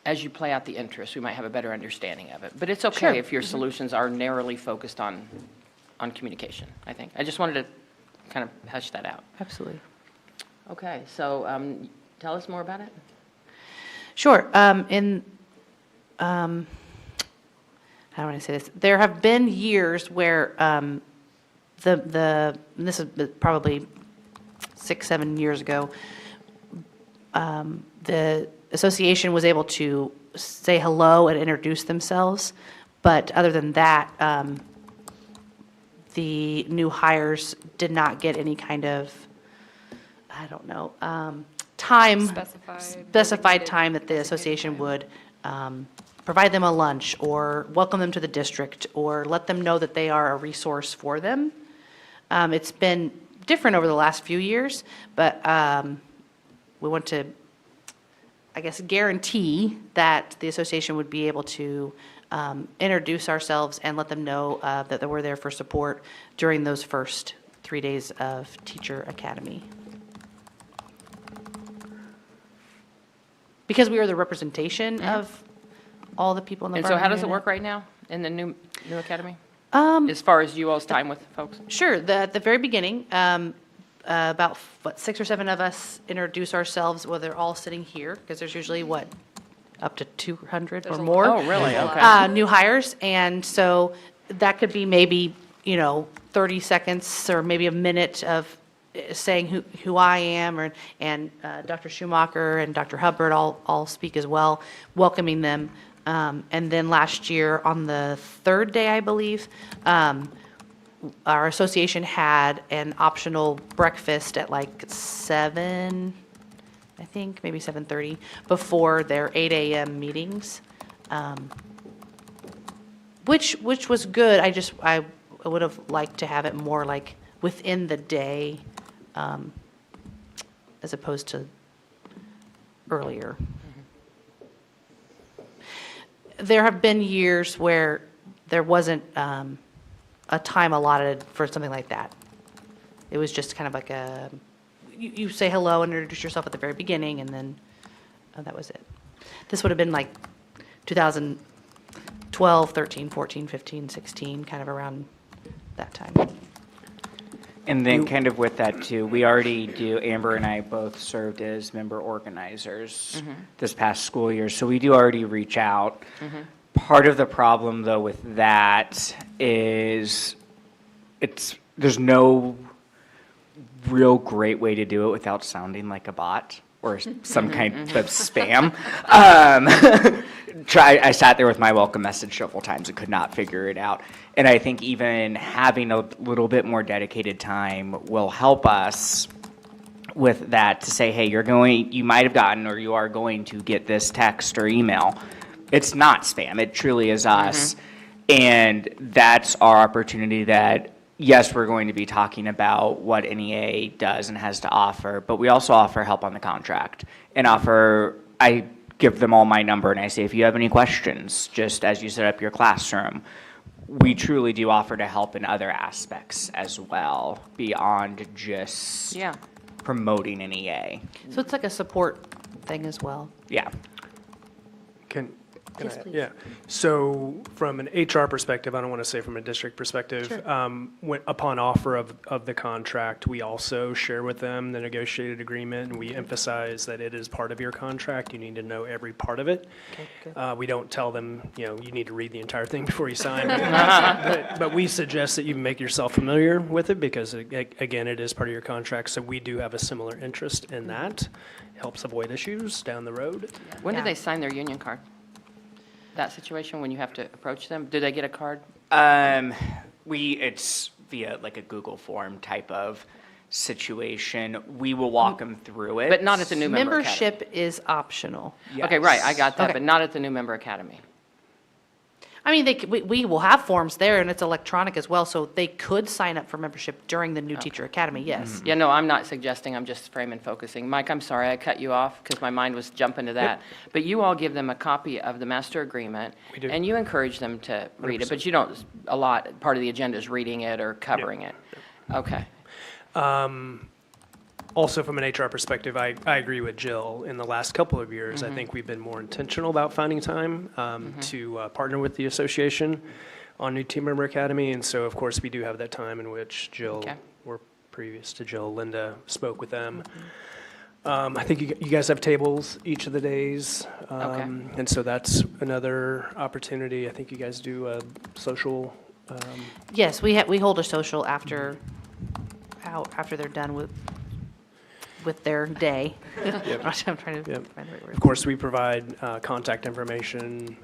as you play out the interest, we might have a better understanding of it. But it's okay Sure. if your solutions are narrowly focused on communication, I think. I just wanted to kind of hash that out. absolutely. Okay, so tell us more about it. Sure. How do I say this? There have been years where and this is probably 6, 7 years ago, the association was able to say hello and introduce themselves, but other than that, the new hires did not get any kind of, I don't know, time, specified designated time that the association would provide them a lunch or welcome them to the district or let them know that they are a resource for them. It's been different over the last few years, but we want to, I guess, guarantee that the association would be able to introduce ourselves and let them know that we're there for support during those first 3 days of Teacher Academy. Because we are the representation of all the people in the And so bargaining how does it unit. work right now in the new academy? As far as you all's time with folks? Sure. At the very beginning, about 6 or 7 of us introduce ourselves. Well, they're all sitting here because there's usually up to 200 or more. Oh, really? Okay. New hires, and so that could be maybe 30 seconds or maybe a minute of saying who I am, and Dr. Schumacher and Dr. Hubbard all speak as well, welcoming them. And then last year, on the 3rd day, I believe, our association had an optional breakfast at like 7, I think, maybe 7:30, before their 8 a.m. meetings, which was good. I would have liked to have it more like within the day, as opposed to earlier. There have been years where there wasn't a time allotted for something like that. It was just kind of like you say hello and introduce yourself at the very beginning, and then that was it. This would have been like 2012, 13, 14, 15, 16, kind of around that time. And then kind of with that too, we already do, Amber and I both served as member organizers this past school year, so we do already reach out. Part of the problem though with that is there's no real great way to do it without sounding like a bot or some kind of spam. I sat there with my welcome message several times and could not figure it out. And I think even having a little bit more dedicated time will help us with that, to say, hey, you might have gotten or you are going to get this text or email. It's not spam. It truly is us. And that's our opportunity that, yes, we're going to be talking about what NEA does and has to offer, but we also offer help on the contract and I give them all my number and I say, if you have any questions, just as you set up your classroom, we truly do offer to help in other aspects as well, beyond just promoting NEA. So it's like a support thing as well. Yeah. Yes, please. Yeah. So from an HR perspective, I don't want to say from a district perspective, upon offer of the contract, we also share with them the negotiated agreement, and we emphasize that it is part of your contract. You need to know every part of it. Okay, good. We don't tell them, you need to read the entire thing before you sign. But we suggest that you make yourself familiar with it because, again, it is part of your contract. So we do have a similar interest in that. Helps avoid issues down the road. When did they sign their union card? That situation when you have to approach them? Do they get a card? It's via like a Google form type of situation. We will walk them through it. But not at the new member academy? Membership is optional. Okay, right, I got that, Okay. but not at the new member academy. I mean, we will have forms there, and it's electronic as well, so they could sign up for membership during the new Teacher Academy, yes. Yeah, no, I'm not suggesting, I'm just framing focusing. Mike, I'm sorry, I cut you off because my mind was jumping to that. But you all give them a copy of the master agreement. We do. And you encourage them to read it, but you don't, part of the agenda is reading it or covering it. Okay. Also, from an HR perspective, I agree with Jill. In the last couple of years, I think we've been more intentional about finding time to partner with the association on New Team Member Academy. And so, of course, we do have that time in which Jill, or previous to Jill, Linda spoke with them. I think you guys have tables each of the days. And so that's another opportunity. I think you guys do a social. Yes, we hold a social after they're done with with their day. I'm trying to Yep. find the right word. Of course, we provide contact information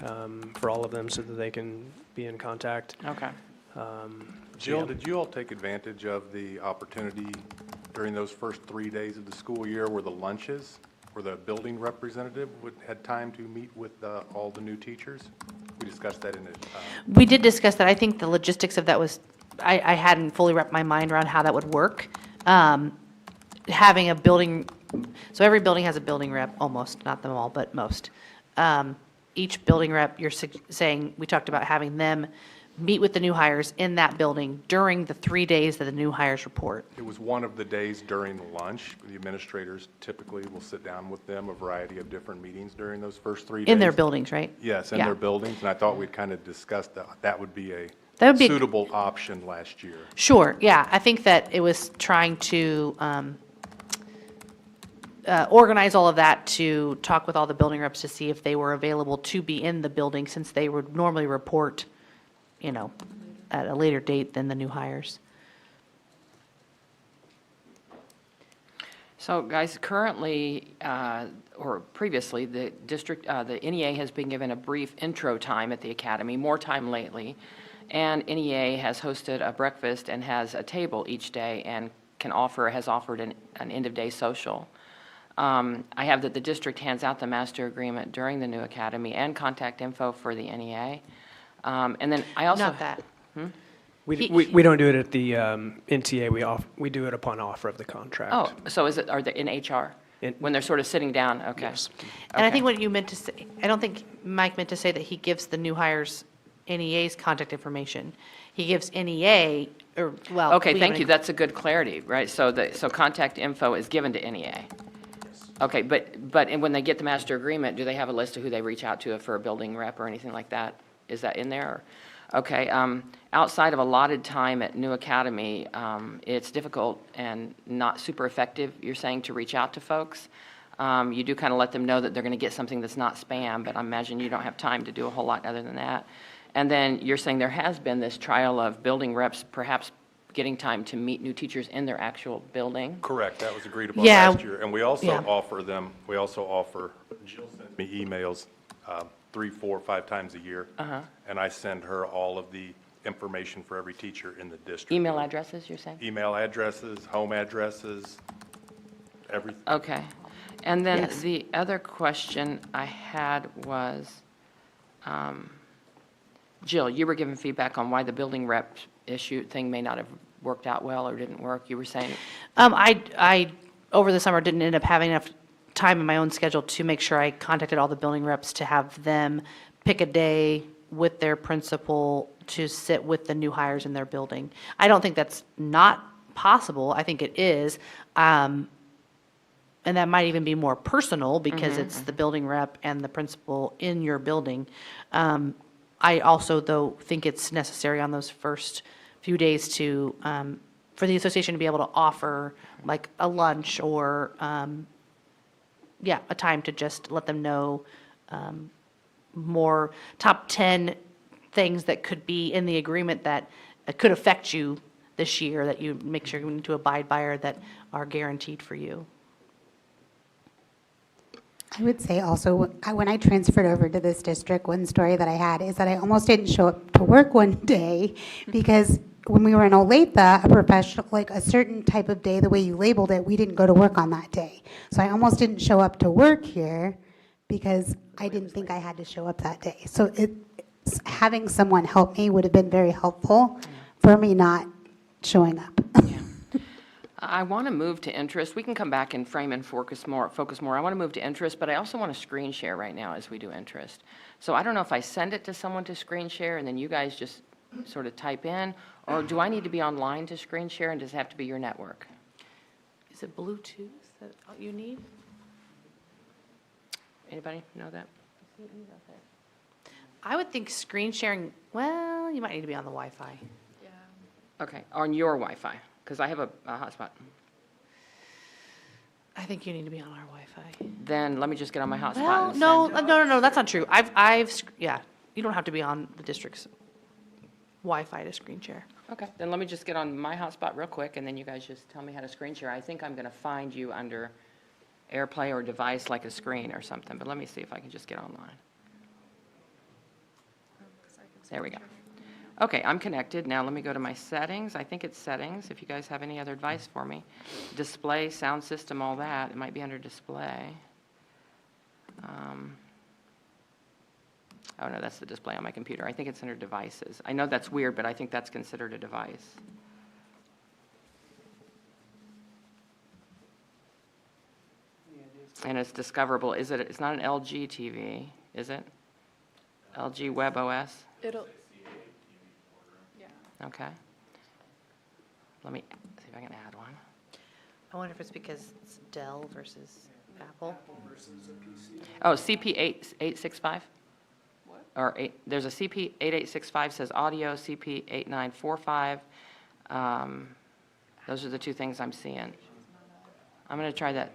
for all of them so that they can be in contact. Okay. Jill, did you all take advantage of the opportunity during those first 3 days of the school year where the lunches, where the building representative had time to meet with all the new teachers? We discussed that in it. We did discuss that. I think the logistics of that was, I hadn't fully wrapped my mind around how that would work. Having a building, so every building has a building rep, almost, not them all, but most. Each building rep, you're saying, we talked about having them meet with the new hires in that building during the 3 days that the new hires report. It was one of the days during lunch. The administrators typically will sit down with them, a variety of different meetings during those first 3 days. In their buildings, right? Yes, in Yeah. their buildings, and I thought we'd kind of discussed that would be a That would be- suitable option last year. Sure, yeah. I think that it was trying to organize all of that to talk with all the building reps to see if they were available to be in the building since they would normally report, at a later date than the new hires. So guys, currently, or previously, the NEA has been given a brief intro time at the academy, more time lately. And NEA has hosted a breakfast and has a table each day and has offered an end-of-day social. I have that the district hands out the master agreement during the new academy and contact info for the NEA. And then I also. Not that. We don't do it at the NTA. We do it upon offer of the contract. Oh, so are they in HR? When they're sort of sitting down, okay. Yes. And I Okay. think what you meant to say, I don't think Mike meant to say that he gives the new hires NEA's contact information. He gives NEA, or, well. Okay, we thank haven't- you, that's a good clarity, right? So contact info is given to NEA? Okay, but when they get the master agreement, do they have a list of who they reach out to for a building rep or anything like that? Is that in there? Okay, outside of allotted time at New Academy, it's difficult and not super effective, you're saying, to reach out to folks. You do kind of let them know that they're going to get something that's not spam, but I imagine you don't have time to do a whole lot other than that. And then you're saying there has been this trial of building reps perhaps getting time to meet new teachers in their actual building. Correct, that was agreed upon Yeah. last year. And we also Yeah. offer, Jill sends me emails 3, 4, 5 times a year. And I send her all of the information for every teacher in the district. Email addresses, you're saying? Email addresses, home addresses, everything. Okay. And then Yes. the other question I had was, Jill, you were giving feedback on why the building rep issue thing may not have worked out well or didn't work. You were saying, I, over the summer, didn't end up having enough time in my own schedule to make sure I contacted all the building reps to have them pick a day with their principal to sit with the new hires in their building. I don't think that's not possible. I think it is. And that might even be more personal because it's the building rep and the principal in your building. I also, though, think it's necessary on those first few days to, for the association to be able to offer like a lunch or, a time to just let them know more top 10 things that could be in the agreement that could affect you this year, that you make sure you need to abide by or that are guaranteed for you. I would say also, when I transferred over to this district, one story that I had is that I almost didn't show up to work one day because when we were in Olathe, a professional, like a certain type of day, the way you labeled it, we didn't go to work on that day. So I almost didn't show up to work here because I didn't think I had to show up that day. So having someone help me would have been very helpful for me not showing up. I want to move to interest. We can come back and frame and focus more. I want to move to interest, but I also want to screen share right now as we do interest. So I don't know if I send it to someone to screen share and then you guys just sort of type in, or do I need to be online to screen share and does it have to be your network? Is it Bluetooth that you need? Anybody know that? I would think screen sharing, well, you might need to be on the Wi-Fi. Okay, on your Wi-Fi, because I have a hotspot. I think you need to be on our Wi-Fi. Then let me just get on my hotspot Well, and no, send. no, that's not true. yeah, you don't have to be on the district's Wi-Fi to screen share. Okay, then let me just get on my hotspot real quick, and then you guys just tell me how to screen share. I think I'm going to find you under AirPlay or device like a screen or something, but let me see if I can just get online. There we go. Okay, I'm connected. Now let me go to my settings. I think it's settings, if you guys have any other advice for me. Display, sound system, all that. It might be under display. Oh, no, that's the display on my computer. I think it's under devices. I know that's weird, but I think that's considered a device. And it's discoverable. Is it, it's not an LG TV, is it? LG Web OS? It'll, yeah. Okay. Let me see if I can add one. I wonder if it's because it's Dell versus Apple. Oh, CP8865? What? Or there's a CP8865 says audio, CP8945. Those are the two things I'm seeing. I'm going to try that.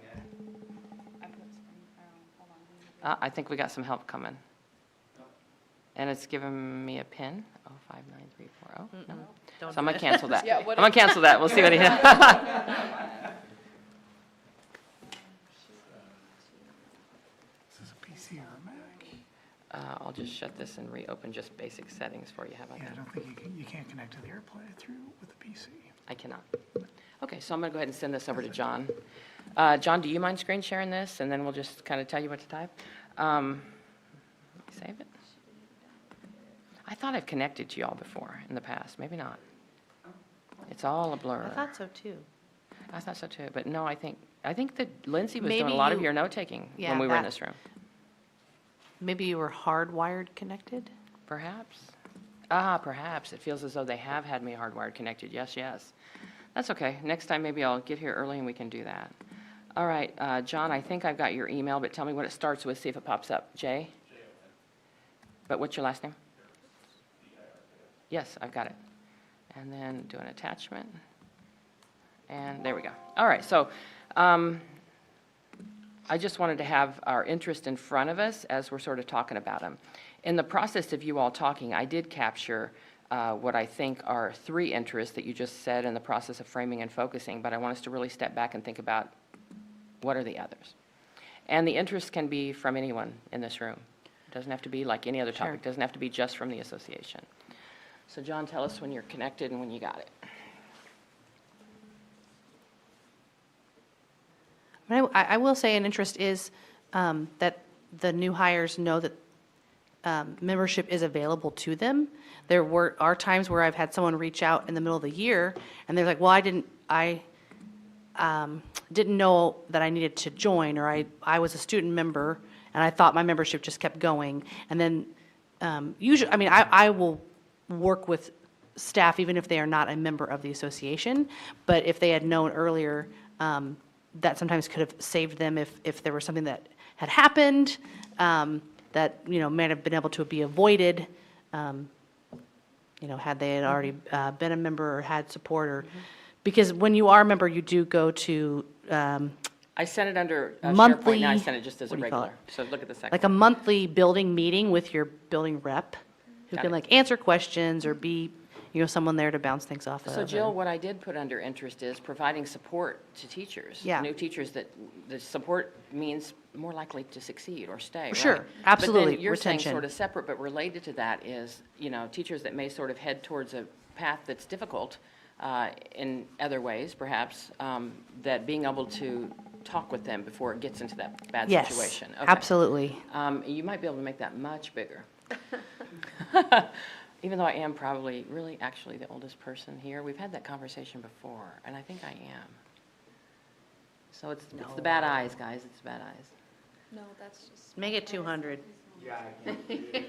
I think we got some help coming. And it's giving me a pin. 059340. No. Don't So I'm do going to it. cancel that. Yeah, I'm what going to cancel that. We'll see what he PC or a Mac? I'll just shut this and reopen just basic settings for you. How about Yeah, I that? don't think you can't connect to the AirPlay through with the PC. I cannot. Okay, so I'm going to go ahead and send this over to John. John, do you mind screen sharing this? And then we'll just kind of tell you what to type. Let me save it. I thought I've connected to y'all before in the past. Maybe not. It's all a blur. I thought so too. I thought so too. But no, I think that Lindsay was doing Maybe a lot of you- your note-taking Yeah, when we were in that- this room. Maybe you were hardwired connected? Perhaps. Perhaps. It feels as though they have had me hardwired connected. Yes, yes. That's okay. Next time, maybe I'll get here early and we can do that. All right, John, I think I've got your email, but tell me what it starts with, see if it pops up. Jay? But what's your last name? Yes, I've got it. And then do an attachment. And there we go. All right, so I just wanted to have our interest in front of us as we're sort of talking about them. In the process of you all talking, I did capture what I think are 3 interests that you just said in the process of framing and focusing, but I want us to really step back and think about what are the others. And the interests can be from anyone in this room. It doesn't have to be like any other topic. Sure. It doesn't have to be just from the association. So John, tell us when you're connected and when you got it. But I will say an interest is that the new hires know that membership is available to them. There are times where I've had someone reach out in the middle of the year, and they're like, well, I didn't know that I needed to join, or I was a student member, and I thought my membership just kept going. And then usually, I mean, I will work with staff even if they are not a member of the association, but if they had known earlier, that sometimes could have saved them if there was something that had happened that, might have been able to be avoided, had they had already been a member or had support, or, because when you are a member, you do go to, I sent it under Monthly- SharePoint, now I sent it just as a what do you call regular. So look at the second. like a monthly building meeting with your building rep, who Got can it. like answer questions or be, someone there to bounce things off of. So Jill, what I did put under interest is providing support to teachers. Yeah. New teachers that the support means more likely to succeed or stay, right? Sure, absolutely, But then you're saying retention. sort of separate, but related to that is, teachers that may sort of head towards a path that's difficult in other ways, perhaps, that being able to talk with them before it gets into that bad Yes, situation. Okay. absolutely. You might be able to make that much bigger. Even though I am probably really actually the oldest person here. We've had that conversation before, and I think I am. So it's the bad eyes, guys. It's the bad eyes. No, that's just. Make it 200.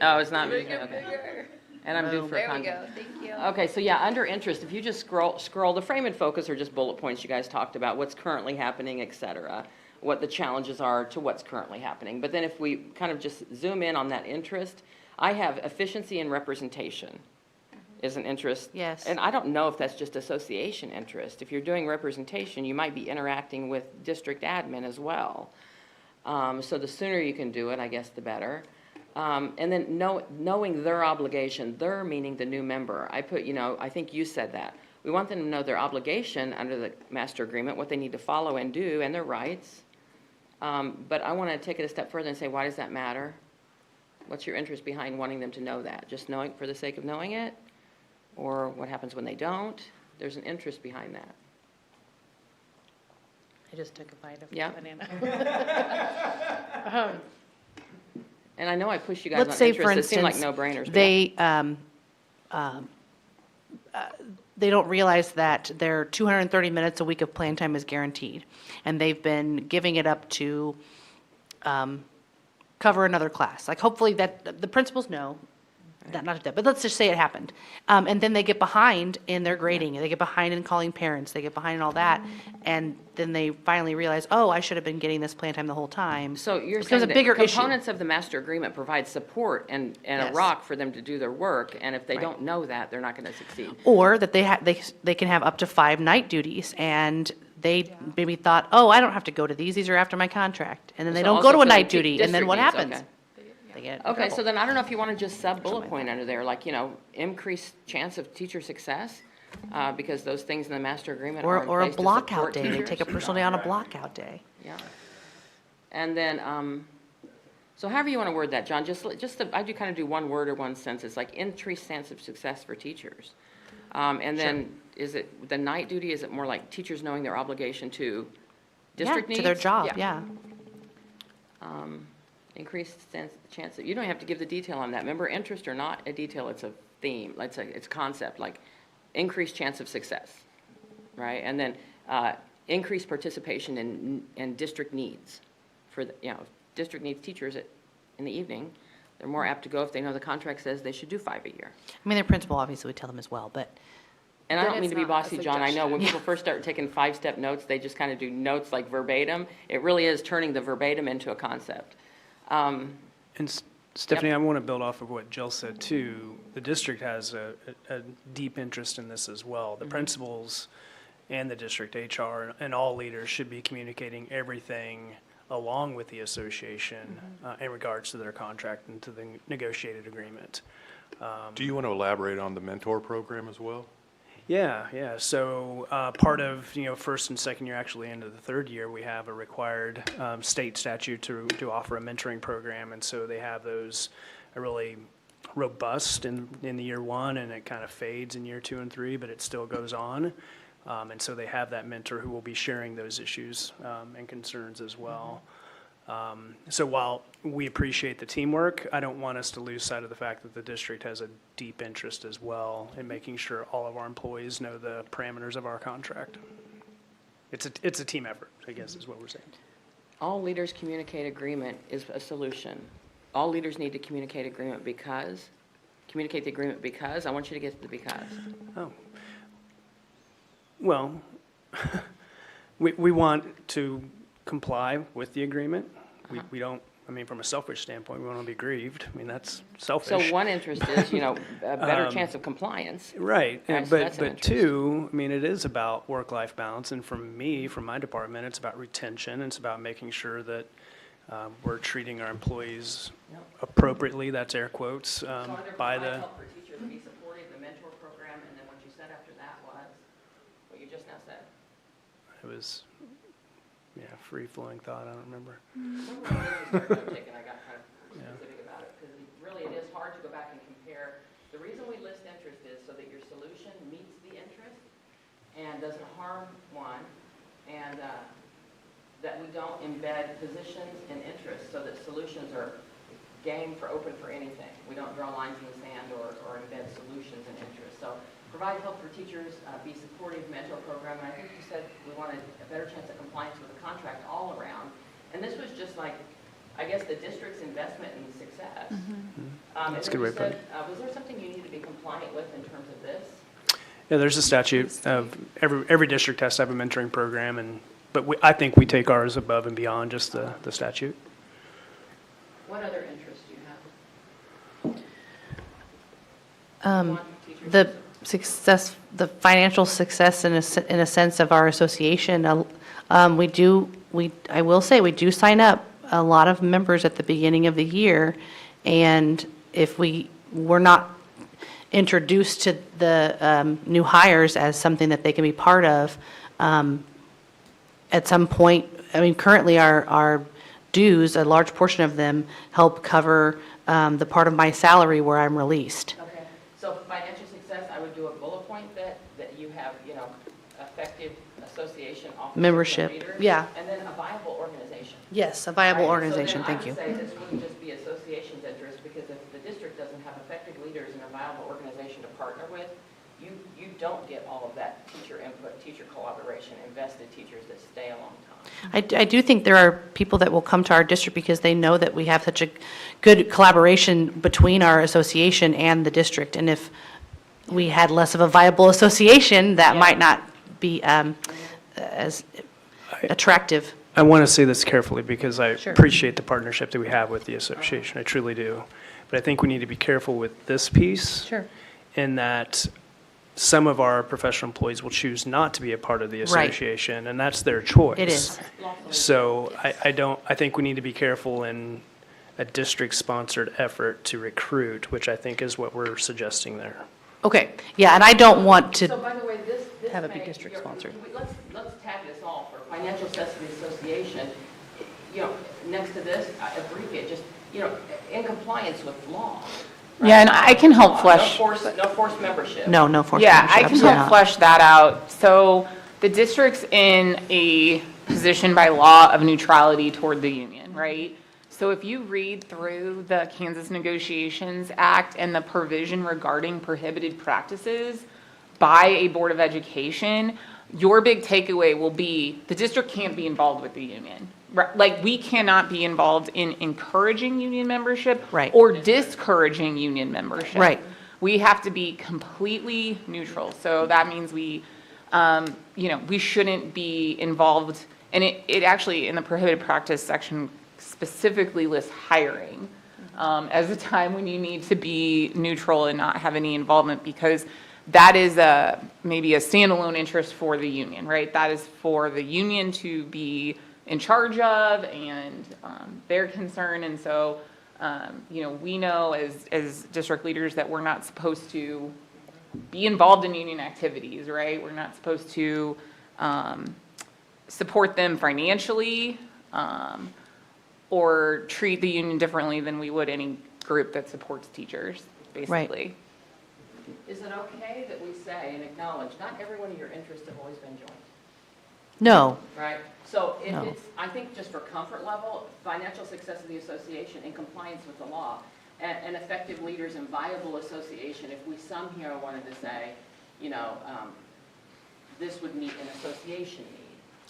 Oh, it's not me? Okay. And I'm due for a There we go, contact. thank you. Okay, so yeah, under interest, if you just scroll, the frame and focus are just bullet points you guys talked about, what's currently happening, et cetera, what the challenges are to what's currently happening. But then if we kind of just zoom in on that interest, I have efficiency and representation is an interest. Yes. And I don't know if that's just association interest. If you're doing representation, you might be interacting with district admin as well. So the sooner you can do it, I guess, the better. And then knowing their obligation, their meaning the new member. I put, I think you said that. We want them to know their obligation under the master agreement, what they need to follow and do, and their rights. But I want to take it a step further and say, why does that matter? What's your interest behind wanting them to know that? Just knowing for the sake of knowing it? Or what happens when they don't? There's an interest behind that. I just took a bite of Yeah. banana. And I know I push you guys Let's on say, for interest. It seem like instance, no-brainers. but yeah. They don't realize that their 230 minutes a week of plan time is guaranteed, and they've been giving it up to cover another class. Like, hopefully that, the principals know, not that, but let's just say it happened. And then they get behind in their grading, they get behind in calling parents, they get behind in all that, and then they finally realize, oh, I should have been getting this plan time the whole time. So you're It becomes saying a that bigger issue. components of the master agreement provide support and a Yes. rock for them to do their work, and if they Right. don't know that, they're not going to succeed. Or that they can have up to 5 night duties, and they maybe thought, oh, I don't have to go to these are after my contract. And then they So don't also go to for a the night duty, and then district what needs, happens? okay. They get in Okay, trouble. so then I don't know if you want to just sub-bullet point under there, like, increased chance of teacher success, because those things in the master agreement are in Or a place to blockout support day, they take a teachers. personal day on a blockout day. Yeah. And then, so however you want to word that, John, I do kind of do one word or one sentence, like increased chance of success for teachers. And then, is it, the night duty, is it more like teachers knowing their obligation to district needs? To their job, yeah. Increased chance, you don't have to give the detail on that. Remember, interest or not a detail, it's a theme, it's a concept, like increased chance of success, right? And then increased participation in district needs. For, if district needs teachers in the evening, they're more apt to go if they know the contract says they should do 5 a year. I mean, their principal obviously would tell them as well, but And I Then don't mean it's to be not a bossy, John. I know when suggestion. people first start taking 5-step notes, they just kind of do notes like verbatim. It really is turning the verbatim into a concept. And Stephanie, I want to build off of what Jill said too. The district has a deep interest in this as well. The principals and the district HR and all leaders should be communicating everything along with the association in regards to their contract and to the negotiated agreement. Do you want to elaborate on the mentor program as well? Yeah. So part of, first and second year, actually into the third year, we have a required state statute to offer a mentoring program. And so they have those really robust in the year one, and it kind of fades in year 2 and 3, but it still goes on. And so they have that mentor who will be sharing those issues and concerns as well. So while we appreciate the teamwork, I don't want us to lose sight of the fact that the district has a deep interest as well in making sure all of our employees know the parameters of our contract. It's a team effort, I guess, is what we're saying. All leaders communicate agreement is a solution. All leaders need to communicate the agreement because, I want you to get to the because. Oh. Well, we want to comply with the agreement. We don't, from a selfish standpoint, we want to be grieved. That's selfish. So one interest is, a better chance of compliance. Right, Right, so that's an but interest. two, it is about work-life balance, and for me, from my department, it's about retention, it's about making sure that we're treating our employees appropriately, that's air quotes, by the, help for teachers to be supportive, the mentor program, and then what you said after that was, what you just now said. it was, free-flowing thought, I don't remember. I got kind of specific about it, because really it is hard to go back and compare. The reason we list interest is so that your solution meets the interest and doesn't harm one, and that we don't embed positions in interest so that solutions are game for open for anything. We don't draw lines in the sand or embed solutions in interest. So provide help for teachers, be supportive, mentor program. And I think you said we wanted a better chance of compliance with the contract all around. And this was just like, I guess, the district's investment in success. That's a good way to put it. Was there something you need to be compliant with in terms of this? Yeah, there's a statute of, every district has to have a mentoring program, but I think we take ours above and beyond just the statute. What other interests do you have? the success, the financial success in a sense of our association, I will say, we do sign up a lot of members at the beginning of the year And if we were not introduced to the new hires as something that they can be part of, at some point, I mean, currently our dues, a large portion of them help cover the part of my salary where I'm released. Okay, so financial success, I would do a bullet point that you have, effective association officers. Membership, and leaders, yeah. And then a viable organization. Yes, a viable Right, organization, thank So you. then I would say this wouldn't just be association's interest, because if the district doesn't have effective leaders and a viable organization to partner with, you don't get all of that teacher input, teacher collaboration, invested teachers that stay a long time. I do think there are people that will come to our district because they know that we have such a good collaboration between our association and the district. And if we had less of a viable association, that Yeah. might not be as attractive. I want to say this carefully because I Sure. appreciate the partnership that we have with the association. I truly do. But I think we need to be careful with this piece. Sure. In that some of our professional employees will choose not to be a part of the Right. association, and that's their choice. It is. So I think we need to be careful in a district-sponsored effort to recruit, which I think is what we're suggesting there. Okay, yeah, and I don't want So to, by the way, this have it be may- district you're- sponsored. Let's tag this all for financial necessity association. Next to this, abbreviate, just, in compliance with law. right? Yeah, and I can help flesh. No forced membership. no forced Yeah, membership, I can absolutely help not. flesh that out. So the district's in a position by law of neutrality toward the union, right? So if you read through the Kansas Negotiations Act and the provision regarding prohibited practices by a Board of Education, your big takeaway will be the district can't be involved with the union. Like, we cannot be involved in encouraging union membership Right. or discouraging union membership. Right. We have to be completely neutral. So that means we shouldn't be involved. And it actually, in the prohibited practice section, specifically lists hiring as a time when you need to be neutral and not have any involvement, because that is maybe a standalone interest for the union, right? That is for the union to be in charge of and their concern. And so, we know as district leaders that we're not supposed to be involved in union activities, right? We're not supposed to support them financially or treat the union differently than we would any group that supports teachers, basically. Is it okay that we say and acknowledge, not every one of your interests have always been joint? No, Right, so No. it's, I think just for comfort level, financial success of the association in compliance with the law, and effective leaders and viable association, if we some here wanted to say, this would meet an association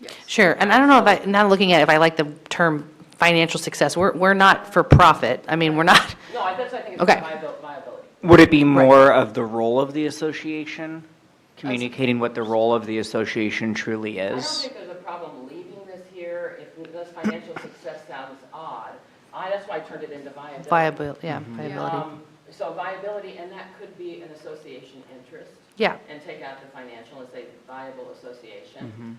need. sure. And I don't know if now looking at it, if I like the term financial success. We're not for profit. I mean, we're not, No, that's, I think it's Okay. viability. Would it be more of the role of the association? Communicating what the role of the association truly I don't is? think there's a problem leaving this here, if this financial success sounds odd. That's why I turned it into viability. viability. So viability, and that could be an association interest. Yeah. And take out the financial and say viable association.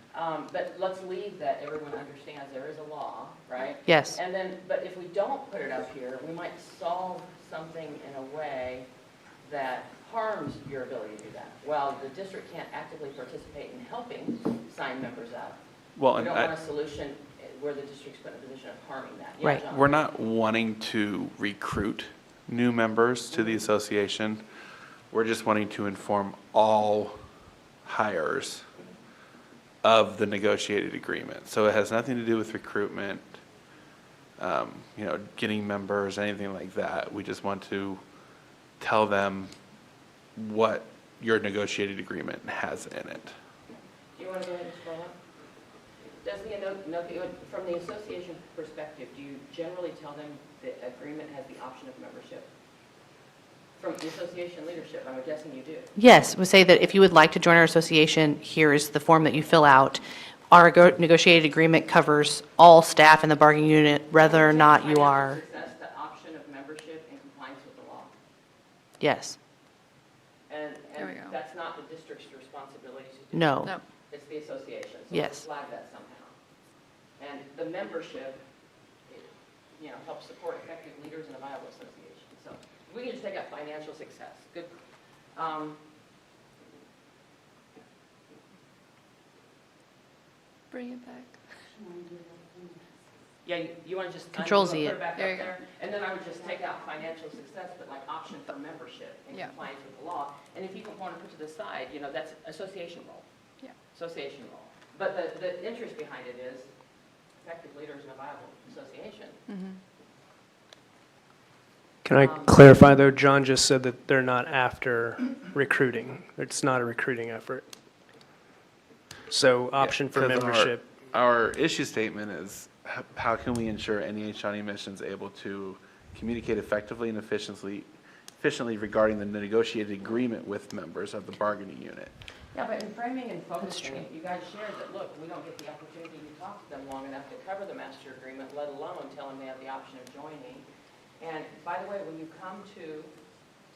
But let's leave that everyone understands there is a law, right? Yes. And then, but if we don't put it up here, we might solve something in a way that harms your ability to do that. Well, the district can't actively participate in helping sign members up. Well, We and don't want a solution where the district's put in a position of harming that. Yeah, Right. John? we're not wanting to recruit new members to the association. We're just wanting to inform all hires of the negotiated agreement. So it has nothing to do with recruitment, getting members, anything like that. We just want to tell them what your negotiated agreement has in it. Do you want to go ahead and scroll up? From the association perspective, do you generally tell them the agreement has the option of membership? From the association leadership, I'm guessing you do. Yes, we say that if you would like to join our association, here is the form that you fill out. Our negotiated agreement covers all staff in the bargaining unit, whether or not you are, Financial success, the option of membership in compliance with the law. yes, And There we go. that's not the district's responsibility to do. no. No. It's the association. So Yes. let's flag that somehow. And the membership, help support effective leaders in a viable association. So we can just take out financial success. Good. Bring it back. Yeah, you want to just. Control put Z it it. back up There you go. there? And then I would just take out financial success, but like option for membership in Yeah. compliance with the law. And if you want to put to the side, that's association role. Yeah. Association role. But the interest behind it is effective leaders in a viable association. Can I clarify, though? John just said that they're not after recruiting. It's not a recruiting effort. So option for 'Cause membership. Our issue statement is, how can we ensure NEA-Shawnee missions able to communicate effectively and efficiently regarding the negotiated agreement with members of the bargaining unit? Yeah, but in framing and focusing it, you guys shared that, look, we don't get the opportunity to talk to them long enough to cover the master agreement, let alone tell them they have the option of joining. And by the way, when you come to,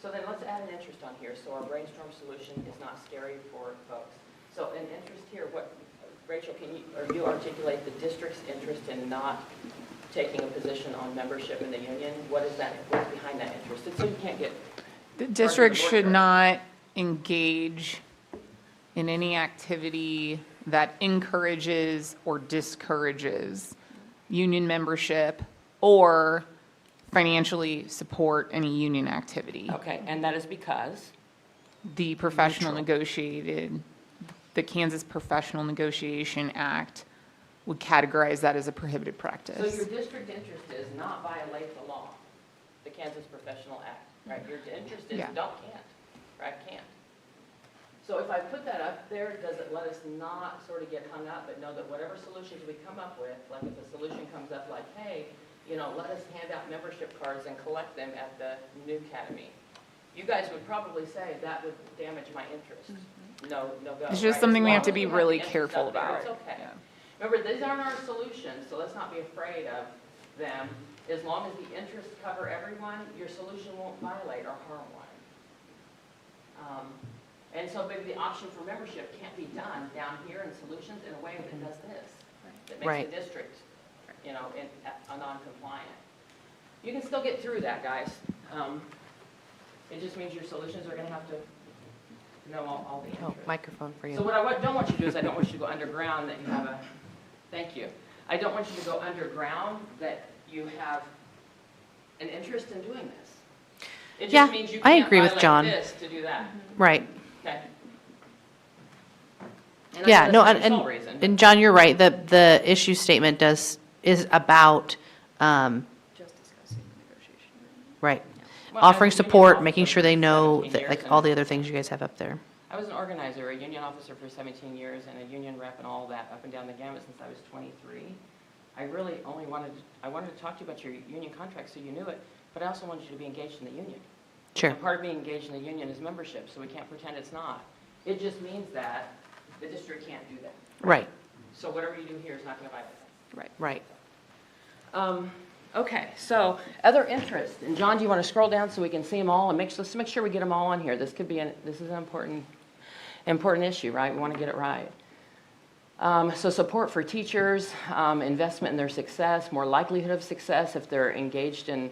so then let's add an interest on here, so our brainstorm solution is not scary for folks. So an interest here, Rachel, you articulate the district's interest in not taking a position on membership in the union? What's behind that interest? It's so you can't get. The district should not engage in any activity that encourages or discourages union membership or financially support any union activity. Okay, and that is because? The Kansas Professional Negotiation Act would categorize that as a prohibited So practice. your district interest is not violate the law, the Kansas Professional Act, right? Your interest is Yeah. can't. So if I put that up there, does it let us not sort of get hung up, but know that whatever solutions we come up with, like if a solution comes up like, hey, let us hand out membership cards and collect them at the new academy. You guys would probably say that would damage my interest. No go. It's just right? something As we have long to as be have really the interest careful up there, about. It's okay. Yeah. Remember, these aren't our solutions, so let's not be afraid of them. As long as the interests cover everyone, your solution won't violate or harm one. And so maybe the option for membership can't be done down here in solutions in a way that does this, that makes Right. the district, a non-compliant. You can still get through that, guys. It just means your solutions are going to have to know all the Oh, interests. microphone for So you. what I don't want you to do is I don't want you to go underground that you have thank you. I don't want you to go underground that you have an interest in doing this. It Yeah, just means you I can't agree with violate John. this to do that. Right. Okay. And Yeah, that's no, not the sole reason, but and John, you're right. The issue statement is about, Just discussing the negotiation. right, Well, offering as a union support, officer making for sure they know 17 that, years like, and- all the other things you guys have up there. I was an organizer, a union officer for 17 years, and a union rep and all that, up and down the gamut since I was 23. I really only wanted to talk to you about your union contract so you knew it, but I also wanted you to be engaged in the union. Sure. And part of being engaged in the union is membership, so we can't pretend it's not. It just means that the district can't do that. Right, So whatever you do here is not going to violate right. that. Okay, so other interests. And John, do you want to scroll down so we can see them all? And let's make sure we get them all on here. This is an important issue, right? We want to get it right. So support for teachers, investment in their success, more likelihood of success if they're engaged in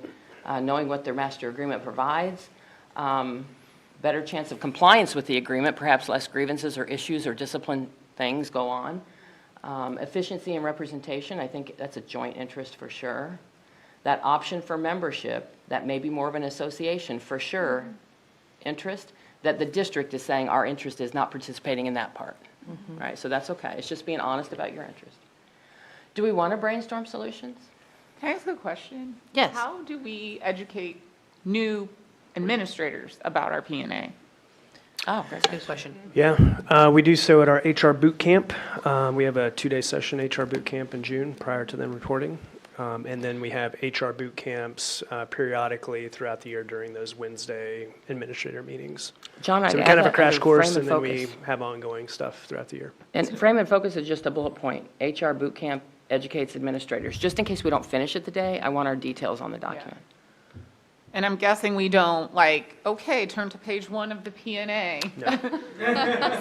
knowing what their master agreement provides, better chance of compliance with the agreement, perhaps less grievances or issues or discipline things go on. Efficiency and representation, I think that's a joint interest for sure. That option for membership, that may be more of an association, for sure, interest, that the district is saying our interest is not participating in that part, right? So that's okay. It's just being honest about your interest. Do we want to brainstorm solutions? Can I ask a question? Yes. How do we educate new administrators about our P&A? Oh, That's a good question. Yeah, we do so at our HR boot camp. We have a 2-day session HR boot camp in June prior to them reporting. And then we have HR boot camps periodically throughout the year during those Wednesday administrator meetings. John, I'd So we add kind of have that a crash under course frame and then we focus. have ongoing stuff throughout the year. And frame and focus is just a bullet point. HR boot camp educates administrators. Just in case we don't finish it today, I want our details on the document. And I'm guessing we don't okay, turn to page 1 of the P&A.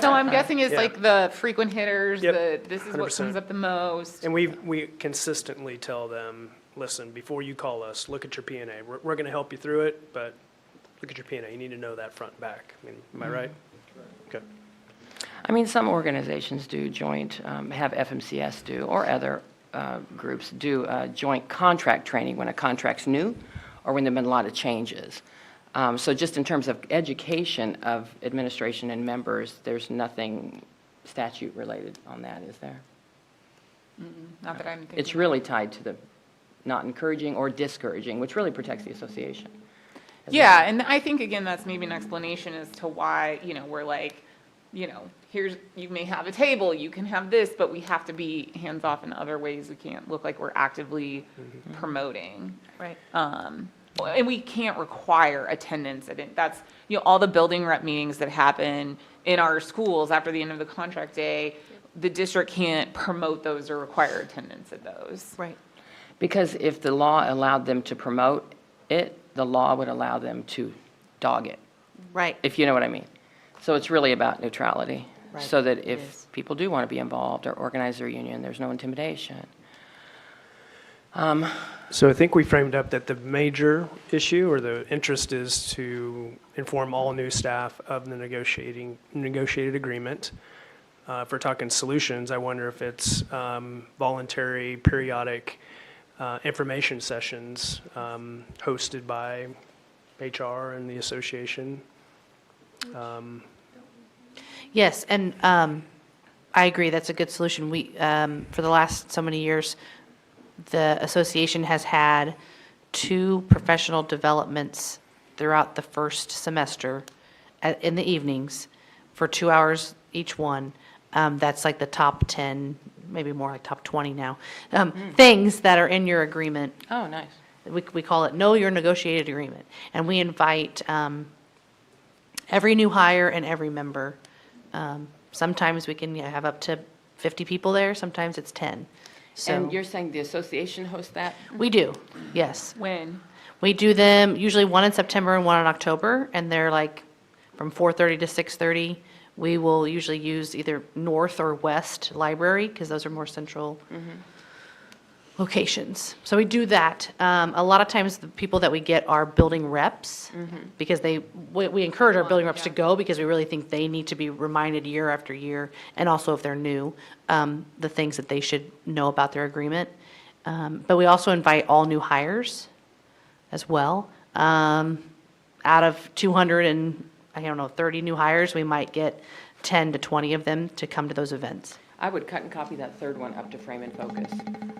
So I'm guessing it's Yeah. like the frequent hitters, Yep, this is what 100%. comes up the most. And we consistently tell them, listen, before you call us, look at your P&A. We're going to help you through it, but look at your P&A. You need to know that front and back. I mean, am I right? Okay. I mean, some organizations do joint, have FMCS do, or other groups do joint contract training when a contract's new or when there've been a lot of changes. So just in terms of education of administration and members, there's nothing statute-related on that, is there? Not that I'm thinking. It's really tied to the not encouraging or discouraging, which really protects the association. Yeah, and I think, again, that's maybe an explanation as to why, we're like, here's, you may have a table, you can have this, but we have to be hands-off in other ways. We can't look like we're actively promoting. Right. And we can't require attendance. I think that's, all the building rep meetings that happen in our schools after the end of the contract day, the district can't promote those or require attendance at those. Right. Because if the law allowed them to promote it, the law would allow them to dog it, Right. if you know what I mean. So it's really about neutrality, Right. so that It if is. people do want to be involved or organize their union, there's no intimidation. So I think we framed up that the major issue or the interest is to inform all new staff of the negotiated agreement. If we're talking solutions, I wonder if it's voluntary, periodic information sessions hosted by HR and the association. Yes, and I agree, that's a good solution. We, for the last so many years, the association has had 2 professional developments throughout the first semester in the evenings for 2 hours each one. That's like the top 10, maybe more like top 20 now, things that are in your agreement. Oh, nice. We call it Know Your Negotiated Agreement. And we invite every new hire and every member. Sometimes we can have up to 50 people there, sometimes it's 10. So And you're saying the association hosts that? we do, yes. When? We do them usually one in September and one in October, and they're like from 4:30 to 6:30. We will usually use either north or west library, because those are more central locations. So we do that. A lot of times, the people that we get are building reps, because we encourage our building reps to go, because we really think they need to be reminded year after year, and also if they're new, the things that they should know about their agreement. But we also invite all new hires as well. Out of 30 new hires, we might get 10 to 20 of them to come to those events. I would cut and copy that third one up to Frame and Focus.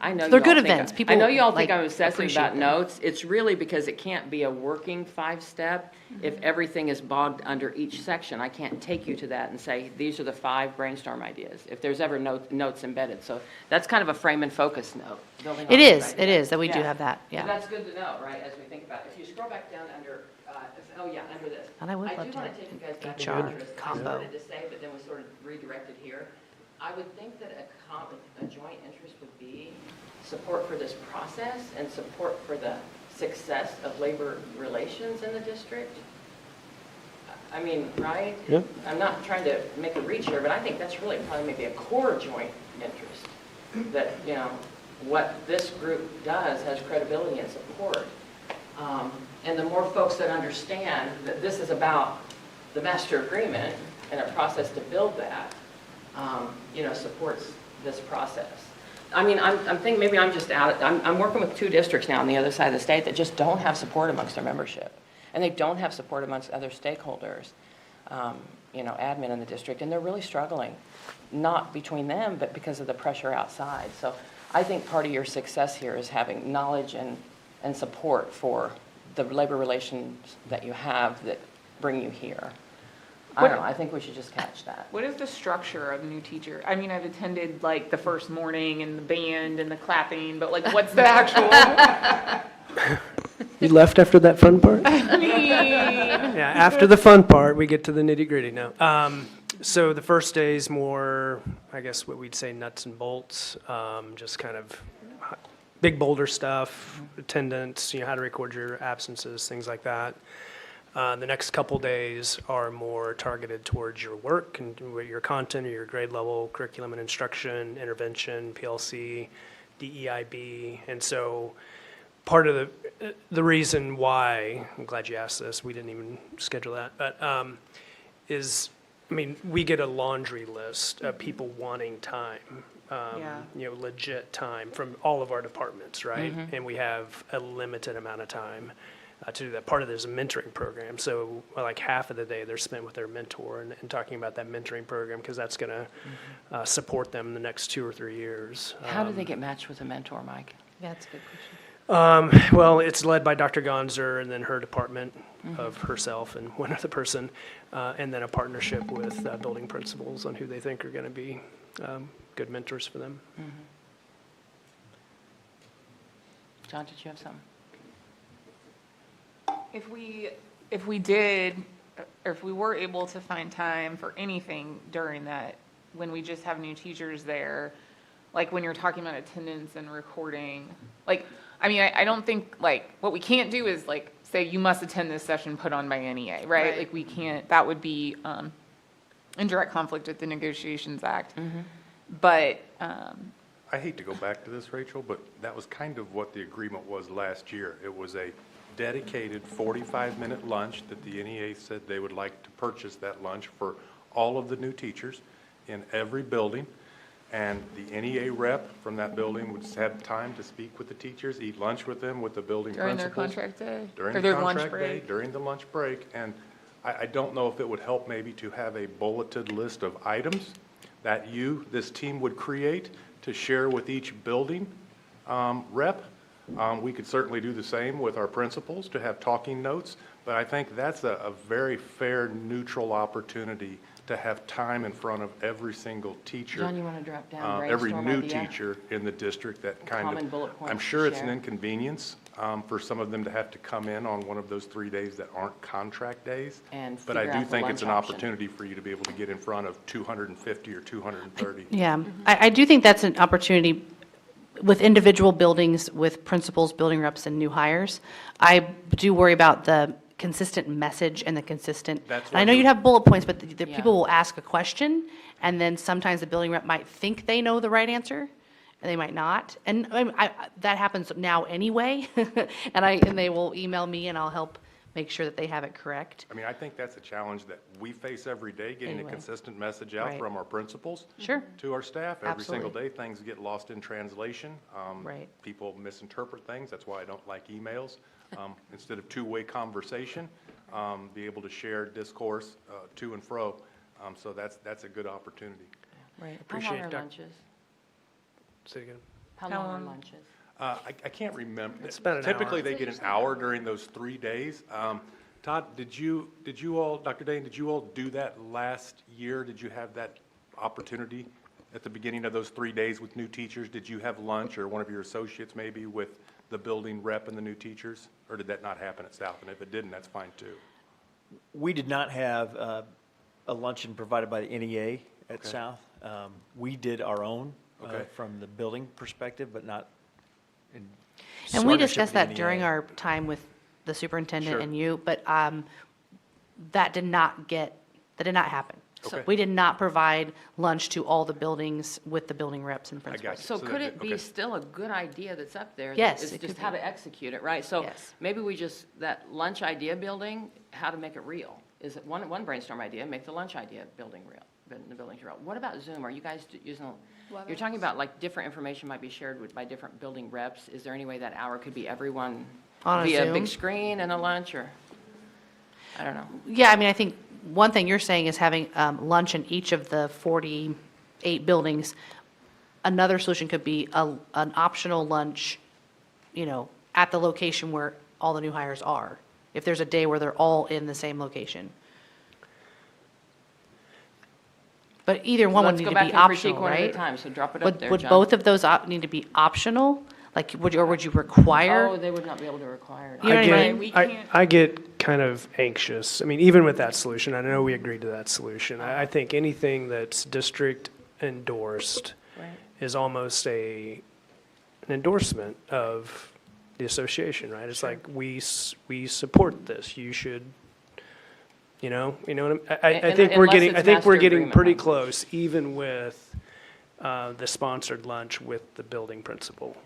I know They're you all good think events. I People, know you all think like, I'm obsessive appreciate about them. notes. It's really because it can't be a working 5-step if everything is bogged under each section. I can't take you to that and say, these are the 5 brainstorm ideas, if there's ever notes embedded. So that's kind of a Frame and Focus note. building off It of is, that. it is, that we do Yeah. have that, But yeah. that's good to know, right, as we think about it. If you scroll back down under, under this. And I would love do to want have to take you guys back HR to interest. I combo. started to say, but then we sort of redirected here. I would think that a joint interest would be support for this process and support for the success of labor relations in the district. I mean, right? Yeah. I'm not trying to make a reach here, but I think that's really probably maybe a core joint interest. That, what this group does has credibility and support. And the more folks that understand that this is about the master agreement and a process to build that, supports this process. I mean, I'm thinking maybe I'm just I'm working with 2 districts now on the other side of the state that just don't have support amongst their membership. And they don't have support amongst other stakeholders, admin in the district, and they're really struggling, not between them, but because of the pressure outside. So I think part of your success here is having knowledge and support for the labor relations that you have that bring you here. I don't know, I think we should just catch that. What is the structure of a new teacher? I mean, I've attended like the first morning and the band and the clapping, but like what's the actual? You left after that fun part? I mean, Yeah, after the fun part, we get to the nitty-gritty now. So the first day is more, I guess what we'd say nuts and bolts, just kind of big boulder stuff, attendance, how to record your absences, things like that. The next couple days are more targeted towards your work and your content or your grade level, curriculum and instruction, intervention, PLC, DEIB. And so part of the reason why, I'm glad you asked this, we didn't even schedule that, but, I mean, we get a laundry list of people wanting time, Yeah. legit time from all of our departments, right? And we have a limited amount of time to do that. Part of it is a mentoring program, so like half of the day they're spent with their mentor and talking about that mentoring program, because that's going to support them the next 2 or 3 years. How do they get matched with a mentor, Mike? Yeah, that's a good question. Well, it's led by Dr. Gonzer and then her department of herself and one other person, and then a partnership with building principals on who they think are going to be good mentors for them. John, did you have something? If we did, or if we were able to find time for anything during that, when we just have new teachers there, like when you're talking about attendance and recording, like, I mean, I don't think, like, what we can't do is like, say you must attend this session put on by NEA, right? Right. Like we can't, that would be in direct conflict with the Negotiations Act. But, I hate to go back to this, Rachel, but that was kind of what the agreement was last year. It was a dedicated 45-minute lunch that the NEA said they would like to purchase that lunch for all of the new teachers in every building. And the NEA rep from that building would have time to speak with the teachers, eat lunch with them, with the building during principals. their contract day? During Or the their lunch contract day, break? during the lunch break. And I don't know if it would help maybe to have a bulleted list of items that this team would create to share with each building rep. We could certainly do the same with our principals to have talking notes, but I think that's a very fair, neutral opportunity to have time in front of every single teacher. John, you want to drop down Every brainstorm new idea? teacher in the district that Common bullet points I'm to sure it's an share. inconvenience for some of them to have to come in on one of those 3 days that aren't contract days. And But I figure do out the think it's an lunch option. opportunity for you to be able to get in front of 250 or 230. Yeah, I do think that's an opportunity with individual buildings, with principals, building reps, and new hires. I do worry about the consistent message and the consistent, That's and I why know you- you'd have bullet points, but the Yeah. people will ask a question, and then sometimes the building rep might think they know the right answer, and they might not. And that happens now anyway, and they will email me, and I'll help make sure that they have it correct. I mean, I think that's a challenge that we face every day, getting a Anyway. consistent message out Right. from our principals Sure. to our staff. Every single Absolutely. day, things get lost in translation. Right. People misinterpret things. That's why I don't like emails. Instead of two-way conversation, be able to share discourse to and fro. So that's a good opportunity. Right. How Appreciate long are it, Doc. lunches? Say it again. How How long are long? lunches? I can't remember. It's about an Typically, hour. they get an hour during those 3 days. Todd, did you all, Dr. Dane, did you all do that last year? Did you have that opportunity at the beginning of those 3 days with new teachers? Did you have lunch, or one of your associates maybe, with the building rep and the new teachers? Or did that not happen at South? And if it didn't, that's fine too. We did not have a luncheon provided by the NEA at Okay. South. We did our own Okay. from the building perspective, but not in And we partnership discussed with that the during NEA. our time with the superintendent Sure. and you, but that did not happen. Okay. We did not provide lunch to all the buildings with the building reps and got principals. you. So So could that- it be okay. still a good idea that's up there? Yes, It's it just could how be. to execute it, right? So Yes. maybe we just, that lunch idea building, how to make it real. Is it one brainstorm idea, make the lunch idea building real, the buildings real. What about Zoom? Are you guys using, you're talking about like different information might be shared by different building reps. Is there any way that hour could be everyone On a via Zoom? big screen and a lunch, or? I don't know. Yeah, I mean, I think one thing you're saying is having lunch in each of the 48 buildings. Another solution could be an optional lunch, at the location where all the new hires are. If there's a day where they're all in the same location. But either one would Let's need go to back be and critique optional, one at a right? time, so drop it up there, Would John. both of those need to be optional? Like, would you require? Oh, they would not be able to require it. You know what I get- mean? We I can't- get kind of anxious. I mean, even with that solution, I know we agreed to that solution. I think anything that's district endorsed Right. is almost an endorsement of the association, right? It's like, we support this. You should, you know what I And- think we're unless getting, it's I think we're master getting agreement pretty language. close, even with the sponsored lunch with the building principal.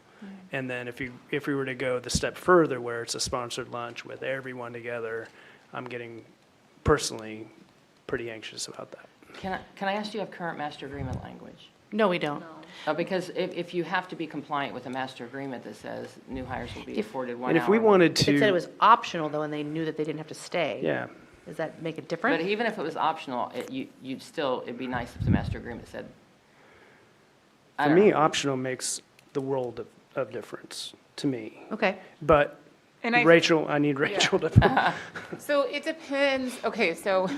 And then if we were to go the step further where it's a sponsored lunch with everyone together, I'm getting personally pretty anxious about that. Can I ask, do you have current master agreement language? No, we don't. Because if you have to be compliant with a master agreement that says new hires will be afforded 1 hour. And if we wanted If it said it to, was optional, though, and they knew that they didn't have to stay. yeah, Does that make a But difference? even if it was optional, it'd be nice if the master agreement said. I for don't me, know. optional makes the world of difference to me. Okay. But And I Rachel, I need Rachel to, So it depends, okay, so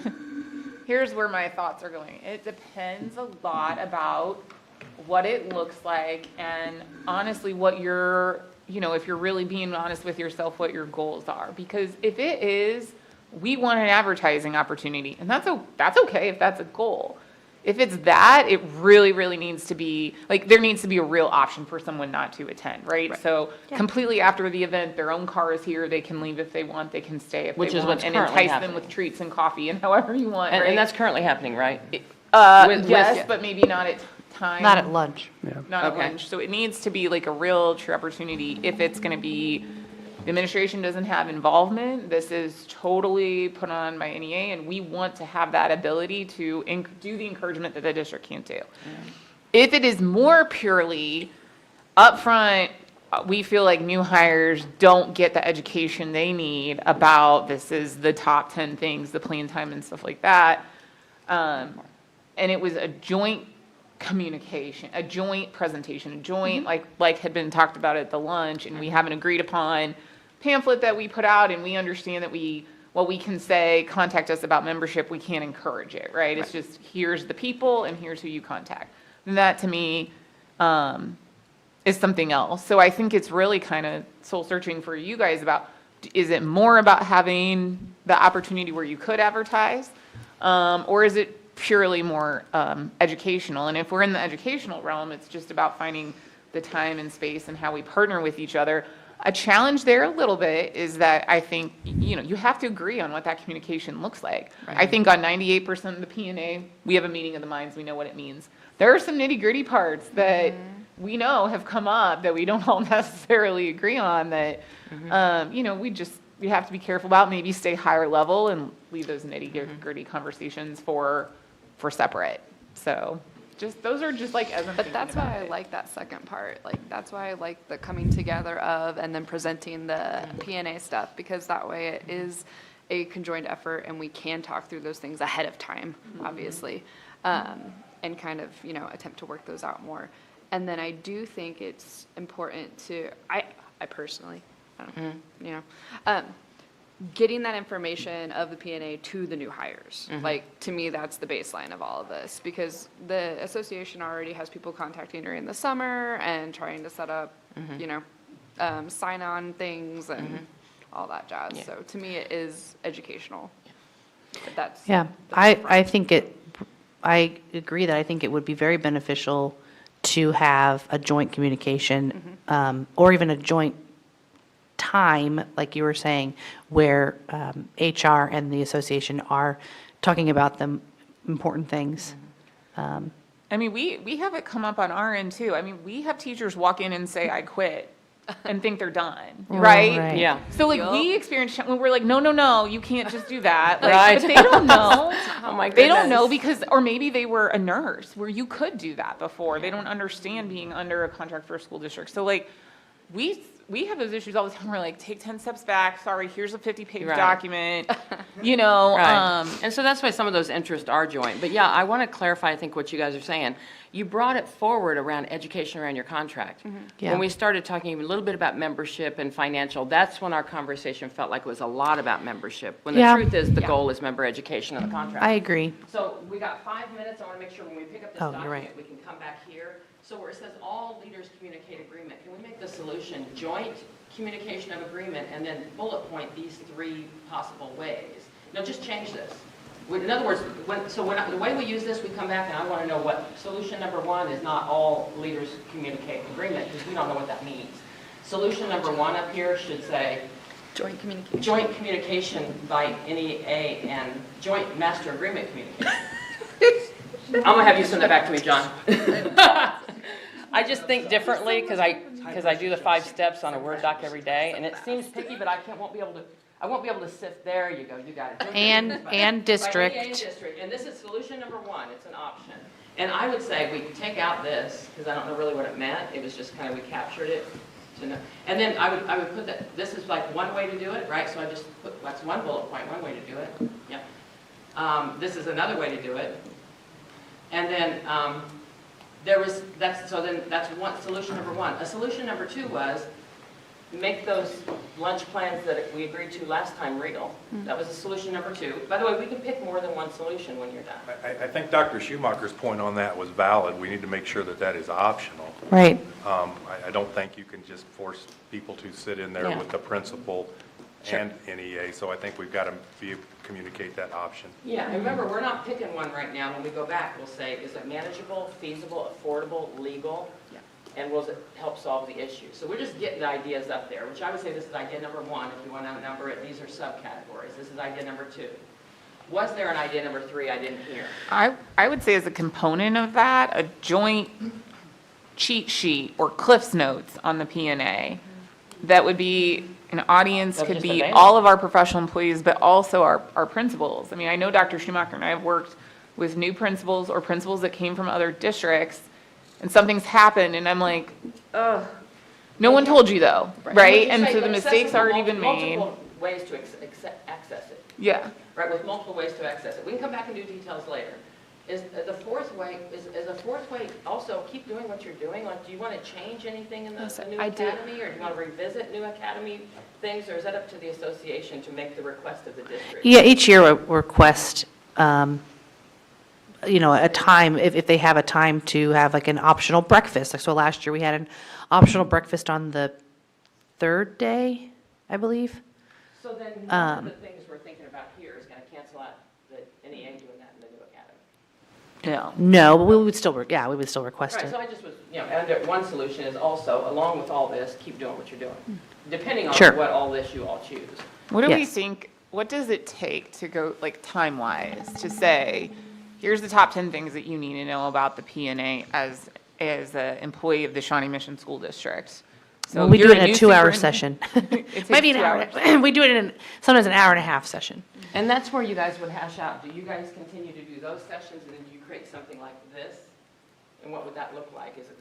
here's where my thoughts are going. It depends a lot about what it looks like and honestly what your, if you're really being honest with yourself, what your goals are. Because if it is, we want an advertising opportunity, and that's okay if that's a goal. If it's that, it really, really needs to be, like, there needs to be a real option for someone not to attend, right? So completely after the event, their own car is here, they can leave if they want, they can stay if they want. Which is what's and currently entice them happening. with treats and coffee and however you want, And right? that's currently happening, right? With- Yes, but maybe not at time. Not at lunch. Not at Okay. lunch. So it needs to be like a real true opportunity if it's gonna be, the administration doesn't have involvement, this is totally put on by NEA, and we want to have that ability to do the encouragement that the district can't do. If it is more purely upfront, we feel like new hires don't get the education they need about this is the top 10 things, the plan time and stuff like that. And it was a joint communication, a joint presentation, a joint, like had been talked about at the lunch, and we have an agreed upon pamphlet that we put out, and we understand that we can say, contact us about membership, we can't encourage it, right? It's just, here's the people and here's who you contact. And that to me, is something else. So I think it's really kind of soul searching for you guys about, is it more about having the opportunity where you could advertise? Or is it purely more educational? And if we're in the educational realm, it's just about finding the time and space and how we partner with each other. A challenge there a little bit is that I think, you have to agree on what that communication looks like. I think on 98% of the P&A, we have a meeting of the minds, we know what it means. There are some nitty-gritty parts that we know have come up that we don't all necessarily agree on that, we have to be careful about, maybe stay higher level and leave those nitty-gritty conversations for separate. So those are just like, as I'm But thinking that's about why I it. like that second part. Like, that's why I like the coming together of and then presenting the P&A stuff, because that way it is a conjoined effort and we can talk through those things ahead of time, obviously, and kind of, attempt to work those out more. And then I do think it's important to, I personally, getting that information of the P&A to the new hires. Like, to me, that's the baseline of all of this, because the association already has people contacting during the summer and trying to set up, sign-on things and all that jazz. Yeah. So to me, it is educational. But that's. Yeah, I think I agree that I think it would be very beneficial to have a joint communication, or even a joint time, like you were saying, where HR and the association are talking about the important things. I mean, we have it come up on our end too. I mean, we have teachers walk in and say, I quit, and think they're done, right? Right. Yeah. So like, Yup. we experience, when we're like, no, you can't just do that. Like, Right. But they don't know. Oh, my They don't goodness. know because, or maybe they were a nurse where you could do that before. They don't understand being under a contract for a school district. So like, we have those issues all the time. We're like, take 10 steps back. Sorry, here's a 50-page Right. document. Right. And so that's why some of those interests are joint. But yeah, I want to clarify, I think, what you guys are saying. You brought it forward around education around your contract. Yeah. When we started talking a little bit about membership and financial, that's when our conversation felt like it was a lot about membership. When the Yeah. truth is, the goal is member education of the contract. I agree. So we got 5 minutes. I want to make sure when we pick up this Oh, you're right. document, we can come back here. So where it says all leaders communicate agreement, can we make the solution joint communication of agreement and then bullet point these 3 possible ways? No, just change this. In other words, the way we use this, we come back and I want to know what solution number 1 is not all leaders communicate agreement, because we don't know what that means. Solution number 1 up here should say Joint communication. joint communication by NEA and joint master agreement communication. I'm gonna have you send that back to me, John. I just think differently, because I do the 5 steps on a Word doc every day, and it seems picky, but I won't be able to sift, there you go, you got it. And Right, NEA and district. district, and this is solution number 1, it's an option. And I would say we take out this, because I don't know really what it meant, it was just kind of, we captured it to know. And then I would put that, this is like one way to do it, right? So I just put, that's one bullet point, one way to do it, yep. This is another way to do it. And then, that's one, solution number 1. A solution number 2 was, make those lunch plans that we agreed to last time real. That was a solution number 2. By the way, we can pick more than one solution when you're done. I think Dr. Schumacher's point on that was valid. We need to make sure that that is optional. Right. I don't think you can just force people to sit in there Yeah. with the principal Sure. and NEA, so I think we've got to communicate that option. Yeah, and remember, we're not picking one right now. When we go back, we'll say, is it manageable, feasible, affordable, legal? Yeah. And will it help solve the issue? So we're just getting the ideas up there, which I would say this is idea number 1. If you want to number it, these are subcategories. This is idea number 2. Was there an idea number 3 I didn't hear? I would say as a component of that, a joint cheat sheet or Cliff's Notes on the P&A. That would be, an audience That's could just be available. all of our professional employees, but also our principals. I mean, I know Dr. Schumacher and I have worked with new principals or principals that came from other districts, and something's happened, and I'm like, ugh. No one told you though, right? And so the mistake's already been made. Multiple ways to access it, Yeah. right, with multiple ways to access it. We can come back and do details later. Is the 4th way, is a 4th way also keep doing what you're doing? Like, do you want to change anything in the new I do. academy, or do you want to revisit new academy things, or is that up to the association to make the request of the district? Yeah, each year we request, a time, if they have a time to have like an optional breakfast. Like, so last year we had an optional breakfast on the 3rd day, I believe. So then none of the things we're thinking about here is going to cancel out the NEA doing that in the new academy. No. No, but we would still, we would still request Right, it. so I just was, and one solution is also, along with all this, keep doing what you're doing, depending on Sure. what all this you all choose. What do we Yes. think, what does it take to go, like, time-wise, to say, here's the top 10 things that you need to know about the P&A as an employee of the Shawnee Mission School District? So Well, we do you're it in a new 2-hour superin- session. takes Maybe an 2 hour. hours. We do it in, sometimes an hour and a half session. And that's where you guys would hash out, do you guys continue to do those sessions, and then do you create something like this? And what would that look like? Is it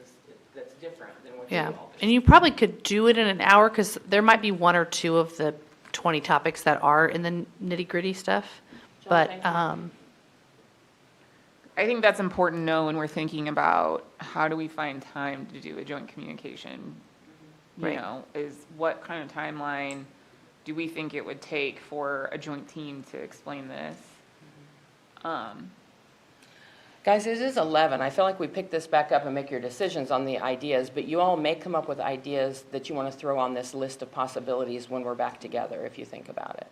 that's different than what you Yeah, all and you probably could do it in an hour, because there might be 1 or 2 of the 20 topics that are in the nitty-gritty stuff. John, But, thank you. I think that's important to know when we're thinking about how do we find time to do a joint communication? You Right. know, is what kind of timeline do we think it would take for a joint team to explain this? Guys, it is 11. I feel like we pick this back up and make your decisions on the ideas, but you all may come up with ideas that you want to throw on this list of possibilities when we're back together, if you think about it.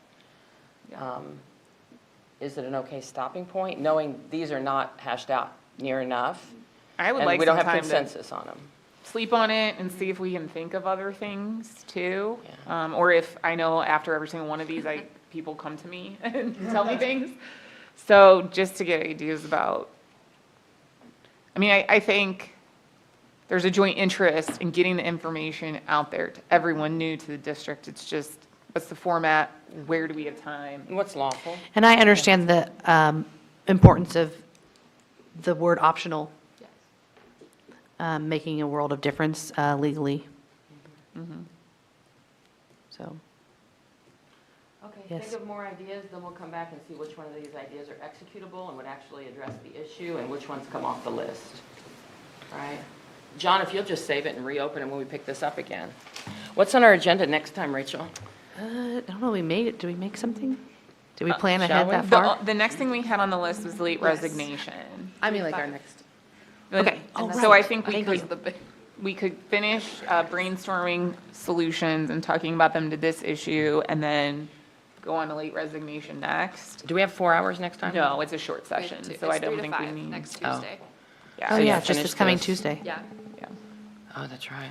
Is it an okay stopping point, knowing these are not hashed out near enough? I would And like we don't some have time to consensus on them. sleep on it and see if we can think of other things too. Yeah. Or if I know after every single one of these, people come to me and tell me things. So just to get ideas about, I mean, I think there's a joint interest in getting the information out there to everyone new to the district. It's just, what's the format? Where do we have time? And what's lawful? and I understand the importance of the word optional, making a world of difference legally. So, Okay, Yes. think of more ideas, then we'll come back and see which one of these ideas are executable and would actually address the issue, and which ones come off the list. All right? John, if you'll just save it and reopen it when we pick this up again. What's on our agenda next time, Rachel? I don't know, we made it, did we make something? Did we plan shall ahead we? that far? The next thing we had on the list was late resignation. I mean, like our next. Okay. So I think we Thank could, we could finish brainstorming solutions and talking about them to this issue, and then go on to late resignation next. Do we have 4 hours next time? No, it's a short session, so I don't think we need. Next Oh. Tuesday. Oh, Yeah, yeah, just finish this coming this. Tuesday. Yeah. yeah. Oh, that's right.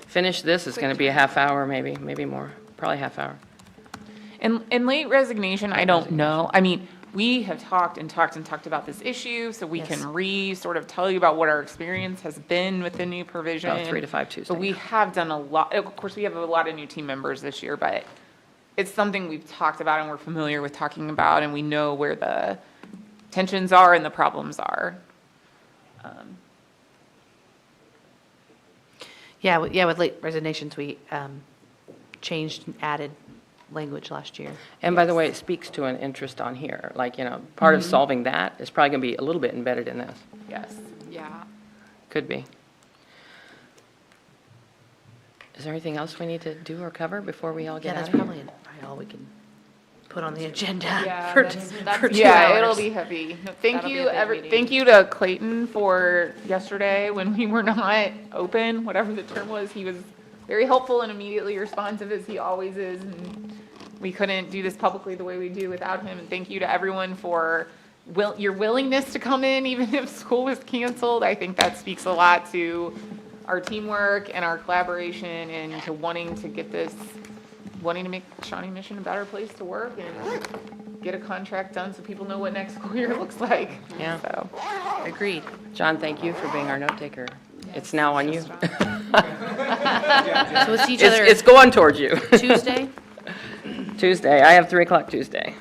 Finish this, it's going to be a half hour, maybe more, probably half hour. And late resignation, I don't know. I mean, we have talked and talked and talked about this issue, so we can sort of tell you about what our experience has been with the new provision. About 3 to 5 Tuesday. But we have done a lot, of course, we have a lot of new team members this year, but it's something we've talked about and we're familiar with talking about, and we know where the tensions are and the problems are. With late resignations, we changed and added language last year. And by the way, it speaks to an interest on here, like, part of solving that is probably going to be a little bit embedded in this. Yes. Yeah. Could be. Is there anything else we need to do or cover before we all Yeah, get out that's of here? probably all we can put on the agenda Yeah, for that's- for 2 Yeah, hours. it'll be heavy. No, Thank That'll be you, a big meeting. thank you to Clayton for yesterday when we were not open, whatever the term was. He was very helpful and immediately responsive as he always is. And we couldn't do this publicly the way we do without him. And thank you to everyone for your willingness to come in even if school was canceled. I think that speaks a lot to our teamwork and our collaboration and to wanting to get this, wanting to make Shawnee Mission a better place to work and get a contract done so people know what next school year looks like. Yeah. So, Agreed. John, thank you for being our note taker. It's now on you. So we'll see each other It's going towards you. Tuesday. Tuesday, I have 3 o'clock Tuesday.